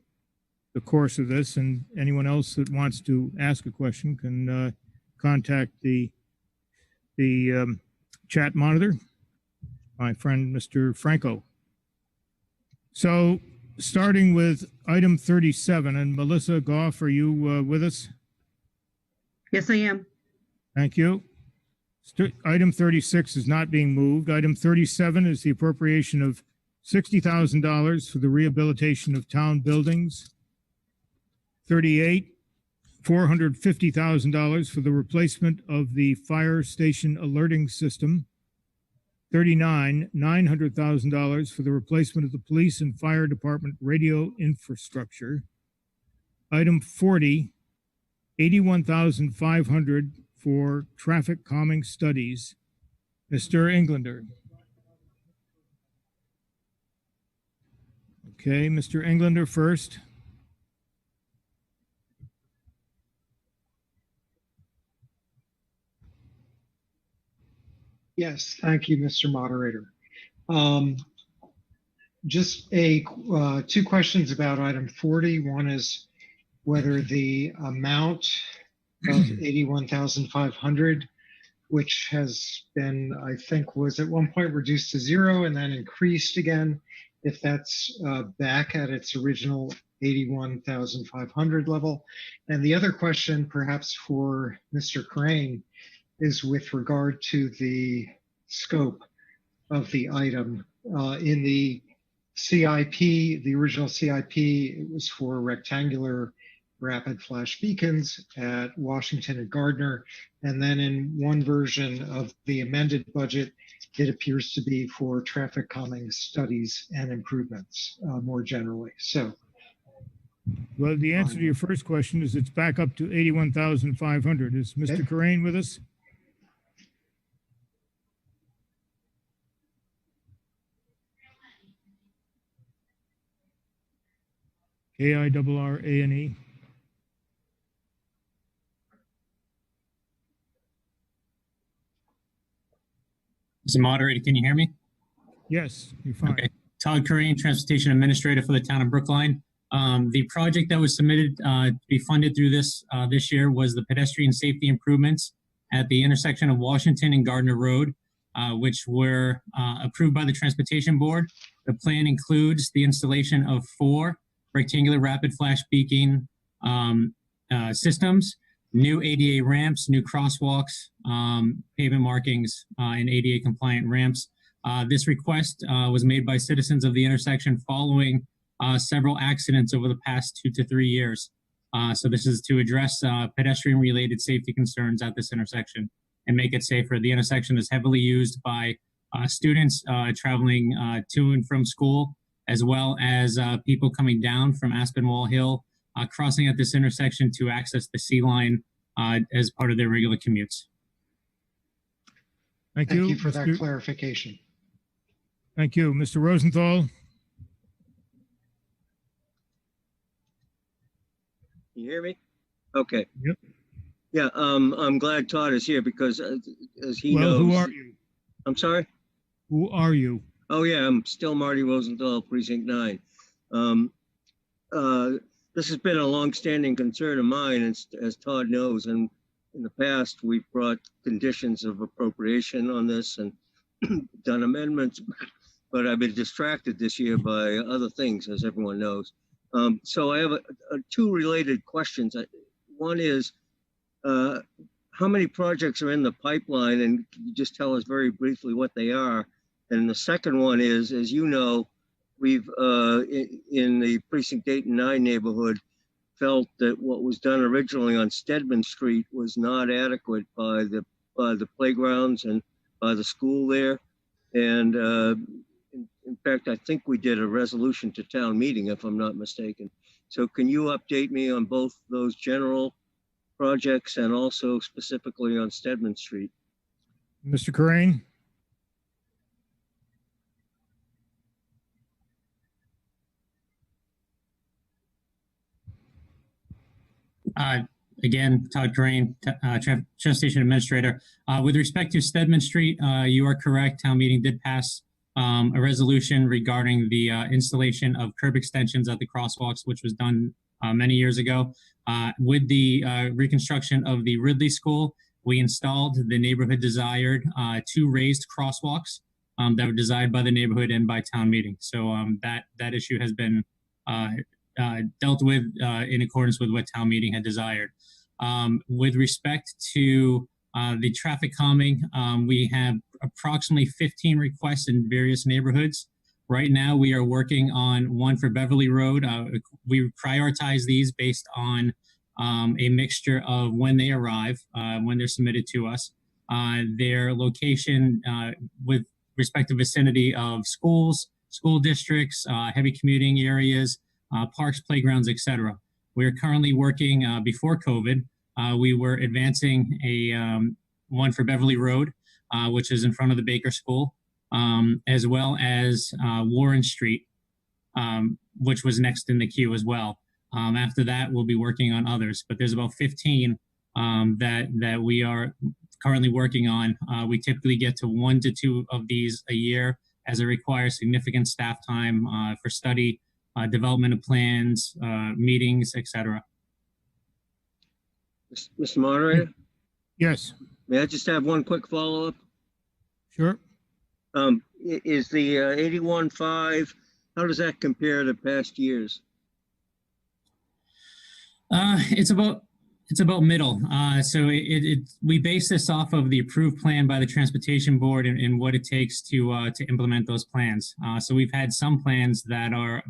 the course of this, and anyone else that wants to ask a question can contact the chat monitor, my friend Mr. Franco. So starting with item 37, and Melissa Goff, are you with us? Yes, I am. Thank you. Item 36 is not being moved. Item 37 is the appropriation of $60,000 for the rehabilitation of town buildings. 38, $450,000 for the replacement of the fire station alerting system. 39, $900,000 for the replacement of the police and fire department radio infrastructure. Item 40, $81,500 for traffic calming studies. Mr. Englander. Okay, Mr. Englander first. Yes, thank you, Mr. Moderator. Just two questions about item 40. One is whether the amount of 81,500, which has been, I think, was at one point reduced to 0 and then increased again, if that's back at its original 81,500 level. And the other question, perhaps for Mr. Crane, is with regard to the scope of the item. In the CIP, the original CIP, it was for rectangular rapid flash beacons at Washington and Gardner. And then in one version of the amended budget, it appears to be for traffic calming studies and improvements more generally. So, well, the answer to your first question is it's back up to 81,500. Is Mr. Corain with us? KIRRANE. Mr. Moderator, can you hear me? Yes, you're fine. Okay. Todd Corain, Transportation Administrator for the town of Brookline. The project that was submitted to be funded through this year was the pedestrian safety improvements at the intersection of Washington and Gardner Road, which were approved by the Transportation Board. The plan includes the installation of 4 rectangular rapid flash beacon systems, new ADA ramps, new crosswalks, pavement markings, and ADA compliant ramps. This request was made by citizens of the intersection following several accidents over the past 2 to 3 years. So this is to address pedestrian related safety concerns at this intersection and make it safer. The intersection is heavily used by students traveling to and from school, as well as people coming down from Aspinwall Hill, crossing at this intersection to access the C line as part of their regular commutes. Thank you. You Thank you for that Mr. clarification. Thank you. Mr. Rosenthal? Can you hear me? Okay. Yep. Yeah, I'm glad Todd is here because as he knows. Well, who are you? I'm sorry? Who are you? Oh, yeah, I'm still Marty Rosenthal, Precinct 9. This has been a longstanding concern of mine, as Todd knows, and in the past, we've brought conditions of appropriation on this and done amendments, but I've been distracted this year by other things, as everyone knows. So I have two related questions. One is, how many projects are in the pipeline, and can you just tell us very briefly what they are? And the second one is, as you know, we've in the Precinct 8 and 9 neighborhood felt that what was done originally on Stedman Street was not adequate by the playgrounds and by the school there. And in fact, I think we did a resolution to town meeting, if I'm not mistaken. So can you update me on both those general projects and also specifically on Stedman Street? Mr. Corain? Again, Todd Corain, Transportation Administrator. With respect to Stedman Street, you are correct. Town meeting did pass a resolution regarding the installation of curb extensions at the crosswalks, which was done many years ago. With the reconstruction of the Ridley School, we installed the neighborhood desired 2 raised crosswalks that were desired by the neighborhood and by town meeting. So that issue has been dealt with in accordance with what town meeting had desired. With respect to The traffic calming, we have approximately 15 requests in various neighborhoods. Right now, we are working on one for Beverly Road. We prioritize these based on a mixture of when they arrive, when they're submitted to us, their location with respect to vicinity of schools, school districts, heavy commuting areas, parks, playgrounds, etc. We are currently working, before COVID, we were advancing one for Beverly Road, which is in front of the Baker School, as well as Warren Street, which was next in the queue as well. After that, we'll be working on others, but there's about 15 that we are currently working on. We typically get to 1 to 2 of these a year, as it requires significant staff time for study, development of plans, meetings, etc. Mr. Moderator? Yes. May I just have one quick follow-up? Sure. Is the 81.5, how does that compare to past years? It's about middle. So we base this off of the approved plan by the Transportation Board and what it takes to implement those plans. So we've had some plans that are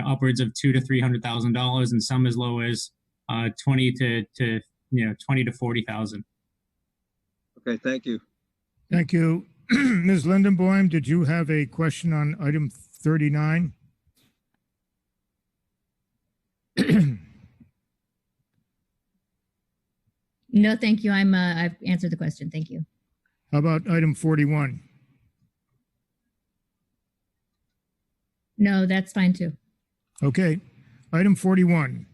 upwards of $200,000 to $300,000, and some as low as 20 to 40,000. Okay, thank you. Thank you. Ms. Lindenboim, did you have a question on item 39? No, thank you. I've answered the question. Thank you. How about item 41? No, that's fine too. Okay. Item 41,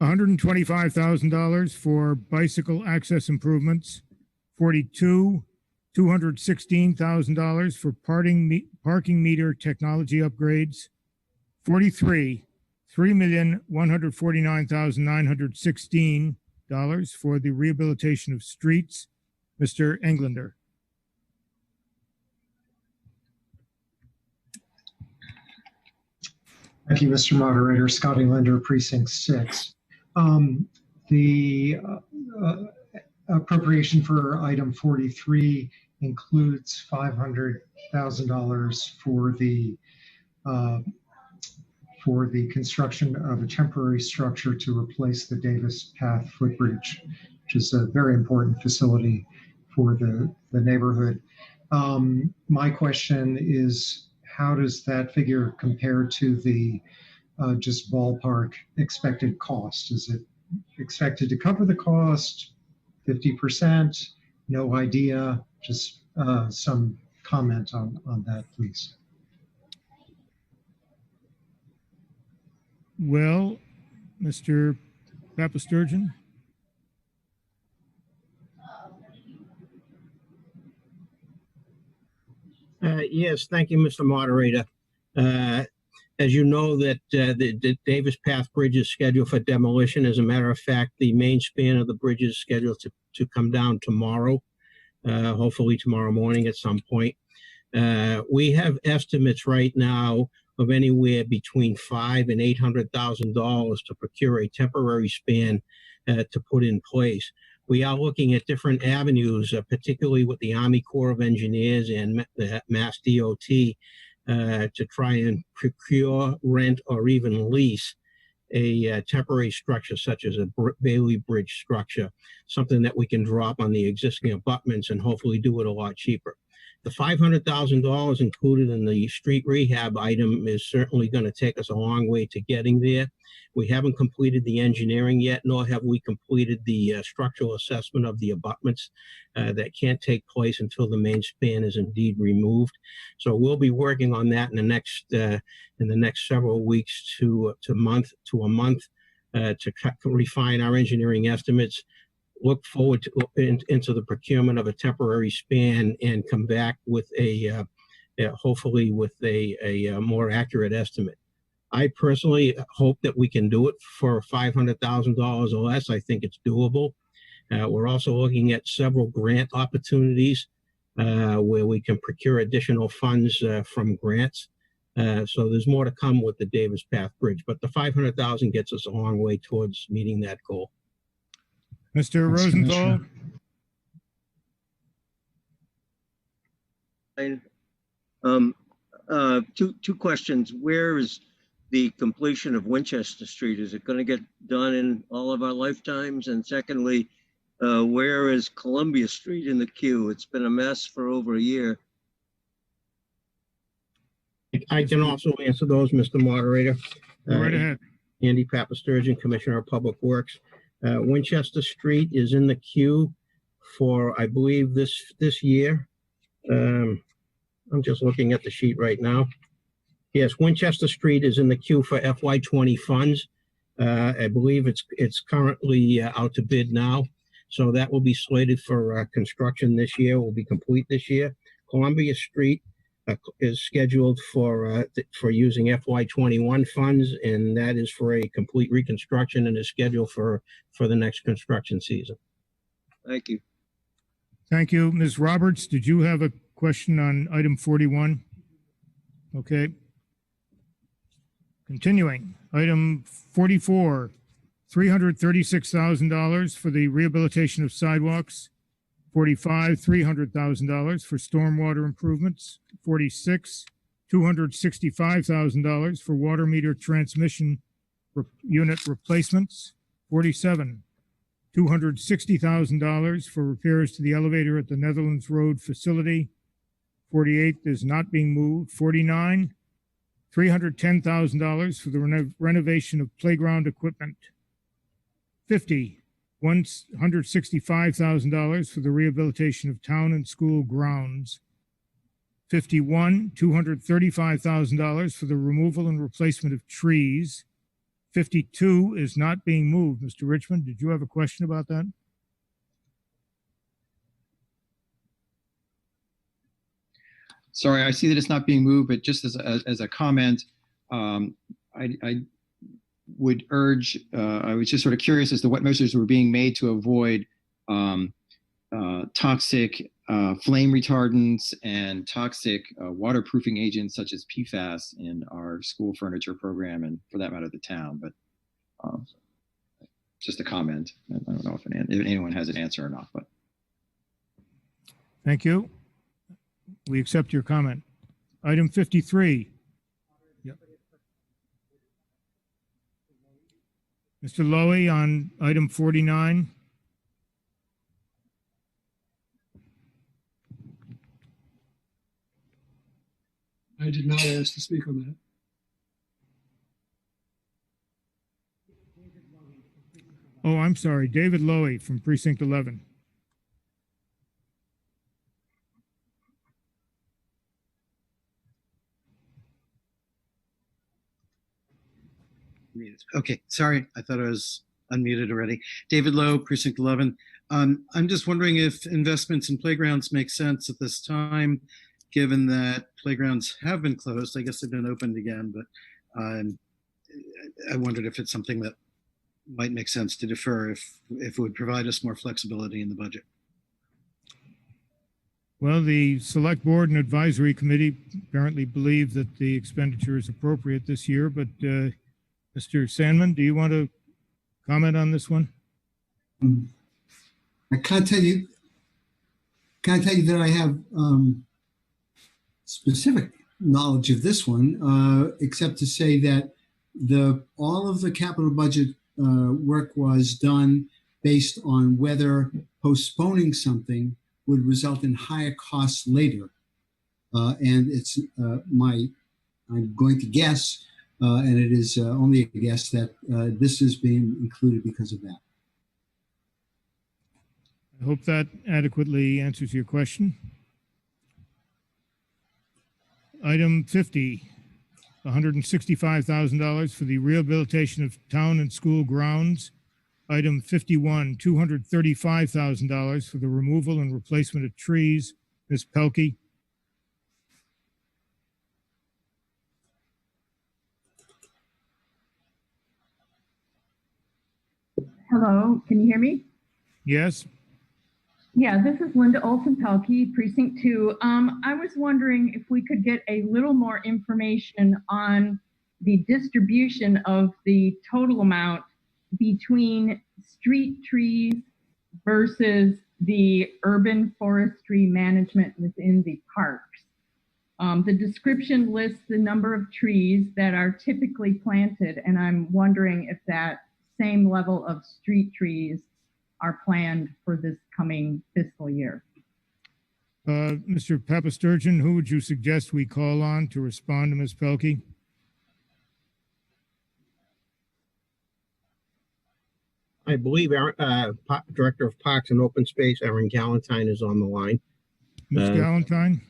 $125,000 for bicycle access improvements. 42, $216,000 for parking meter technology upgrades. 43, $3,149,916 for the rehabilitation of streets. Mr. Englander. Thank you, Mr. Moderator. Scotty Linder, Precinct 6. The appropriation for item 43 includes $500,000 for the construction of a temporary structure to replace the Davis Path footbridge, which is a very important facility for the neighborhood. My question is, how does that figure compare to the just ballpark expected cost? Is it expected to cover the cost? 50%? No idea? Just some comment on that, please. Well, Mr. Papasturgeon. Yes, thank you, Mr. Moderator. As you know, that the Davis Path Bridge is scheduled for demolition. As a matter of fact, the main span of the bridge is scheduled to come down tomorrow, hopefully tomorrow morning at some point. We have estimates right now of anywhere between $500,000 and $800,000 to procure a temporary span to put in place. We are looking at different avenues, particularly with the Army Corps of Engineers and the Mass DOT, to try and procure, rent, or even lease a temporary structure such as a Bailey Bridge structure, something that we can drop on the existing abutments and hopefully do it a lot cheaper. The $500,000 included in the street rehab item is certainly going to take us a long way to getting there. We haven't completed the engineering yet, nor have we completed the structural assessment of the abutments. That can't take place until the main span is indeed removed. So we'll be working on that in the next several weeks to a month to refine our engineering estimates. Look forward to into the procurement of a temporary span and come back with hopefully with a more accurate estimate. I personally hope that we can do it for $500,000 or less. I think it's doable. We're also looking at several grant opportunities where we can procure additional funds from grants. So there's more to come with the Davis Path Bridge, but the $500,000 gets us a long way towards meeting that goal. Mr. Rosenthal. Two questions. Where is the completion of Winchester Street? Is it going to get done in all of our lifetimes? And secondly, where is Columbia Street in the queue? It's been a mess for over a year. I can also answer those, Mr. Moderator. Go right ahead. Andy Papasturgeon, Commissioner of Public Works. Winchester Street is in the queue for, I believe, this year. I'm just looking at the sheet right now. Yes, Winchester Street is in the queue for FY20 funds. I believe it's currently out to bid now. So that will be slated for construction this year, will be complete this year. Columbia Street is scheduled for using FY21 funds, and that is for a complete reconstruction and is scheduled for the next construction season. Thank you. Thank you. Ms. Roberts, did you have a question on item 41? Okay. Continuing, item 44, $336,000 for the rehabilitation of sidewalks. 45, $300,000 for stormwater improvements. 46, $265,000 for water meter transmission unit replacements. 47, $260,000 for repairs to the elevator at the Netherlands Road facility. 48 is not being moved. 49, $310,000 for the renovation of playground equipment. 50, $165,000 for the rehabilitation of town and school grounds. 51, $235,000 for the removal and replacement of trees. 52 is not being moved. Mr. Richmond, did you have a question about that? Sorry, I see that it's not being moved, but just as a comment, I would urge, I was just sort of curious as to what measures were being made to avoid toxic flame retardants and toxic waterproofing agents such as PFAS in our school furniture program and for that matter, the town. But just a comment. I don't know if anyone has an answer or not, but. Thank you. We accept your comment. Item 53. Yep. Mr. Lowy on item 49. I did not ask to speak on that. Oh, I'm sorry. David Lowy from Precinct 11. Okay, sorry, I thought I was unmuted already. David Lowe, Precinct 11. I'm just wondering if investments in playgrounds make sense at this time, given that playgrounds have been closed. I guess they've been opened again, but I wondered if it's something that might make sense to defer if it would provide us more flexibility in the budget. Well, the Select Board and Advisory Committee apparently believe that the expenditure is appropriate this year, but Mr. Sandman, do you want to comment on this one? I can't tell you that I have specific knowledge of this one, except to say that all of the capital budget work was done based on whether postponing something would result in higher costs later. And it's I'm going to guess, and it is only a guess, that this is being included because of that. I hope that adequately answers your question. Item 50, $165,000 for the rehabilitation of town and school grounds. Item 51, $235,000 for the removal and replacement of trees. Ms. Pelkey. Hello, can you hear me? Yes. Yeah, this is Linda Olson-Pelkey, Precinct 2. I was wondering if we could get a little more information on the distribution of the total amount between street trees versus the urban forestry management within the parks. The description lists the number of trees that are typically planted, and I'm wondering if that same level of street trees are planned for this coming fiscal year. Mr. Papasturgeon, who would you suggest we call on to respond to Ms. Pelkey? I believe Director of Parks and Open Space, Erin Galantine, is on the line. Ms. Galantine?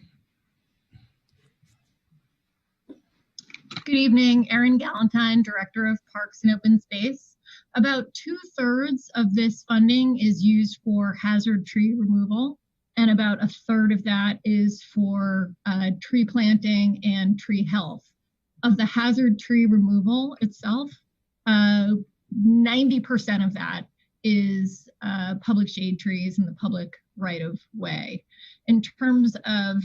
Good evening, Erin Galantine, Director of Parks and Open Space. About 2/3 of this funding is used for hazard tree removal, and about 1/3 of that is for tree planting and tree health. Of the hazard tree removal itself, 90% of that is public shade trees in the public right-of-way. In terms of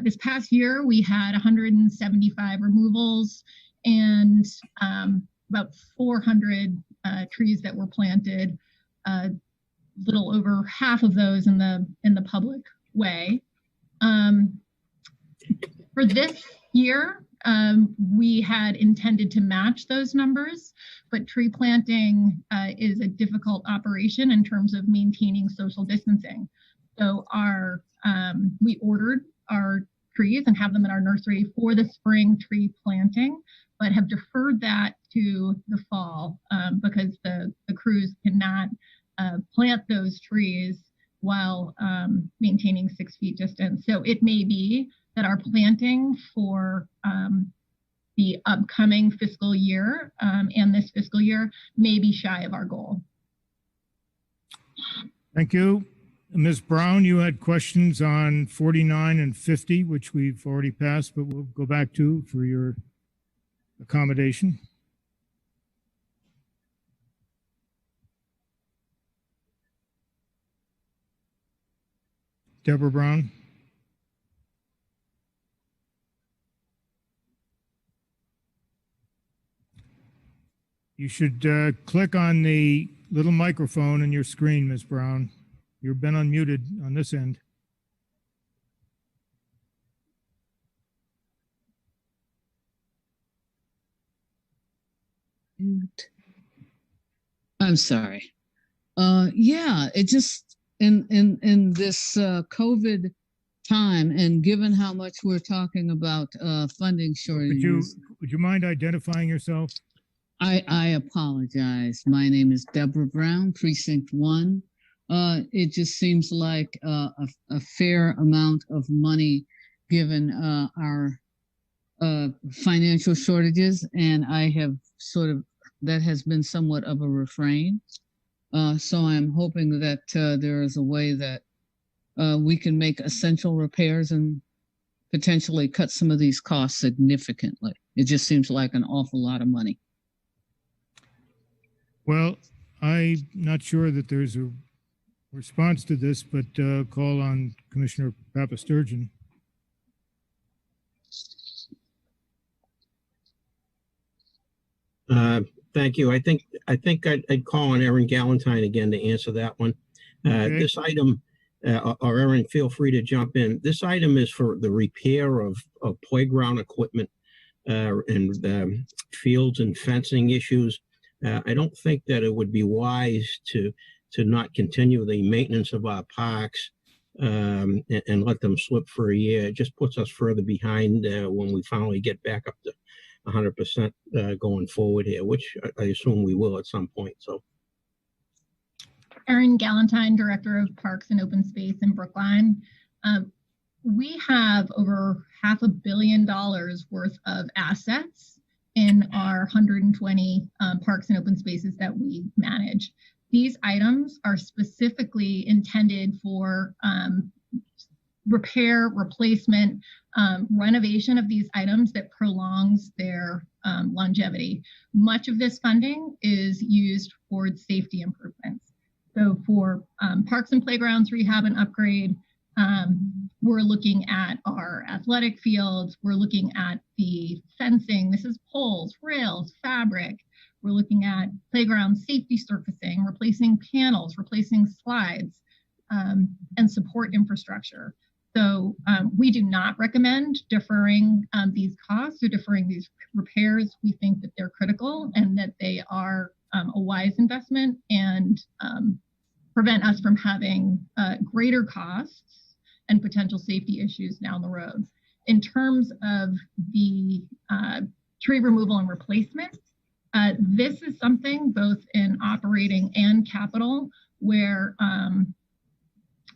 this past year, we had 175 removals and about 400 trees that were planted, little over half of those in the public way. For this year, we had intended to match those numbers, but tree planting is a difficult operation in terms of maintaining social distancing. So we ordered our trees and have them in our nursery for the spring tree planting, but have deferred that to the fall because the crews cannot plant those trees while maintaining 6 feet distance. So it may be that our planting for the upcoming fiscal year and this fiscal year may be shy of our goal. Thank you. Ms. Brown, you had questions on 49 and 50, which we've already passed, but we'll go back to for your accommodation. Deborah Brown. You should click on the little microphone in your screen, Ms. Brown. You've been unmuted on this end. I'm sorry. Yeah, it just in this COVID time, and given how much we're talking about funding shortages. Would you mind identifying yourself? I apologize. My name is Deborah Brown, Precinct 1. It just seems like a fair amount of money given our financial shortages, and I have that has been somewhat of a refrain. So I'm hoping that there is a way that we can make essential repairs and potentially cut some of these costs significantly. It just seems like an awful lot of money. Well, I'm not sure that there's a response to this, but call on Commissioner Papasturgeon. Thank you. I think I'd call on Erin Galantine again to answer that one. Okay. This item, or Erin, feel free to jump in. This item is for the repair of playground equipment and fields and fencing issues. I don't think that it would be wise to not continue the maintenance of our parks and let them slip for a year. It just puts us further behind when we finally get back up to 100% going forward here, which I assume we will at some point. So, Erin Galantine, Director of Parks and Open Space in Brookline. We have over $500 million worth of assets in our 120 parks and open spaces that we manage. These items are specifically intended for repair, replacement, renovation of these items that prolongs their longevity. Much of this funding is used towards safety improvements. So for parks and playgrounds rehab and upgrade, we're looking at our athletic fields, we're looking at the fencing, this is poles, rails, fabric. We're looking at playground safety surfacing, replacing panels, replacing slides, and support infrastructure. So we do not recommend deferring these costs or deferring these repairs. We think that they're critical and that they are a wise investment and prevent us from having greater costs and potential safety issues down the road. In terms of the tree removal and replacement, this is something both in operating and capital where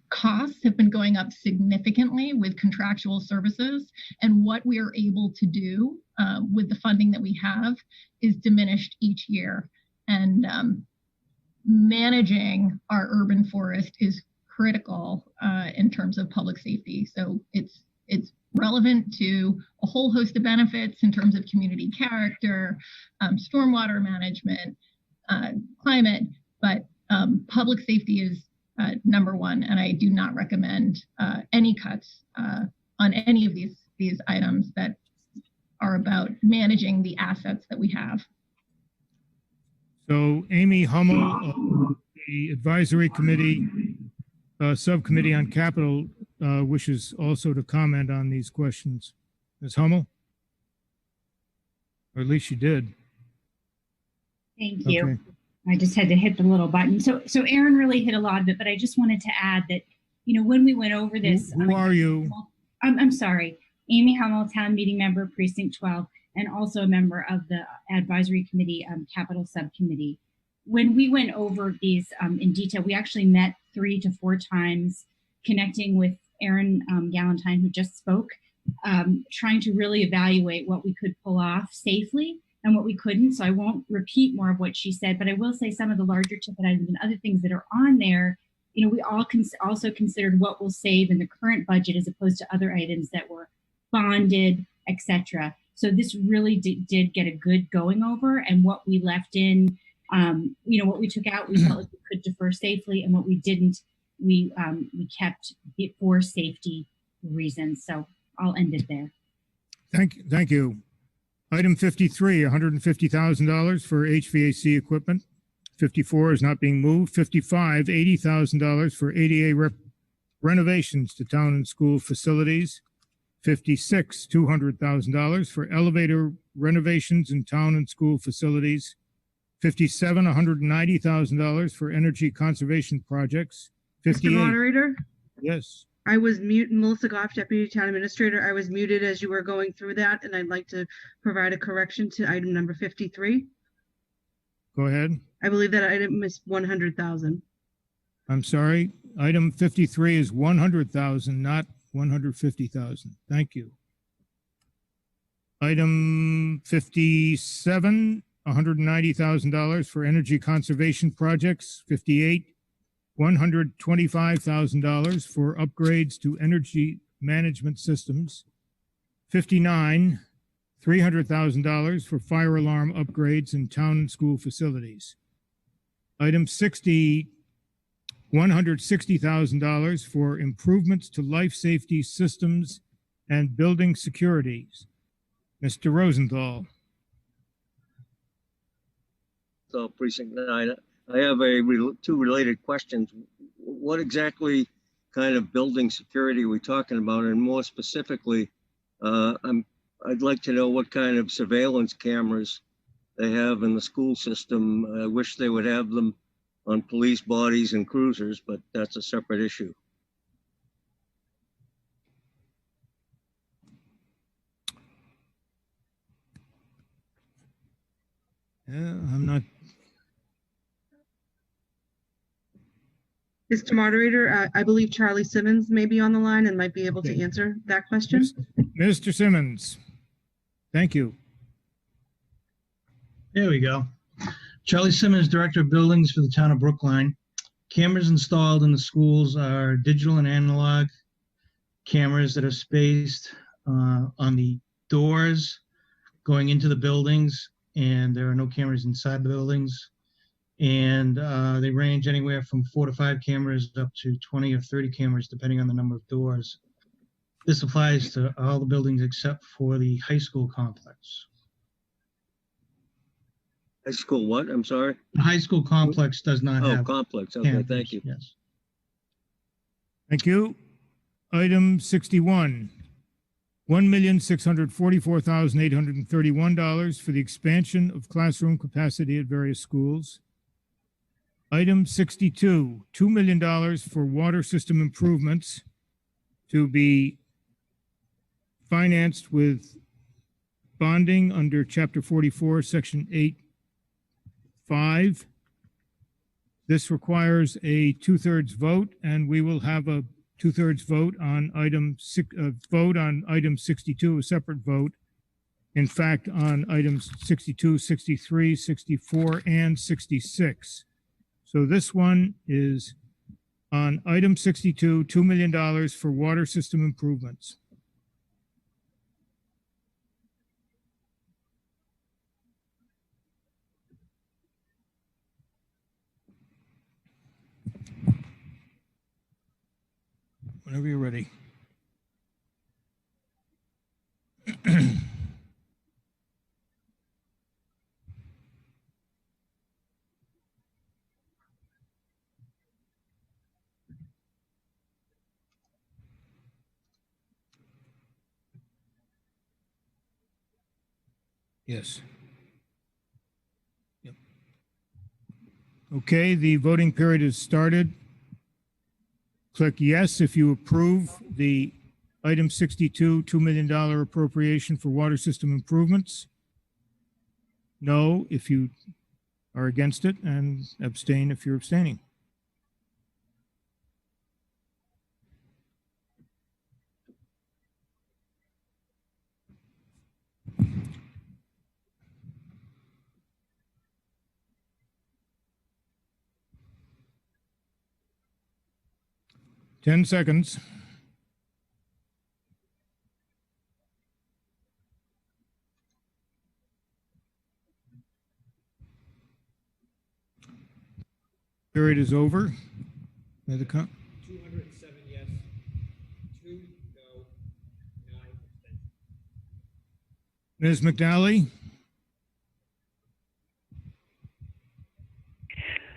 costs have been going up significantly with contractual services, and what we are able to do with the funding that we have is diminished each year. And managing our urban forest is critical in terms of public safety. So it's relevant to a whole host of benefits in terms of community character, stormwater management, climate, but public safety is number one, and I do not recommend any cuts on any of these items that are about managing the assets that we have. So Amy Hummel, the advisory committee, subcommittee on capital, wishes also to comment on these questions. Ms. Hummel? Or at least she did. Thank you. Okay. I just had to hit the little button. So Aaron really hit a lot of it, but I just wanted to add that, when we went over this. Who are you? I'm sorry. Amy Hummel, town meeting member, precinct 12, and also a member of the advisory committee, capital subcommittee. When we went over these in detail, we actually met 3 to 4 times, connecting with Aaron Galentine, who just spoke, trying to really evaluate what we could pull off safely and what we couldn't. So I won't repeat more of what she said, but I will say some of the larger ticket items and other things that are on there, we all also considered what we'll save in the current budget as opposed to other items that were bonded, etc. So this really did get a good going over, and what we left in, what we took out, we felt like we could defer safely, and what we didn't, we kept it for safety reasons. So I'll end it there. Thank you. Item 53, $150,000 for HVAC equipment. 54 is not being moved. 55, $80,000 for ADA renovations to town and school facilities. 56, $200,000 for elevator renovations in town and school facilities. 57, $190,000 for energy conservation projects. 58. Mr. Moderator? Yes. I was mute, Melissa Goff, Deputy Town Administrator. I was muted as you were going through that, and I'd like to provide a correction to item number 53. Go ahead. I believe that item is 100,000. I'm sorry. Item 53 is 100,000, not 150,000. Thank you. Item 57, $190,000 for energy conservation projects. 58, $125,000 for upgrades to energy management systems. 59, $300,000 for fire alarm upgrades in town and school facilities. Item 60, $160,000 for improvements to life safety systems and building securities. Mr. Rosenthal. So precinct 9, I have two related questions. What exactly kind of building security are we talking about? And more specifically, I'd like to know what kind of surveillance cameras they have in the school system. I wish they would have them on police bodies and cruisers, but that's a separate issue. Yeah, I'm not. Mr. Moderator, I believe Charlie Simmons may be on the line and might be able to answer that question. Mr. Simmons, thank you. There we go. Charlie Simmons, Director of Buildings for the town of Brookline. Cameras installed in the schools are digital and analog cameras that are spaced on the doors going into the buildings, and there are no cameras inside the buildings. And they range anywhere from 4 to 5 cameras up to 20 or 30 cameras, depending on the number of doors. This applies to all the buildings except for the high school complex. High school what? I'm sorry? The high school complex does not have complex. Okay, cameras. thank you. Yes. Thank you. Item 61, $1,644,831 for the expansion of classroom capacity at various schools. Item 62, $2 million for water system improvements to be financed with bonding under Chapter 44, Section 8.5. This requires a 2/3 vote, and we will have a 2/3 vote on item 62, a separate vote. In fact, on items 62, 63, 64, and 66. So this one is on item 62, $2 million for water system improvements. Whenever you're ready. Yes. Yep. Okay, the voting period has started. Click yes if you approve the item 62, $2 million appropriation for water system improvements. No if you are against it, and abstain if you're abstaining. Ten seconds. Period is over. May the 207 yes, 2 no, 9 abstentions. Ms. McNally,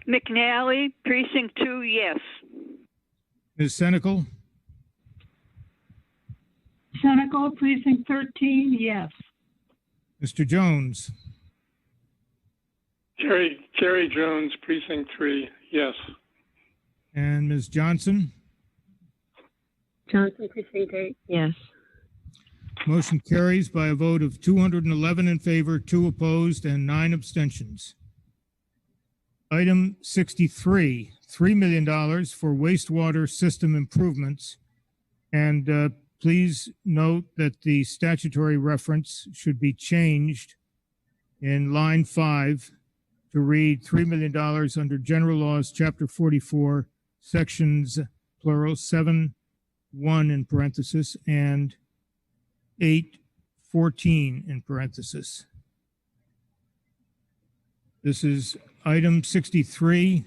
McNally, precinct 2, yes. Ms. Senical, Senecal, precinct 13, yes. Mr. Jones, Jerry Jones, precinct 3, yes. and Ms. Johnson. Johnson, precinct 8, yes. Motion carries by a vote of 211 in favor, 2 opposed, and 9 abstentions. Item 63, $3 million for wastewater system improvements. And please note that the statutory reference should be changed in line 5 to read $3 million under General Laws, Chapter 44, Sections, plural, 7.1 in parenthesis, and 8.14 in parenthesis. This is item 63,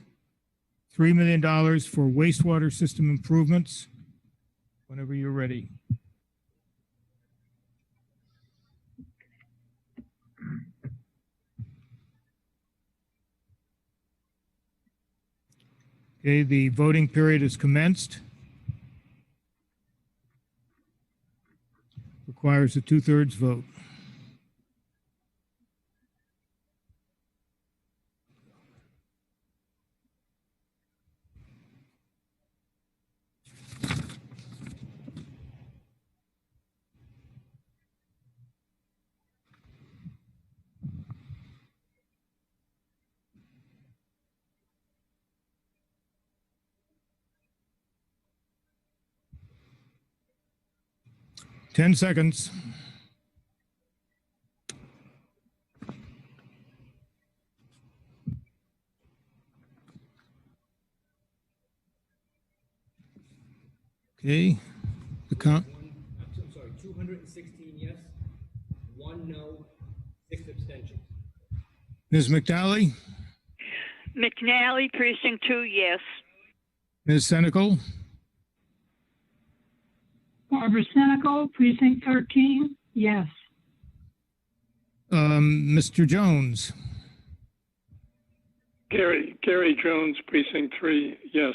$3 million for wastewater system improvements. Whenever you're ready. Okay, the voting period is commenced. Requires a 2/3 vote. Ten seconds. Okay, the count. I'm sorry, 216 yes, 1 no, 6 abstentions. Ms. McNally, McNally, precinct 2, yes. Ms. Senical, Barbara Senecal, precinct 13, yes. Mr. Jones, Gary Jones, precinct 3, yes.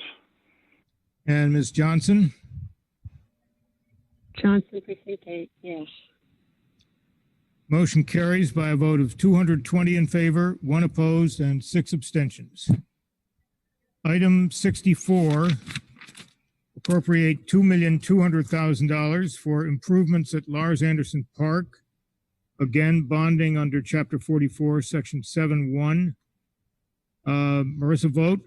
and Ms. Johnson. Johnson, precinct 8, yes. Motion carries by a vote of 220 in favor, 1 opposed, and 6 abstentions. Item 64, appropriate $2,200,000 for improvements at Lars Anderson Park. Again, bonding under Chapter 44, Section 7.1. Marissa, vote.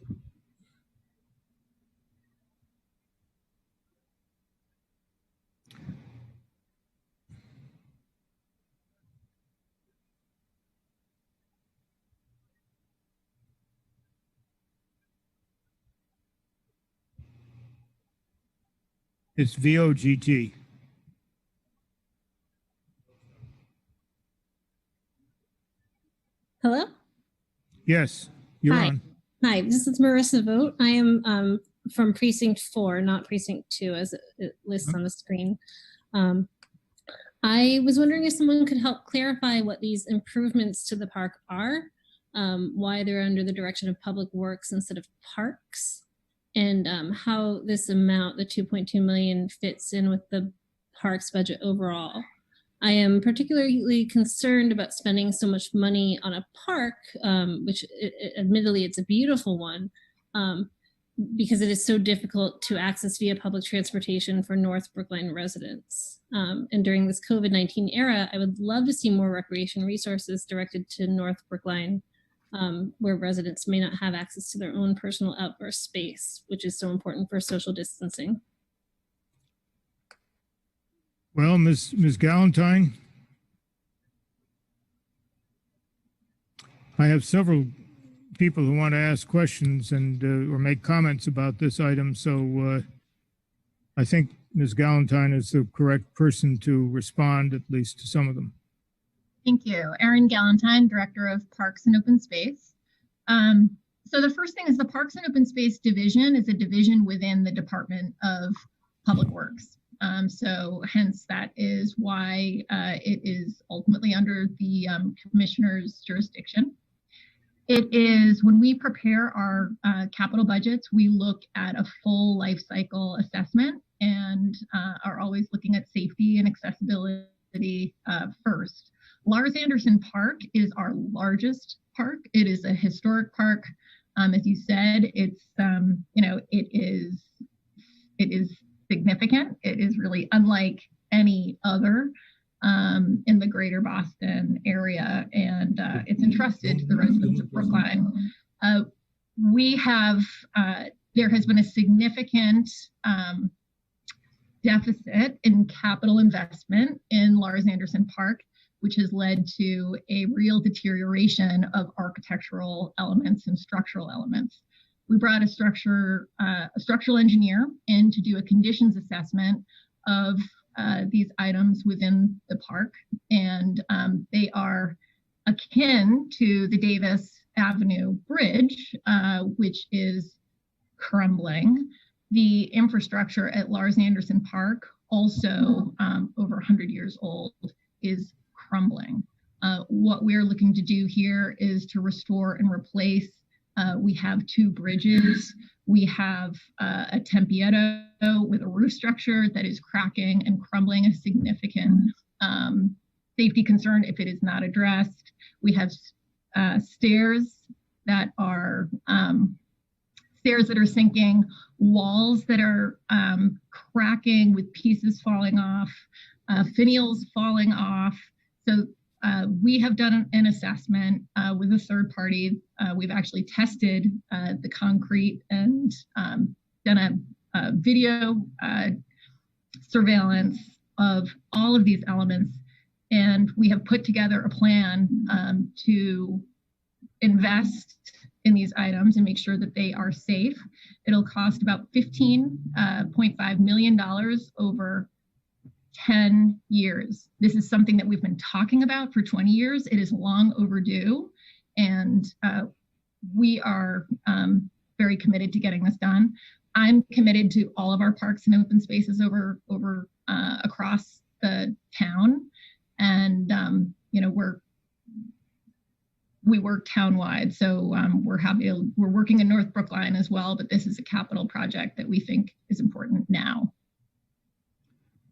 It's VOGT. Hello? Yes, you're Hi. on. Hi, this is Marissa Vogt. I am from Precinct 4, not Precinct 2, as it lists on the screen. I was wondering if someone could help clarify what these improvements to the park are, why they're under the direction of Public Works instead of Parks, and how this amount, the 2.2 million, fits in with the parks budget overall. I am particularly concerned about spending so much money on a park, which admittedly it's a beautiful one, because it is so difficult to access via public transportation for North Brookline residents. And during this COVID-19 era, I would love to see more recreation resources directed to North Brookline, where residents may not have access to their own personal outdoor space, which is so important for social distancing. Well, Ms. Galentine, I have several people who want to ask questions and or make comments about this item, so I think Ms. Galentine is the correct person to respond, at least to some of them. Thank you. Erin Galentine, Director of Parks and Open Space. So the first thing is the Parks and Open Space Division is a division within the Department of Public Works. So hence that is why it is ultimately under the Commissioner's jurisdiction. It is when we prepare our capital budgets, we look at a full life cycle assessment and are always looking at safety and accessibility first. Lars Anderson Park is our largest park. It is a historic park. As you said, it's it is significant. It is really unlike any other in the greater Boston area, and it's entrusted to the residents of Brookline. There has been a significant deficit in capital investment in Lars Anderson Park, which has led to a real deterioration of architectural elements and structural elements. We brought a structural engineer in to do a conditions assessment of these items within the park, and they are akin to the Davis Avenue Bridge, which is crumbling. The infrastructure at Lars Anderson Park, also over 100 years old, is crumbling. What we're looking to do here is to restore and replace. We have 2 bridges. We have a tempietto with a roof structure that is cracking and crumbling, a significant safety concern if it is not addressed. We have stairs that are sinking, walls that are cracking with pieces falling off, finials falling off. So we have done an assessment with a third party. We've actually tested the concrete and done a video surveillance of all of these elements. And we have put together a plan to invest in these items and make sure that they are safe. It'll cost about $15.5 million over 10 years. This is something that we've been talking about for 20 years. It is long overdue, and we are very committed to getting this done. I'm committed to all of our parks and open spaces across the town, and we work townwide. So we're working in North Brookline as well, but this is a capital project that we think is important now.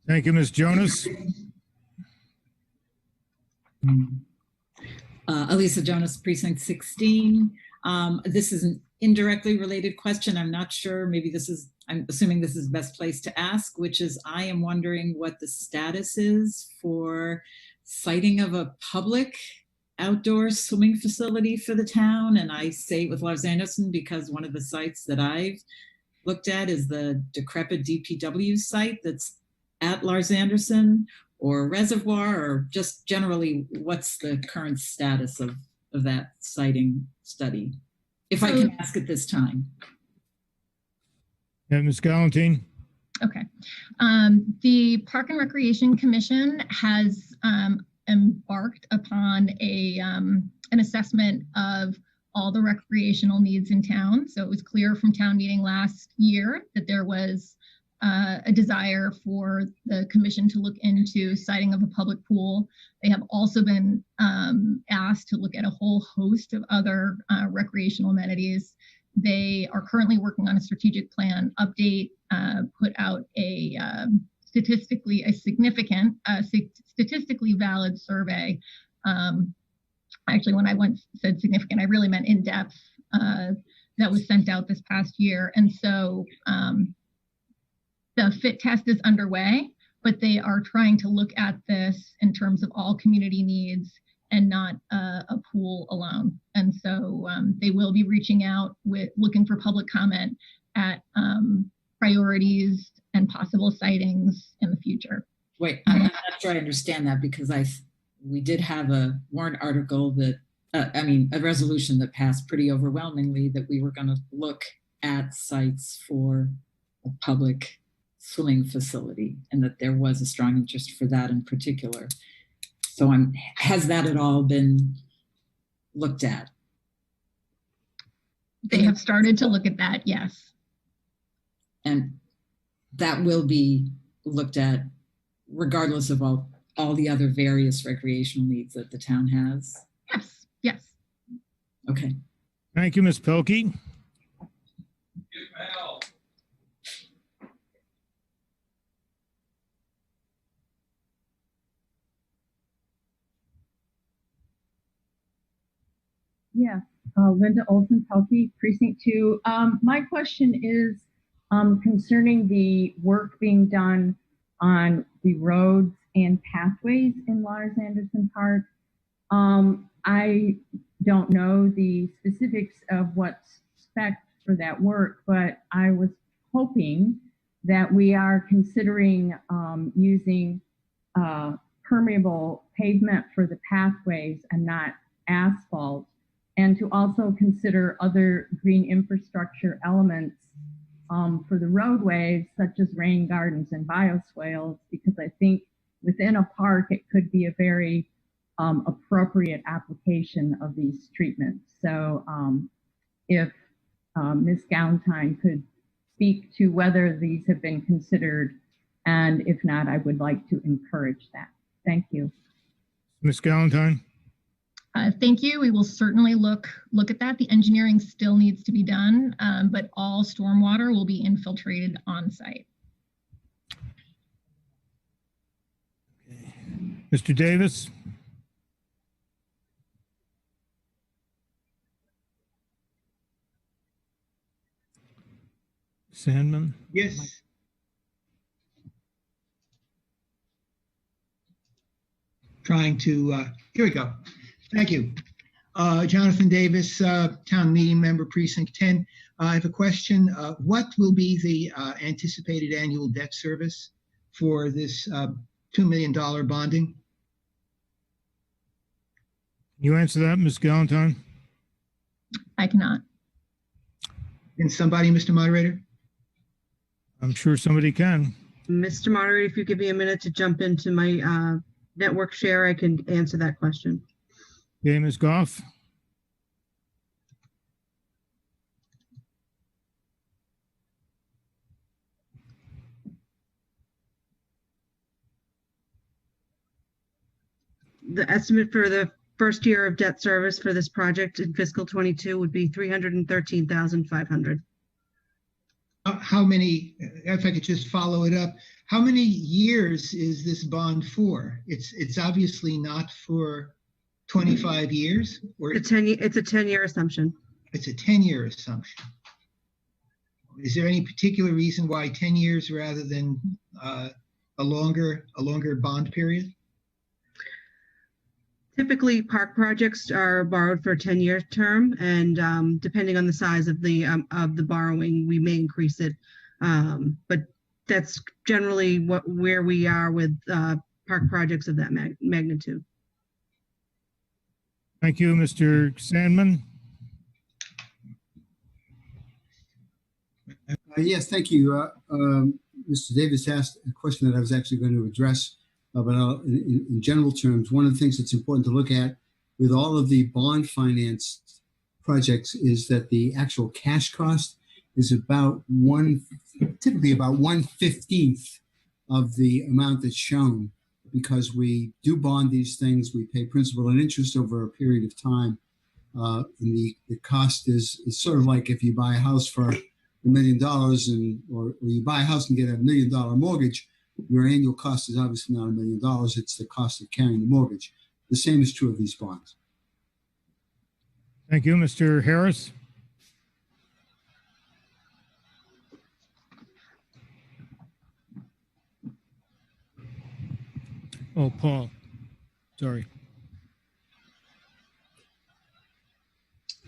Thank you, Ms. Jonas. Elisa Jonas, Precinct 16. This is an indirectly related question. I'm not sure. I'm assuming this is the best place to ask, which is I am wondering what the status is for siting of a public outdoor swimming facility for the town. And I say it with Lars Anderson because one of the sites that I've looked at is the decrepit DPW site that's at Lars Anderson or Reservoir, or just generally what's the current status of that siting study, if I can ask at this time. Yeah, Ms. Galantine. Okay. The Park and Recreation Commission has embarked upon an assessment of all the recreational needs in town. So it was clear from town meeting last year that there was a desire for the commission to look into siting of a public pool. They have also been asked to look at a whole host of other recreational amenities. They are currently working on a strategic plan update, put out a statistically valid survey. Actually, when I once said significant, I really meant in depth, that was sent out this past year. And so the fit test is underway, but they are trying to look at this in terms of all community needs and not a pool alone. And so they will be reaching out with looking for public comment at priorities and possible sightings in the future. Wait, I'm not sure I understand that because we did have a warrant article that, a resolution that passed pretty overwhelmingly that we were going to look at sites for a public swimming facility and that there was a strong interest for that in particular. So has that at all been looked at? They have started to look at that, yes. And that will be looked at regardless of all the other various recreational needs that the town has? Yes, yes. Okay. Thank you, Ms. Pilkey. Yeah, Linda Olson-Pelkey, Precinct 2. My question is concerning the work being done on the roads and pathways in Lars Anderson Park. I don't know the specifics of what's spec for that work, but I was hoping that we are considering using permeable pavement for the pathways and not asphalt, and to also consider other green infrastructure elements for the roadways, such as rain gardens and bioswales, because I think within a park, it could be a very appropriate application of these treatments. So if Ms. Galantine could speak to whether these have been considered, and if not, I would like to encourage that. Thank you. Ms. Galantine. Thank you. We will certainly look at that. The engineering still needs to be done, but all stormwater will be infiltrated on site. Okay. Mr. Davis. Sandman. Yes. Trying to, here we go. Thank you. Jonathan Davis, town meeting member, Precinct 10. I have a question. What will be the anticipated annual debt service for this $2 million bonding? You answer that, Ms. Galantine? I cannot. Can somebody, Mr. Moderator? I'm sure somebody can. Mr. Moderator, if you give me a minute to jump into my network share, I can answer that question. Okay, Ms. Goff. The estimate for the first year of debt service for this project in fiscal 22 would be $313,500. how many, if I could just follow it up, how many years is this bond for? It's obviously not for 25 years, or It's a 10-year assumption. it's a 10-year assumption. Is there any particular reason why 10 years rather than a longer bond period? Typically, park projects are borrowed for a 10-year term, and depending on the size of the borrowing, we may increase it. But that's generally where we are with park projects of that magnitude. Thank you, Mr. Sandman. Yes, thank you. Mr. Davis asked a question that I was actually going to address, but in general terms, one of the things that's important to look at with all of the bond finance projects is that the actual cash cost is typically about 1/15 of the amount that's shown, because we do bond these things, we pay principal and interest over a period of time, and the cost is sort of like if you buy a house for $1 million or you buy a house and get a $1 million mortgage, your annual cost is obviously not $1 million. It's the cost of carrying the mortgage. The same is true of these bonds. Thank you, Mr. Harris. Oh, Paul, sorry.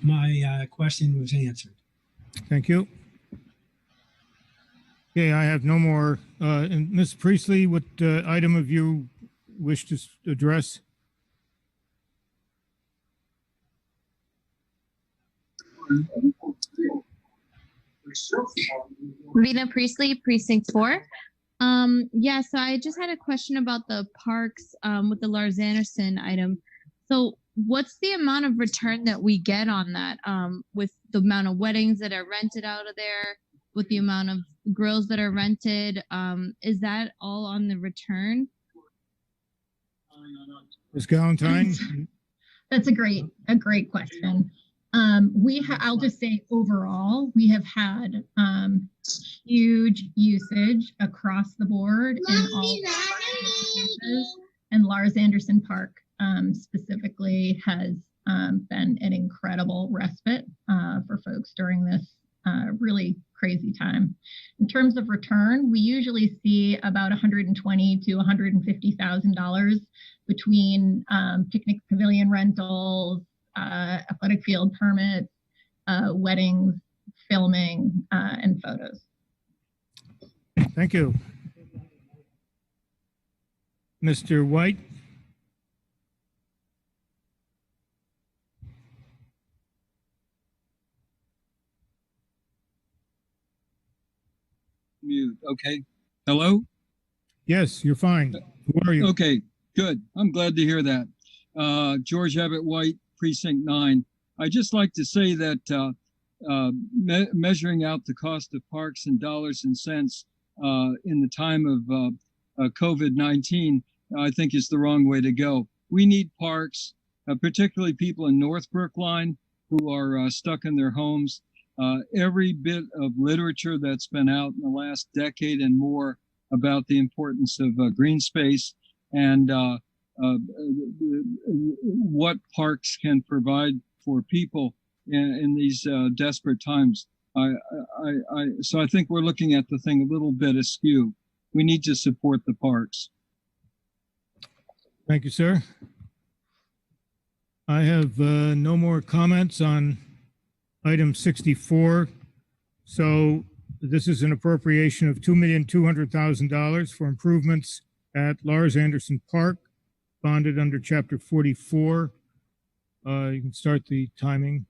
My question was answered. Thank you. Okay, I have no more. And Ms. Priestley, what item have you wish to address? Rena Priestley, Precinct 4. Yeah, so I just had a question about the parks with the Lars Anderson item. So what's the amount of return that we get on that with the amount of weddings that are rented out of there, with the amount of grills that are rented? Is that all on the return? Ms. Galentine? That's a great question. I'll just say overall, we have had huge usage across the board in all of our cases, and Lars Anderson Park specifically has been an incredible respite for folks during this really crazy time. In terms of return, we usually see about $120,000 to $150,000 between picnic pavilion rentals, athletic field permits, weddings, filming, and photos. Thank you. Mr. White? Mute. Okay. Hello? Yes, you're fine. Who are you? Okay, good. I'm glad to hear that. George Abbott White, Precinct 9. I'd just like to say that measuring out the cost of parks in dollars and cents in the time of COVID-19, I think is the wrong way to go. We need parks, particularly people in North Brookline who are stuck in their homes. Every bit of literature that's been out in the last decade and more about the importance of green space and what parks can provide for people in these desperate times. So I think we're looking at the thing a little bit askew. We need to support the parks. Thank you, sir. I have no more comments on item 64. So this is an appropriation of $2,200,000 for improvements at Lars Anderson Park, bonded under Chapter 44. You can start the timing.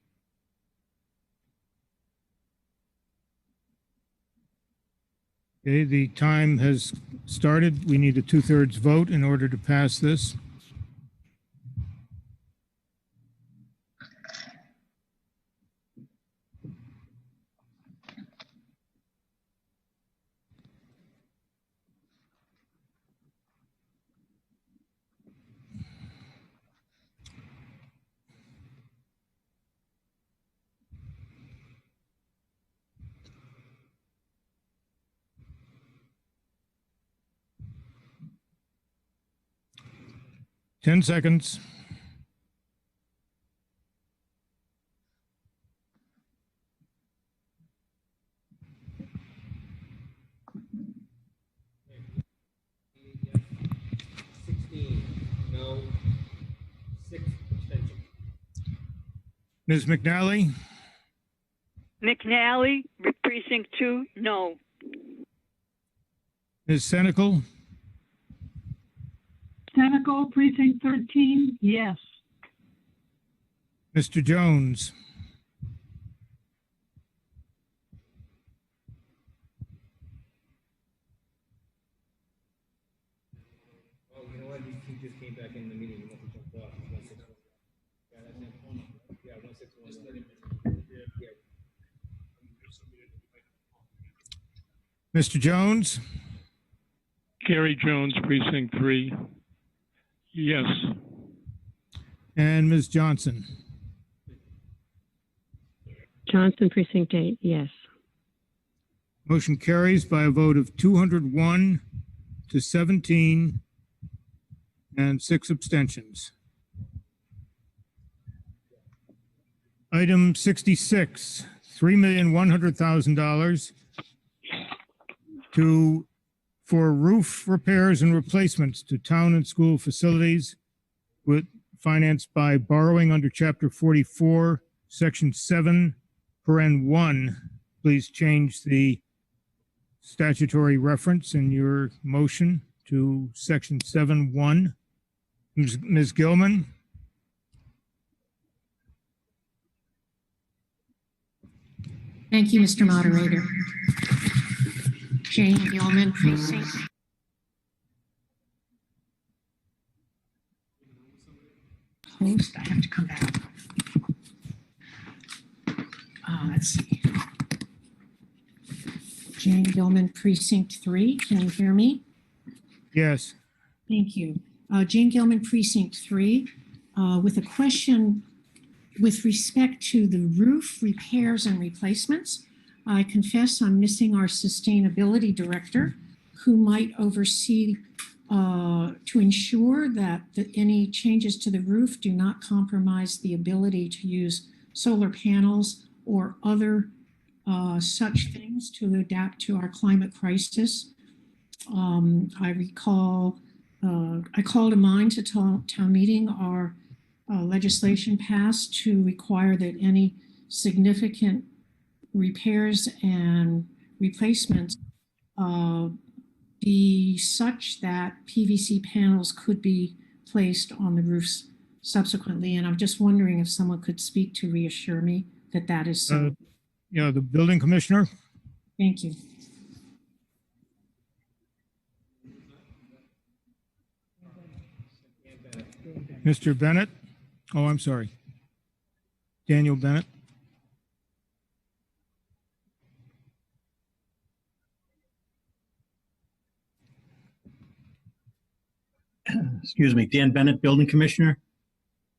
Okay, the time has started. We need a 2/3 vote in order to pass this. 10 seconds. No. 6 abstentions. Ms. McNally, McNally, precinct 2, no. Ms. Senical, Senecal, precinct 13, yes. Mr. Jones, Oh, you know what? He just came back in the meeting. He must have jumped off. He's 161. Yeah, that's him. Yeah, 161. Yeah. Mr. Jones, Gary Jones, precinct 3, yes. and Ms. Johnson. Johnson, precinct 8, yes. Motion carries by a vote of 201 to 17 and 6 abstentions. Item 66, $3,100,000 for roof repairs and replacements to town and school facilities with financed by borrowing under Chapter 44, Section 7, paren 1. Please change the statutory reference in your motion to Section 7.1. Ms. Gilman? Thank you, Mr. Moderator. Jane Gilman, precinct. Host, I have to come back. Let's see. Jane Gilman, precinct 3. Can you hear me? Yes. Thank you. Jane Gilman, precinct 3, with a question with respect to the roof repairs and replacements. I confess I'm missing our sustainability director who might oversee to ensure that any changes to the roof do not compromise the ability to use solar panels or other such things to adapt to our climate crisis. I recall I called to mind to town meeting our legislation passed to require that any significant repairs and replacements be such that PVC panels could be placed on the roofs subsequently. And I'm just wondering if someone could speak to reassure me that that is so. Yeah, the building commissioner. Thank you. Mr. Bennett. Oh, I'm sorry. Daniel Bennett. Excuse me, Dan Bennett, building commissioner.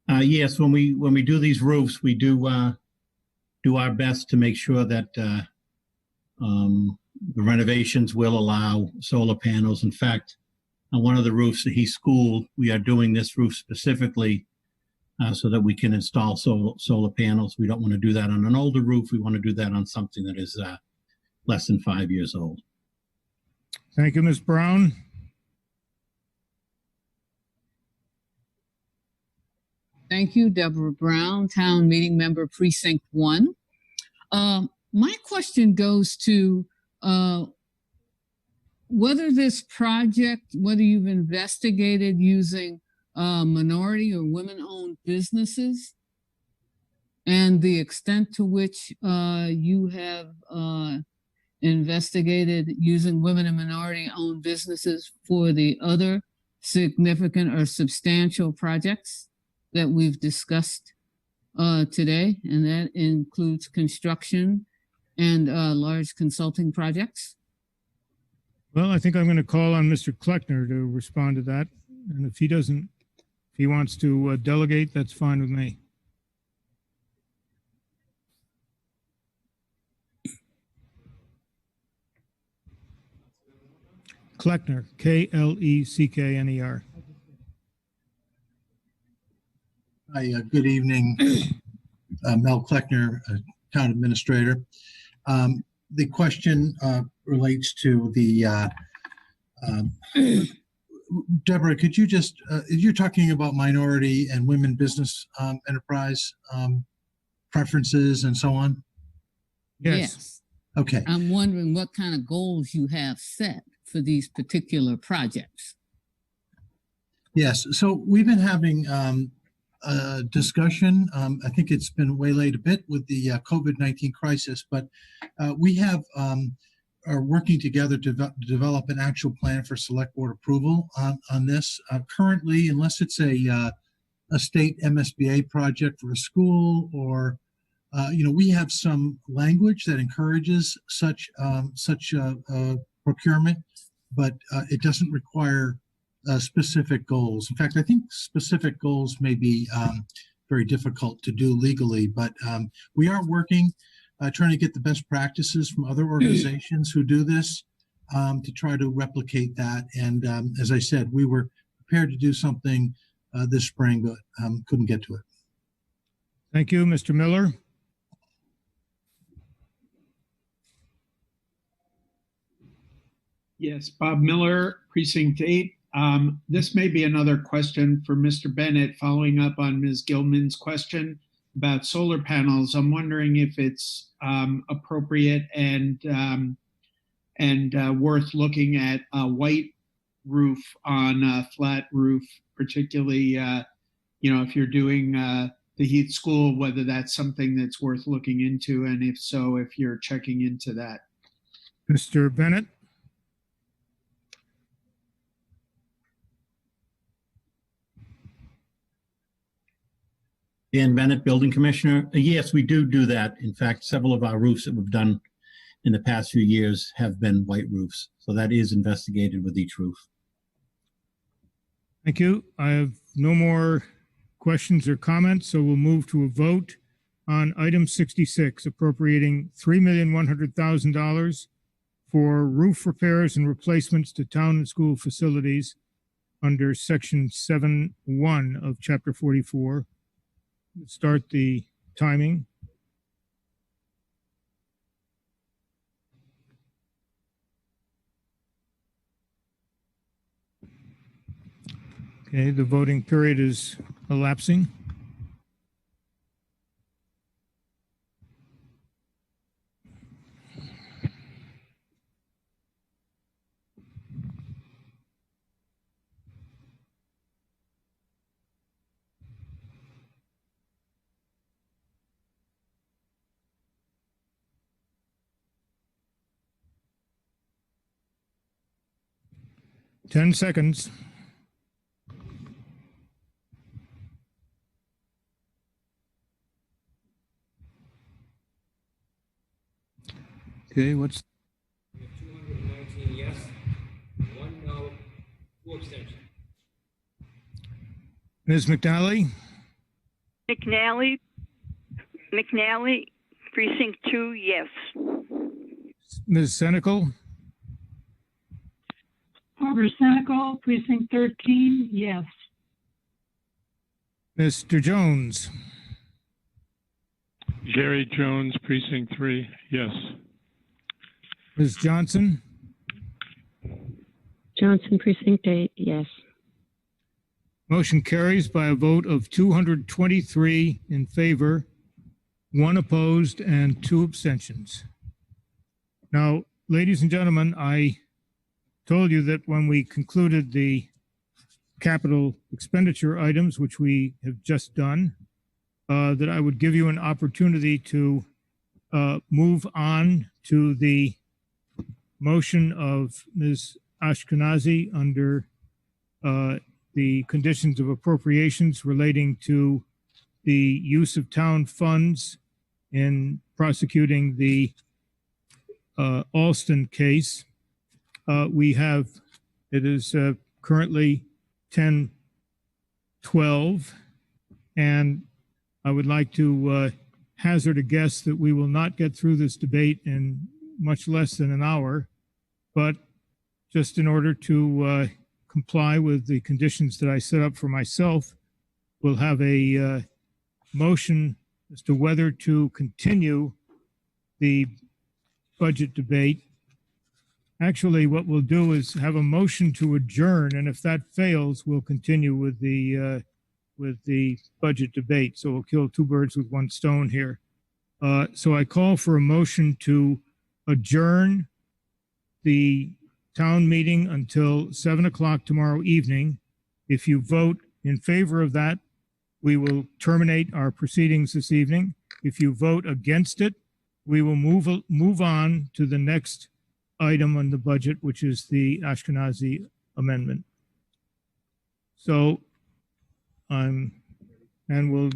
Yes, when we do these roofs, we do our best to make sure that the renovations will allow solar panels. In fact, on one of the roofs that he schooled, we are doing this roof specifically so that we can install solar panels. We don't want to do that on an older roof. We want to do that on something that is less than 5 years old. Thank you, Ms. Brown. Thank you, Deborah Brown, Town Meeting Member, Precinct 1. My question goes to whether this project, whether you've investigated using minority or women-owned businesses and the extent to which you have investigated using women and minority-owned businesses for the other significant or substantial projects that we've discussed today, and that includes construction and large consulting projects. Well, I think I'm going to call on Mr. Kleckner to respond to that. And if he wants to delegate, that's fine with me. Kleckner, Kleckner. Hi, good evening. Mel Kleckner, Town Administrator. The question relates to the, Deborah, could you just, you're talking about minority and women business enterprise preferences and so on? Yes. Okay. I'm wondering what kind of goals you have set for these particular projects. Yes, so we've been having a discussion. I think it's been waylaid a bit with the COVID-19 crisis, but we have are working together to develop an actual plan for select board approval on this. Currently, unless it's a state MSBA project for a school or we have some language that encourages such procurement, but it doesn't require specific goals. In fact, I think specific goals may be very difficult to do legally, but we are working, trying to get the best practices from other organizations who do this to try to replicate that. And as I said, we were prepared to do something this spring, but couldn't get to it. Thank you, Mr. Miller. Yes, Bob Miller, Precinct 8. This may be another question for Mr. Bennett, following up on Ms. Gilman's question about solar panels. I'm wondering if it's appropriate and worth looking at a white roof on a flat roof, particularly, if you're doing the Heath School, whether that's something that's worth looking into, and if so, if you're checking into that. Mr. Bennett. Dan Bennett, Building Commissioner. Yes, we do that. In fact, several of our roofs that we've done in the past few years have been white roofs. So that is investigated with each roof. Thank you. I have no more questions or comments, so we'll move to a vote on item 66, appropriating $3,100,000 for roof repairs and replacements to town and school facilities under section 7.1 of chapter 44. Start the timing. Okay, the voting period is elapsing. Ten seconds. Okay, what's 219 yes, 1 no, 2 abstentions. Ms. McNally? McNally, Precinct 2, yes. Ms. Senical? Barbara Senical, Precinct 13, yes. Mr. Jones? Jerry Jones, Precinct 3, yes. Ms. Johnson? Johnson, Precinct 8, yes. Motion carries by a vote of 223 in favor, 1 opposed, and 2 abstentions. Now, ladies and gentlemen, I told you that when we concluded the capital expenditure items, which we have just done, that I would give you an opportunity to move on to the motion of Ms. Ashkenazi under the conditions of appropriations relating to the use of town funds in prosecuting the Alston case. It is currently 10:12, and I would like to hazard a guess that we will not get through this debate in much less than an hour, but just in order to comply with the conditions that I set up for myself, we'll have a motion as to whether to continue the budget debate. Actually, what we'll do is have a motion to adjourn, and if that fails, we'll continue with the budget debate. So we'll kill two birds with one stone here. So I call for a motion to adjourn the town meeting until 7 o'clock tomorrow evening. If you vote in favor of that, we will terminate our proceedings this evening. If you vote against it, we will move on to the next item on the budget, which is the Ashkenazi amendment. So and we'll,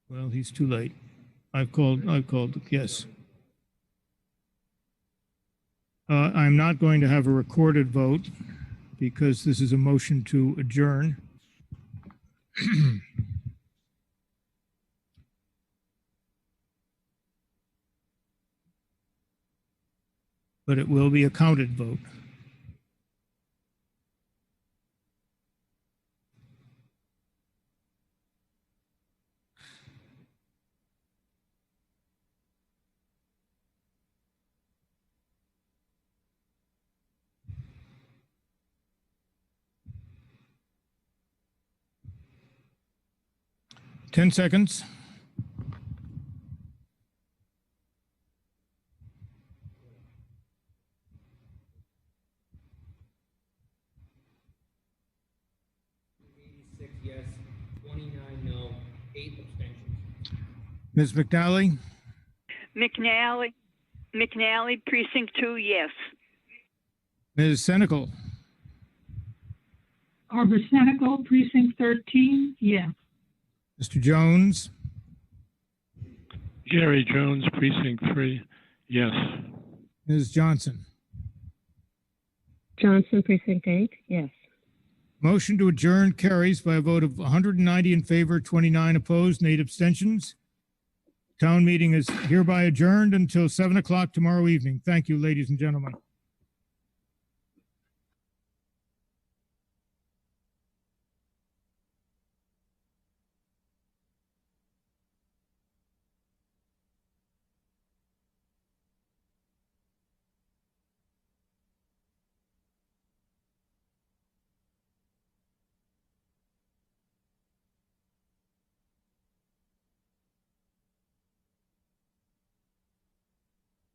well, he's too late. I've called, yes. I'm not going to have a recorded vote because this is a motion to adjourn. But it will be a counted vote. Ten seconds. Yes, 29 no, 8 abstentions. Ms. McNally, McNally, precinct 2, yes. Ms. Senical, Arbor Senecal, precinct 13, yes. Mr. Jones, Gary Jones, Precinct 3, yes. Ms. Johnson. Johnson, Precinct 8, yes. Motion to adjourn carries by a vote of 190 in favor, 29 opposed, and 8 abstentions. Town meeting is hereby adjourned until 7 o'clock tomorrow evening. Thank you, ladies and gentlemen.